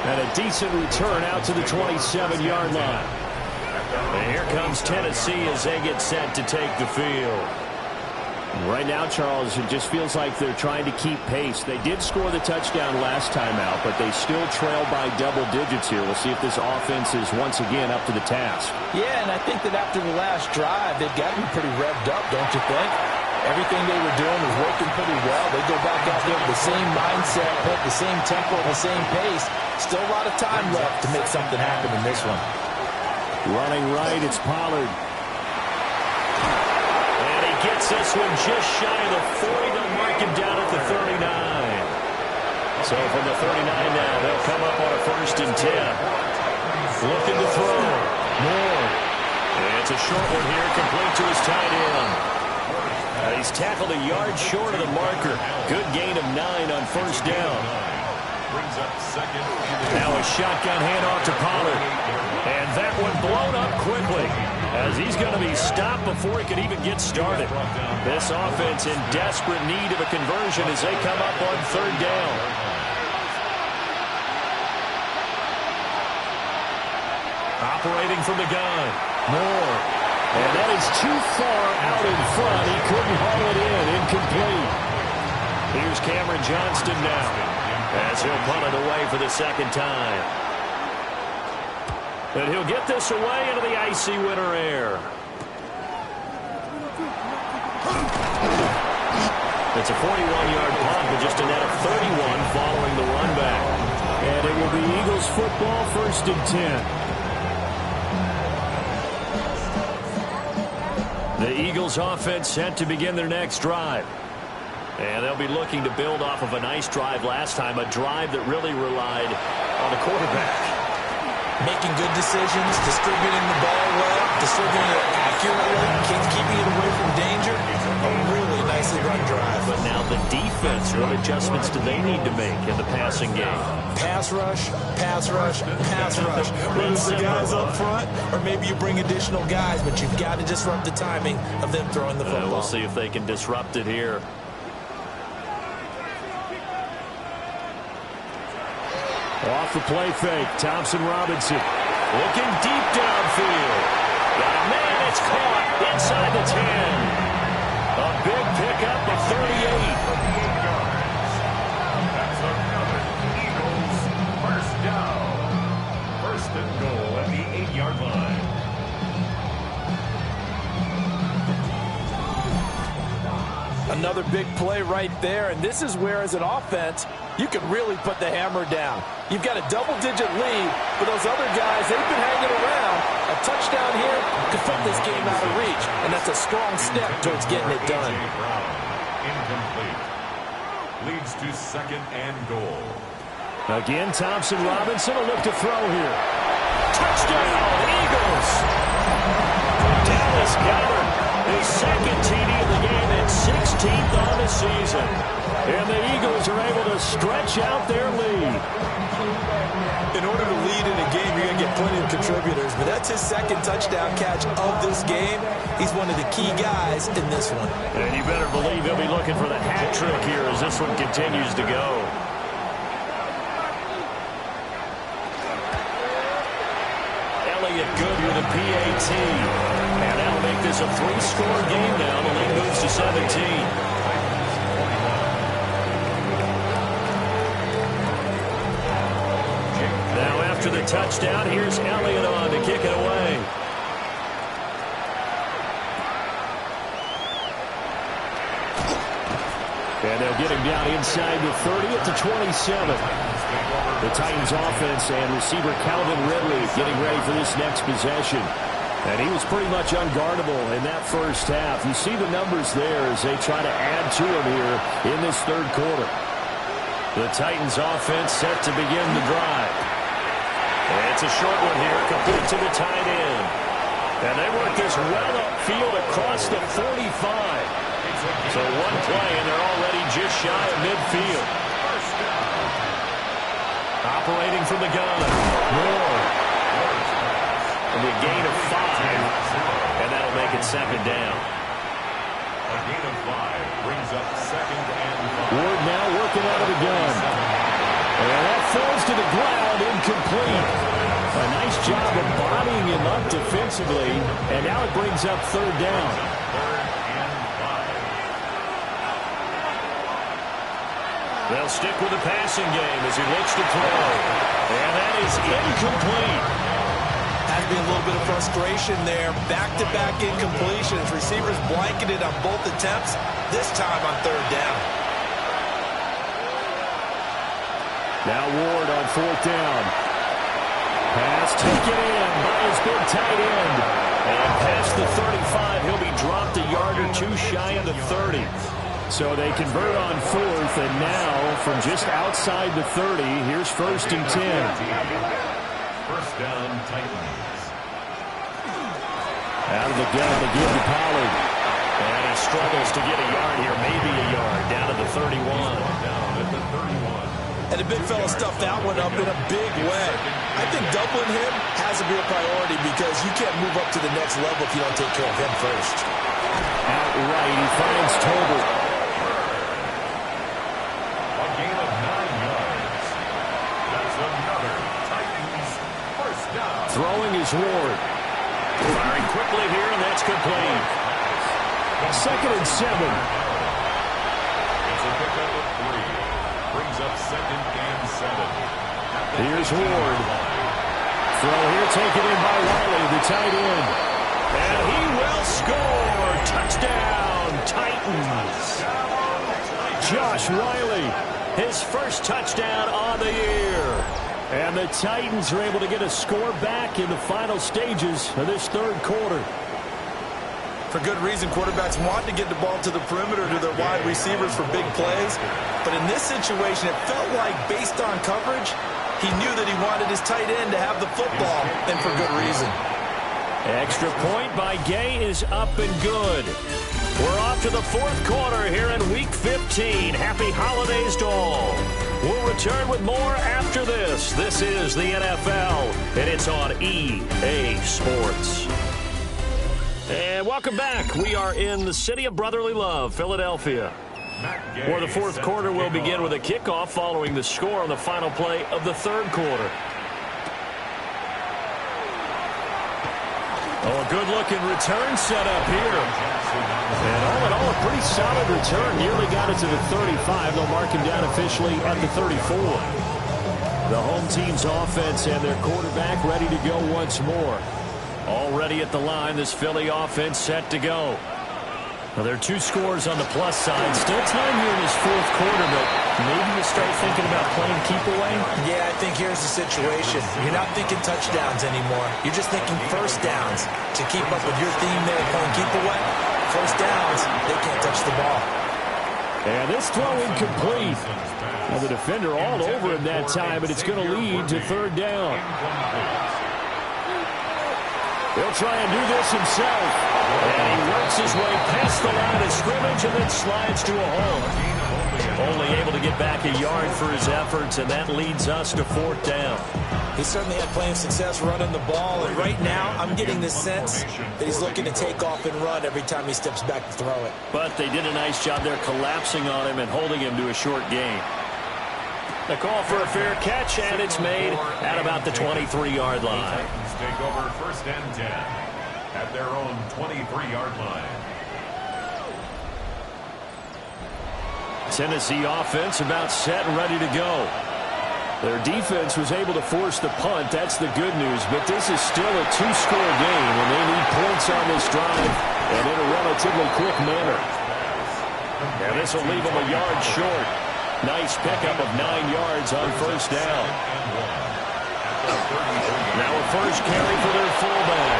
And a decent return out to the 27-yard line. And here comes Tennessee as they get set to take the field. Right now, Charles, it just feels like they're trying to keep pace. They did score the touchdown last time out, but they still trail by double digits here. We'll see if this offense is once again up to the task. Yeah, and I think that after the last drive, they've got to be pretty revved up, don't you think? Everything they were doing was working pretty well. They go back out there with the same mindset, put the same tempo, the same pace. Still a lot of time left to make something happen in this one. Running right, it's Pollard. And he gets this one just shy of the 40. They'll mark him down at the 39. So from the 39 now, they'll come up on a 1st and 10. Looking to throw. Moore. And it's a short one here, complete to his tight end. He's tackled a yard short of the marker. Good gain of 9 on 1st down. Now a shotgun handoff to Pollard. And that one blown up quickly as he's going to be stopped before he can even get started. This offense in desperate need of a conversion as they come up on 3rd down. Operating from the gun. Moore. And that is too far out in front. He couldn't haul it in. Incomplete. Here's Cameron Johnston now as he'll punt it away for the 2nd time. And he'll get this away into the icy winter air. It's a 41-yard punt with just a net of 31 following the run back. And it will be Eagles football, 1st and 10. The Eagles offense set to begin their next drive. And they'll be looking to build off of a nice drive last time, a drive that really relied on the quarterback. Making good decisions, distributing the ball well, distributing it accurately, keeping it away from danger. A really nicely run drive. But now the defense, what adjustments do they need to make in the passing game? Pass rush, pass rush, pass rush. Whether it's the guys up front or maybe you bring additional guys, but you've got to disrupt the timing of them throwing the football. We'll see if they can disrupt it here. Off the play fake, Thompson Robinson looking deep downfield. Got a man, it's caught inside the 10. A big pickup of 38. That's another Eagles 1st down. 1st and goal at the 8-yard line. Another big play right there, and this is where, as an offense, you can really put the hammer down. You've got a double-digit lead, but those other guys, they've been hanging around. A touchdown here could put this game out of reach, and that's a strong step towards getting it done. Incomplete. Leads to 2nd and goal. Again, Thompson Robinson will look to throw here. Touchdown, Eagles! Dallas Goedert, his 2nd TD of the game and 16th on the season. And the Eagles are able to stretch out their lead. In order to lead in a game, you're going to get plenty of contributors, but that's his 2nd touchdown catch of this game. He's one of the key guys in this one. And you better believe he'll be looking for the hat trick here as this one continues to go. Elliott good with a PAT. And that'll make this a 3-score game now. The lead moves to 17. Now after the touchdown, here's Elliott on to kick it away. And they'll get him down inside the 30 at the 27. The Titans offense and receiver Calvin Ridley getting ready for this next possession. And he was pretty much unguardable in that 1st half. You see the numbers there as they try to add to him here in this 3rd quarter. The Titans offense set to begin the drive. And it's a short one here, complete to the tight end. And they work this well upfield across the 45. So one play, and they're already just shy of midfield. Operating from the gun. Moore. And a gain of 5. And that'll make make it second down. A gain of 5 brings up 2nd and 5. Ward now working out of the gun. And that falls to the ground, incomplete. A nice job of bodying him up defensively. And now it brings up 3rd down. 3rd and 5. They'll stick with the passing game as he looks to throw. And that is incomplete. Has been a little bit of frustration there. Back-to-back incompletions. Receivers blanketed on both attempts, this time on 3rd down. Now Ward on 4th down. Pass taken in by his big tight end. And past the 35, he'll be dropped a yard or 2 shy of the 30. So they convert on 4th, and now from just outside the 30, here's 1st and 10. 1st down, Titans. Out of the gun to give to Pollard. And he struggles to get a yard here, maybe a yard, down to the 31. Down at the 31. And the big fella stuffed that one up in a big way. I think doubling him has to be a priority because you can't move up to the next level if you don't take care of him first. Outright, he finds Tobert. A gain of 9 yards. That's another Titans 1st down. Throwing is Ward. Firing quickly here, and that's complete. 2nd and 7. It's a pickup of 3. Brings up 2nd and 7. Here's Ward. Throw here taken in by Wiley, the tight end. And he will score. Touchdown, Titans. Josh Wiley, his first touchdown on the year. And the Titans are able to get a score back in the final stages of this 3rd quarter. For good reason, quarterbacks want to get the ball to the perimeter to their wide receivers for big plays. But in this situation, it felt like based on coverage, he knew that he wanted his tight end to have the football, and for good reason. Extra point by Gay is up and good. We're off to the 4th quarter here in Week 15. Happy holidays to all. We'll return with more after this. This is the NFL, and it's on EA Sports. And welcome back. We are in the city of brotherly love, Philadelphia, where the 4th quarter will begin with a kickoff following the score on the final play of the 3rd quarter. Oh, a good-looking return set up here. And all in all, a pretty solid return. Nearly got it to the 35. They'll mark him down officially at the 34. The home team's offense and their quarterback ready to go once more. Already at the line, this Philly offense set to go. Well, there are 2 scores on the plus side. Still time here in this 4th quarter, but maybe you start thinking about playing keep away? Yeah, I think here's the situation. You're not thinking touchdowns anymore. You're just thinking 1st downs. To keep up with your theme there, playing keep away, 1st downs, they can't touch the ball. And this throw incomplete. Now the defender all over him that time, but it's going to lead to 3rd down. He'll try and do this himself. And he works his way past the line of scrimmage and then slides to a hole. Only able to get back a yard for his efforts, and that leads us to 4th down. He certainly had plenty of success running the ball, and right now I'm getting the sense that he's looking to take off and run every time he steps back to throw it. But they did a nice job there collapsing on him and holding him to a short gain. The call for a fair catch, and it's made at about the 23-yard line. Titans take over 1st and 10 at their own 23-yard line. Tennessee offense about set and ready to go. Their defense was able to force the punt. That's the good news. But this is still a 2-score game, and they need points on this drive and in a relatively quick manner. And this will leave them a yard short. Nice pickup of 9 yards on 1st down. Now a first carry for their fullback.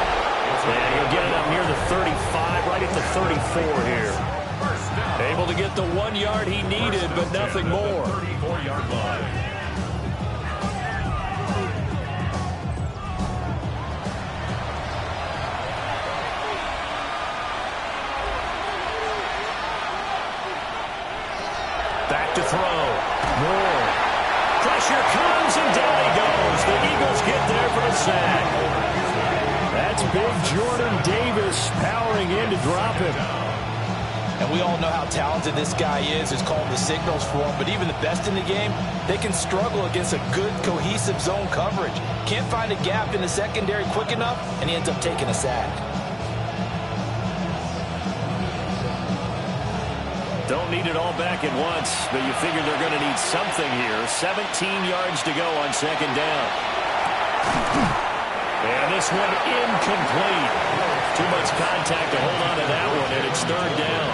And he'll get it up near the 35, right at the 34 here. Able to get the 1 yard he needed, but nothing more. 34-yard line. Back to throw. Moore. Pressure comes, and down he goes. The Eagles get there for the sack. That's big Jordan Davis powering And we all know how talented this guy is, who's calling the signals for him. But even the best in the game, they can struggle against a good, cohesive zone coverage. Can't find a gap in the secondary quick enough, and he ends up taking a sack. Don't need it all back at once, but you figure they're going to need something here. 17 yards to go on second down. And this one incomplete. Too much contact to hold on to that one, and it's third down.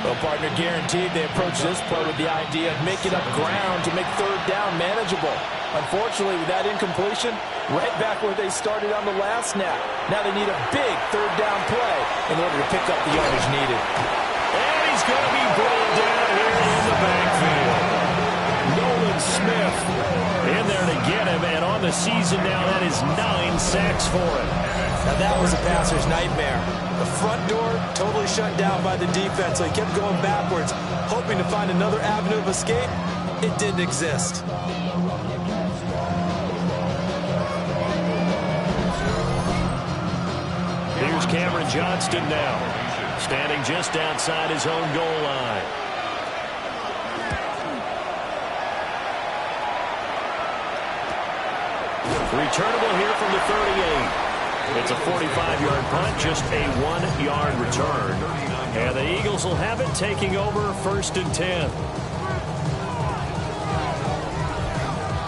Well, partner, guaranteed they approach this play with the idea of making up ground to make third down manageable. Unfortunately, with that incompletion, right back where they started on the last snap. Now they need a big third down play in order to pick up the yardage needed. And he's going to be brought down here in the backfield. Nolan Smith in there to get him, and on the season now, that is 9 sacks for him. Now that was a passer's nightmare. The front door totally shut down by the defense, so he kept going backwards, hoping to find another avenue of escape. It didn't exist. Here's Cameron Johnston now, standing just outside his own goal line. Returnable here from the 38. It's a 45-yard punt, just a 1-yard return. And the Eagles will have it, taking over first and 10.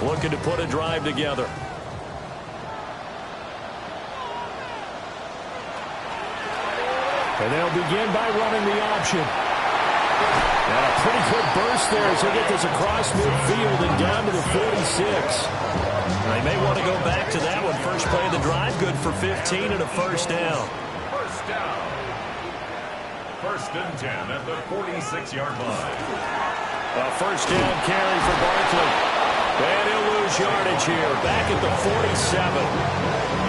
Looking to put a drive together. And they'll begin by running the option. And a pretty good burst there as he'll get this across midfield and down to the 46. They may want to go back to that one. First play of the drive, good for 15 and a first down. First down. First and 10 at the 46-yard line. A first down carry for Barkley. And he'll lose yardage here. Back at the 47.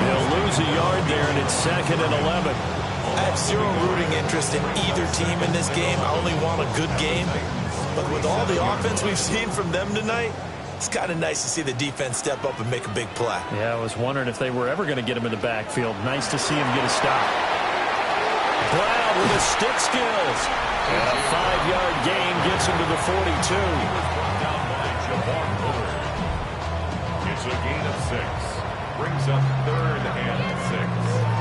He'll lose a yard there, and it's second and 11. I have zero rooting interest in either team in this game. I only want a good game. But with all the offense we've seen from them tonight, it's kind of nice to see the defense step up and make a big play. Yeah, I was wondering if they were ever going to get him in the backfield. Nice to see him get a stop. Brown with his stick skills. And a 5-yard gain gets him to the 42. It's a gain of 6. Brings up third and 6.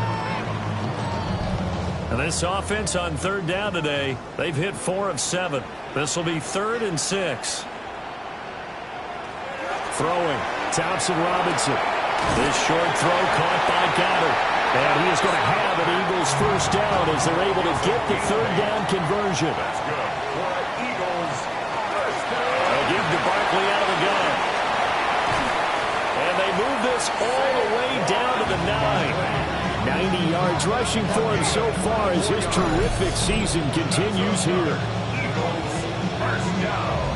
And this offense on third down today, they've hit 4 of 7. This will be third and 6. Throwing, Thompson Robinson. This short throw caught by Goddard. And he is going to have an Eagles first down as they're able to get the third down conversion. That's good for an Eagles first down. They'll give to Barkley out of the gun. And they move this all the way down to the 9. 90 yards rushing for him so far as his terrific season continues here. Eagles first down.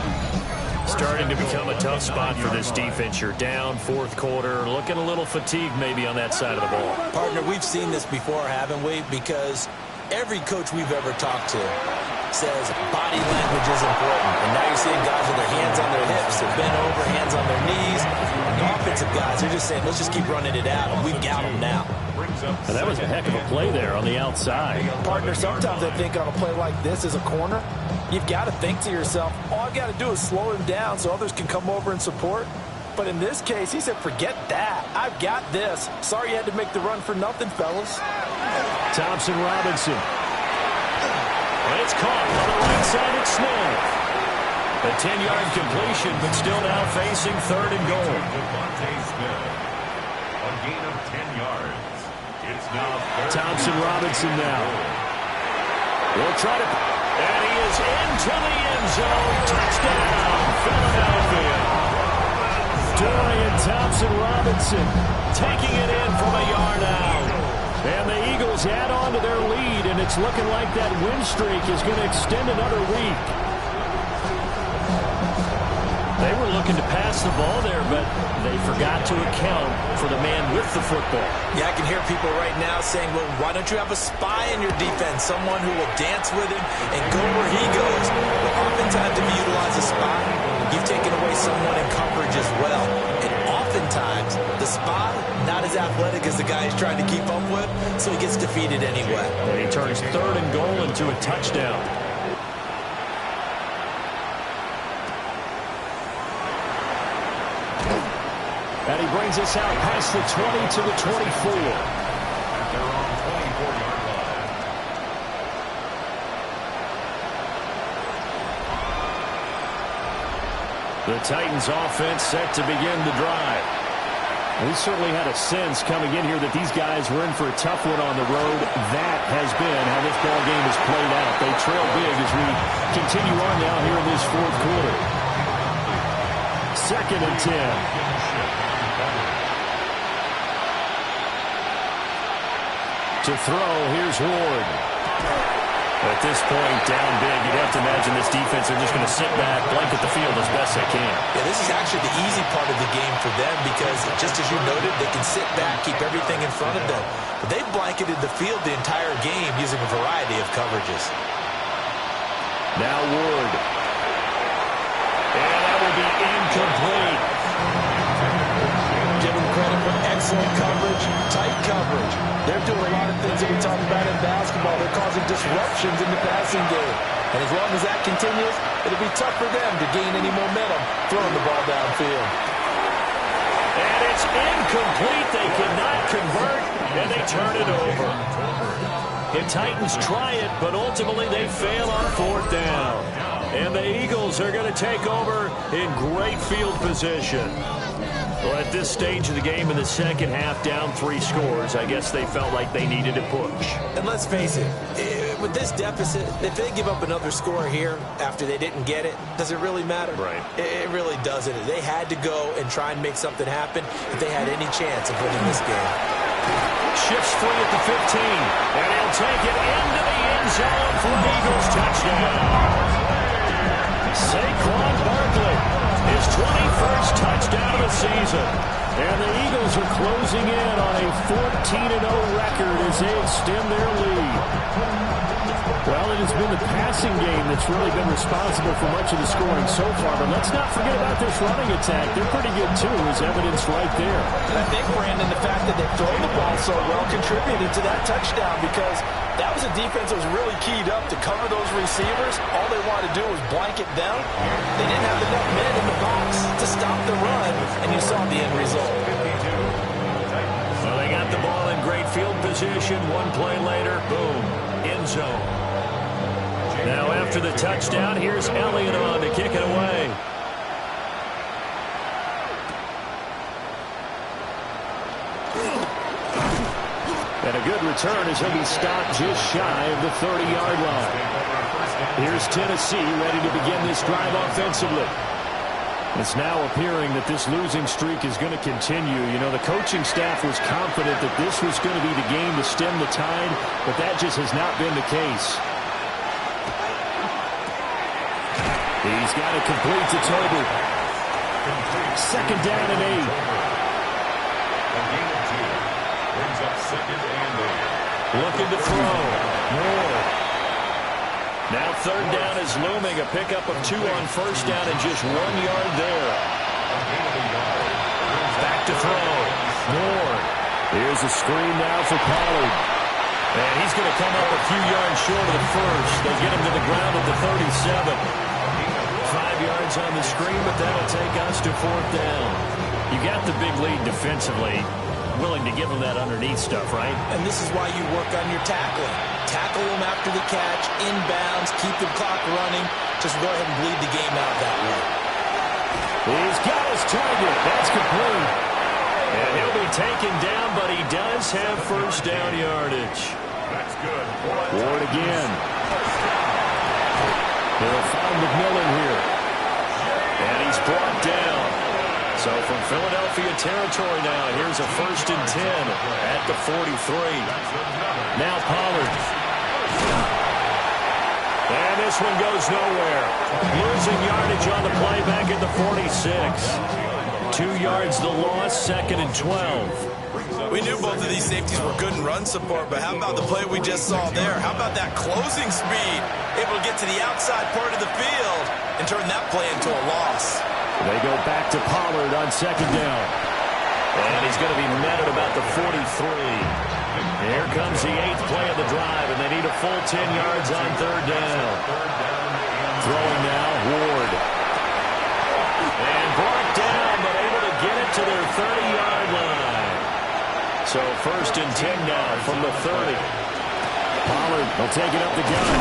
Starting to become a tough spot for this defense. You're down fourth quarter, looking a little fatigued maybe on that side of the ball. Partner, we've seen this before, haven't we? Because every coach we've ever talked to says body language is important. And now you're seeing guys with their hands on their hips, they're bent over, hands on their knees. And the offensive guys, they're just saying, let's just keep running it at them. We've got them now. And that was a heck of a play there on the outside. Partner, sometimes I think on a play like this as a corner, you've got to think to yourself, all I've got to do is slow him down so others can come over and support. But in this case, he said, forget that. I've got this. Sorry you had to make the run for nothing, fellas. Thompson Robinson. And it's caught on the right side at Smith. A 10-yard completion, but still now facing third and goal. Devontae Smith. A gain of 10 yards. It's now Thompson Robinson now. We'll try to... And he is into the end zone. Touchdown, Philadelphia. Dorian Thompson Robinson taking it in from a yard out. And the Eagles add on to their lead, and it's looking like that win streak is going to extend another week. They were looking to pass the ball there, but they forgot to account for the man with the football. Yeah, I can hear people right now saying, well, why don't you have a spy in your defense, someone who will dance with him and go where he goes? But oftentimes, if you utilize a spy, you've taken away someone in coverage as well. And oftentimes, the spy, not as athletic as the guy he's trying to keep up with, so he gets defeated anyway. And he turns 3rd and goal into a touchdown. And he brings us out past the 20 to the 24. They're on 24-yard line. The Titans offense set to begin the drive. We certainly had a sense coming in here that these guys were in for a tough one on the road. That has been how this ball game has played out. They trail big as we continue on now here in this 4th quarter. 2nd and 10. To throw, here's Ward. At this point, down big, you'd have to imagine this defense are just going to sit back, blanket the field as best they can. Yeah, this is actually the easy part of the game for them because, just as you noted, they can sit back, keep everything in front of them. But they've blanketed the field the entire game using a variety of coverages. Now Ward. And that will be incomplete. Give them credit for excellent coverage, tight coverage. They're doing a lot of things that we talk about in basketball. They're causing disruptions in the passing game. And as long as that continues, it'll be tough for them to gain any momentum throwing the ball downfield. And it's incomplete. They cannot convert, and they turn it over. The Titans try it, but ultimately they fail on 4th down. And the Eagles are going to take over in great field position. Well, at this stage of the game in the second half, down 3 scores, I guess they felt like they needed to push. And let's face it, with this deficit, if they give up another score here after they didn't get it, does it really matter? Right. It really doesn't. They had to go and try and make something happen if they had any chance of winning this game. Shifts free at the 15, and he'll take it into the end zone for an Eagles touchdown. Saquon Barkley, his 21st touchdown of the season. And the Eagles are closing in on a 14-0 record as they extend their lead. Well, it has been the passing game that's really been responsible for much of the scoring so far. But let's not forget about this running attack. They're pretty good, too, as evidence right there. And I think, Brandon, the fact that they've thrown the ball so well contributed to that touchdown because that was a defense that was really keyed up to cover those receivers. All they wanted to do was blanket them. They didn't have enough men in the box to stop the run, and you saw the end result. Well, they got the ball in great field position. One play later, boom, end zone. Now after the touchdown, here's Elliott on to kick it away. And a good return as he'll be stopped just shy of the 30-yard line. Here's Tennessee ready to begin this drive offensively. It's now appearing that this losing streak is going to continue. You know, the coaching staff was confident that this was going to be the game to stem the tide, but that just has not been the case. He's got it complete to Toby. 2nd down and 8. Brings up 2nd and 8. Looking to throw. Moore. Now 3rd down is looming. A pickup of 2 on 1st down and just 1 yard there. Back to throw. Moore. Here's a screen now for Pollard. And he's going to come up a few yards short of the first. They get him to the ground at the 37. 5 yards on the screen, but that'll take us to 4th down. You got the big lead defensively. Willing to give them that underneath stuff, right? And this is why you work on your tackling. Tackle them after the catch, inbounds, keep the clock running. Just go ahead and bleed the game out that way. He's got his target. That's complete. And he'll be taken down, but he does have 1st down yardage. That's good. Ward again. They'll find McMillan here. And he's brought down. So from Philadelphia territory now, here's a 1st and 10 at the 43. Now Pollard. And this one goes nowhere. Losing yardage on the play back at the 46. 2 yards the loss, 2nd and 12. We knew both of these safeties were good in run support, but how about the play we just saw there? How about that closing speed? Able to get to the outside part of the field and turn that play into a loss. They go back to Pollard on 2nd down. And he's going to be met at about the 43. Here comes the 8th play of the drive, and they need a full 10 yards on 3rd down. Throwing now, Ward. And brought down, but able to get it to their 30-yard line. So 1st and 10 now from the 30. Pollard will take it up the gun.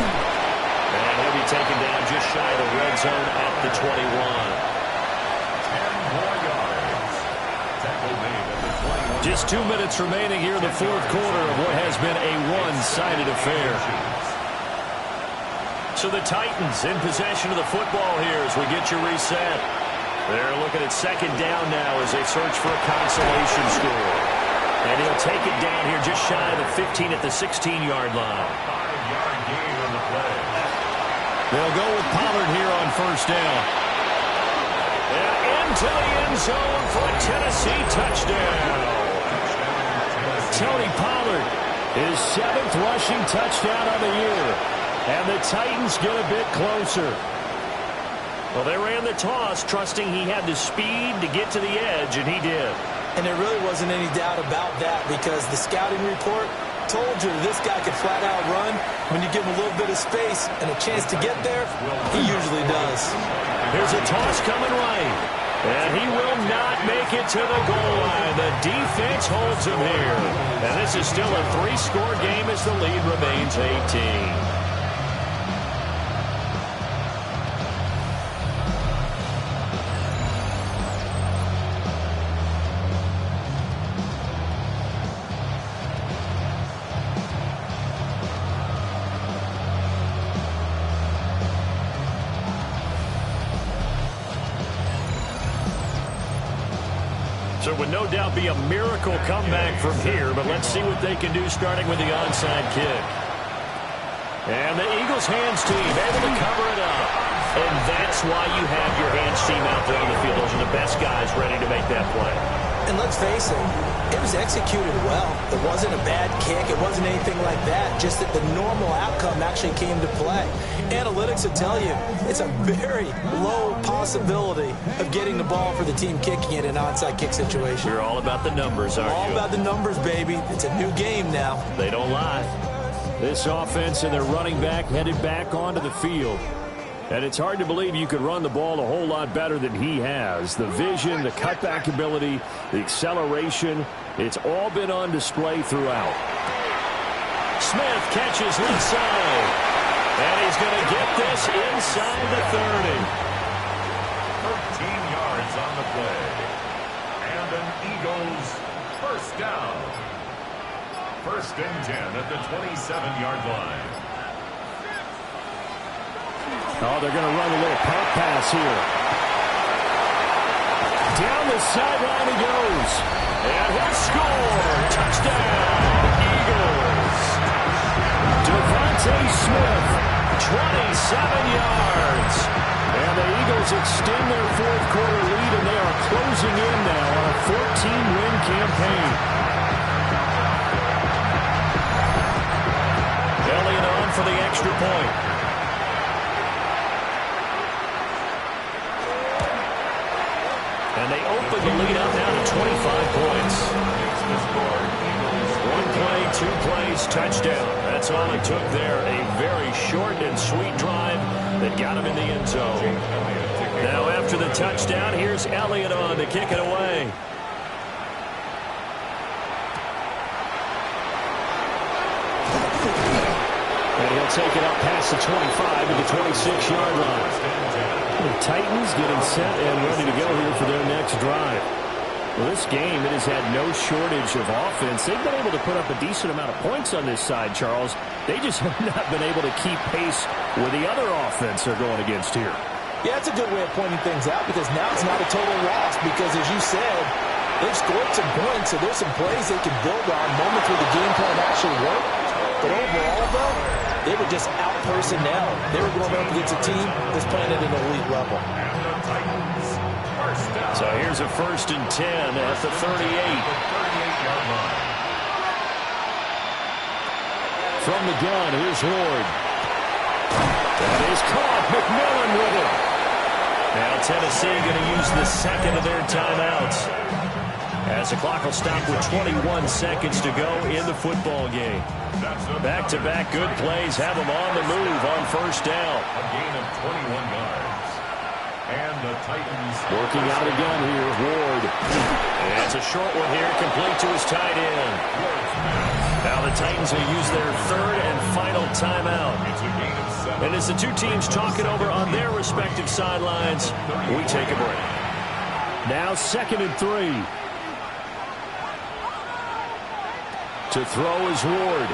And he'll be taken down just shy of the red zone at the 21. 10 more yards. Tackle made at the 21. Just 2 minutes remaining here in the 4th quarter of what has been a one-sided affair. So the Titans in possession of the football here as we get you reset. They're looking at 2nd down now as they search for a consolation score. And he'll take it down here just shy of the 15 at the 16-yard line. 5-yard gain on the play. They'll go with Pollard here on 1st down. And into the end zone for a Tennessee touchdown. Tony Pollard, his 7th rushing touchdown of the year. And the Titans get a bit closer. Well, they ran the toss, trusting he had the speed to get to the edge, and he did. And there really wasn't any doubt about that because the scouting report told you this guy could flat out run. When you give him a little bit of space and a chance to get there, he usually does. Here's a toss coming right. And he will not make it to the goal line. The defense holds him here. And this is still a 3-score game as the lead remains 18. So it would no doubt be a miracle comeback from here, but let's see what they can do starting with the onside kick. And the Eagles hands team able to cover it up. And that's why you have your hands team out there on the field. Those are the best guys ready to make that play. And let's face it was executed well. It wasn't a bad kick. It wasn't anything like that. Just that the normal outcome actually came to play. Analytics will tell you it's a very low possibility of getting the ball for the team kicking it in an onside kick situation. You're all about the numbers, aren't you? All about the numbers, baby. It's a new game now. They don't lie. This offense and their running back headed back onto the field. And it's hard to believe you could run the ball a whole lot better than he has. The vision, the cutback ability, the acceleration, it's all been on display throughout. Smith catches left side. And he's going to get this inside the 30. 13 yards on the play. And an Eagles first down. 1st and 10 at the 27-yard line. Oh, they're going to run a little pump pass here. Down the sideline he goes. And he'll score. Touchdown, Eagles. Devontae Smith, 27 yards. And the Eagles extend their 4th quarter lead, and they are closing in now on a 14-win campaign. Elliott on for the extra point. And they open the lead up now to 25 points. 1 play, 2 plays, touchdown. That's all it took there. A very short and sweet drive that got him in the end zone. Now after the touchdown, here's Elliott on to kick it away. And he'll take it up past the 25 to the 26-yard line. The Titans getting set and ready to go here for their next drive. Well, this game, it has had no shortage of offense. They've been able to put up a decent amount of points on this side, Charles. They just have not been able to keep pace with the other offense they're going against here. Yeah, it's a good way of pointing things out because now it's not a total loss because, as you said, they've scored some points, so there's some plays they can build on, moments where the game plan actually worked. But overall, though, they were just out-personnel. They were going up against a team that's playing at an elite level. So here's a 1st and 10 at the 38. From the gun, here's Ward. That is caught. McMillan with it. Now Tennessee going to use the 2nd of their timeouts. As the clock will stop with 21 seconds to go in the football game. Back-to-back good plays have them on the move on first down. A gain of 21 yards. And the Titans working out of the gun here, Ward. And it's a short one here, complete to his tight end. Now the Titans will use their third and final timeout. It's a gain of 7. And as the two teams talk it over on their respective sidelines, we take a break. Now 2nd and 3. To throw is Ward.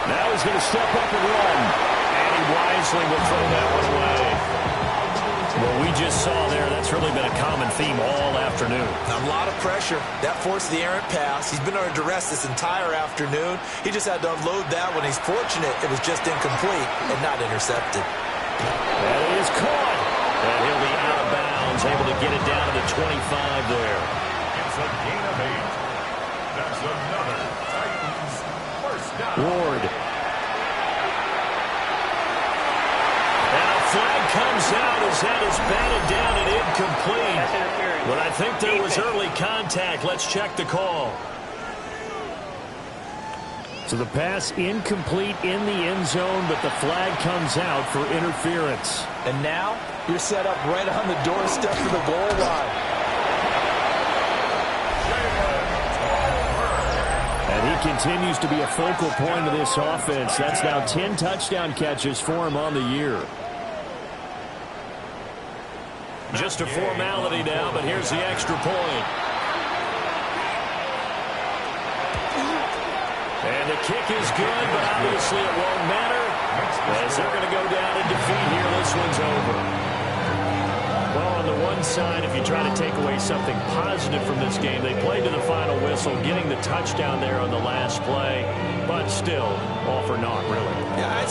Now he's going to step up and run. And he wisely will throw that one away. What we just saw there, that's really been a common theme all afternoon. A lot of pressure. That forced the errant pass. He's been under duress this entire afternoon. He just had to unload that one. He's fortunate it was just incomplete and not intercepted. And it is caught. And he'll be out of bounds, able to get it down to the 25 there. It's a gain of 8. That's another Titans first down. Ward. And a flag comes out as that is batted down and incomplete. But I think there was early contact. Let's check the call. So the pass incomplete in the end zone, but the flag comes out for interference. And now you're set up right on the doorstep of the goal line. And he continues to be a focal point of this offense. That's now 10 touchdown catches for him on the year. Just a formality now, but here's the extra point. And the kick is good, but obviously it won't matter as they're going to go down in defeat here. This one's over. Well, on the one side, if you try to take away something positive from this game, they played to the final whistle, getting the touchdown there on the last play, but still, all for naught, really. Yeah, I'd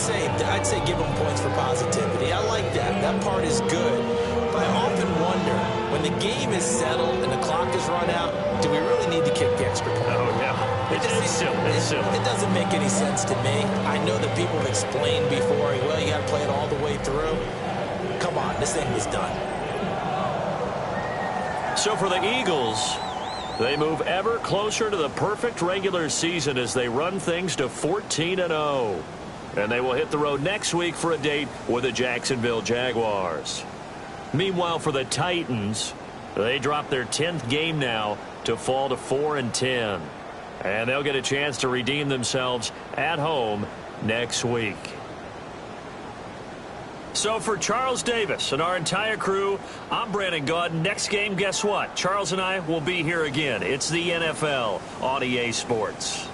say give them points for positivity. I like that. That part is good. But I often wonder, when the game is settled and the clock is run out, do we really need to kick the extra point? Oh, yeah. It's silly. It's silly. It doesn't make any sense to me. I know that people have explained before, well, you got to play it all the way through. Come on, this thing was done. So for the Eagles, they move ever closer to the perfect regular season as they run things to 14-0. And they will hit the road next week for a date with the Jacksonville Jaguars. Meanwhile, for the Titans, they drop their 10th game now to fall to 4-10. And they'll get a chance to redeem themselves at home next week. So for Charles Davis and our entire crew, I'm Brandon Gaudin. Next game, guess what? Charles and I will be here again. It's the NFL on EA Sports.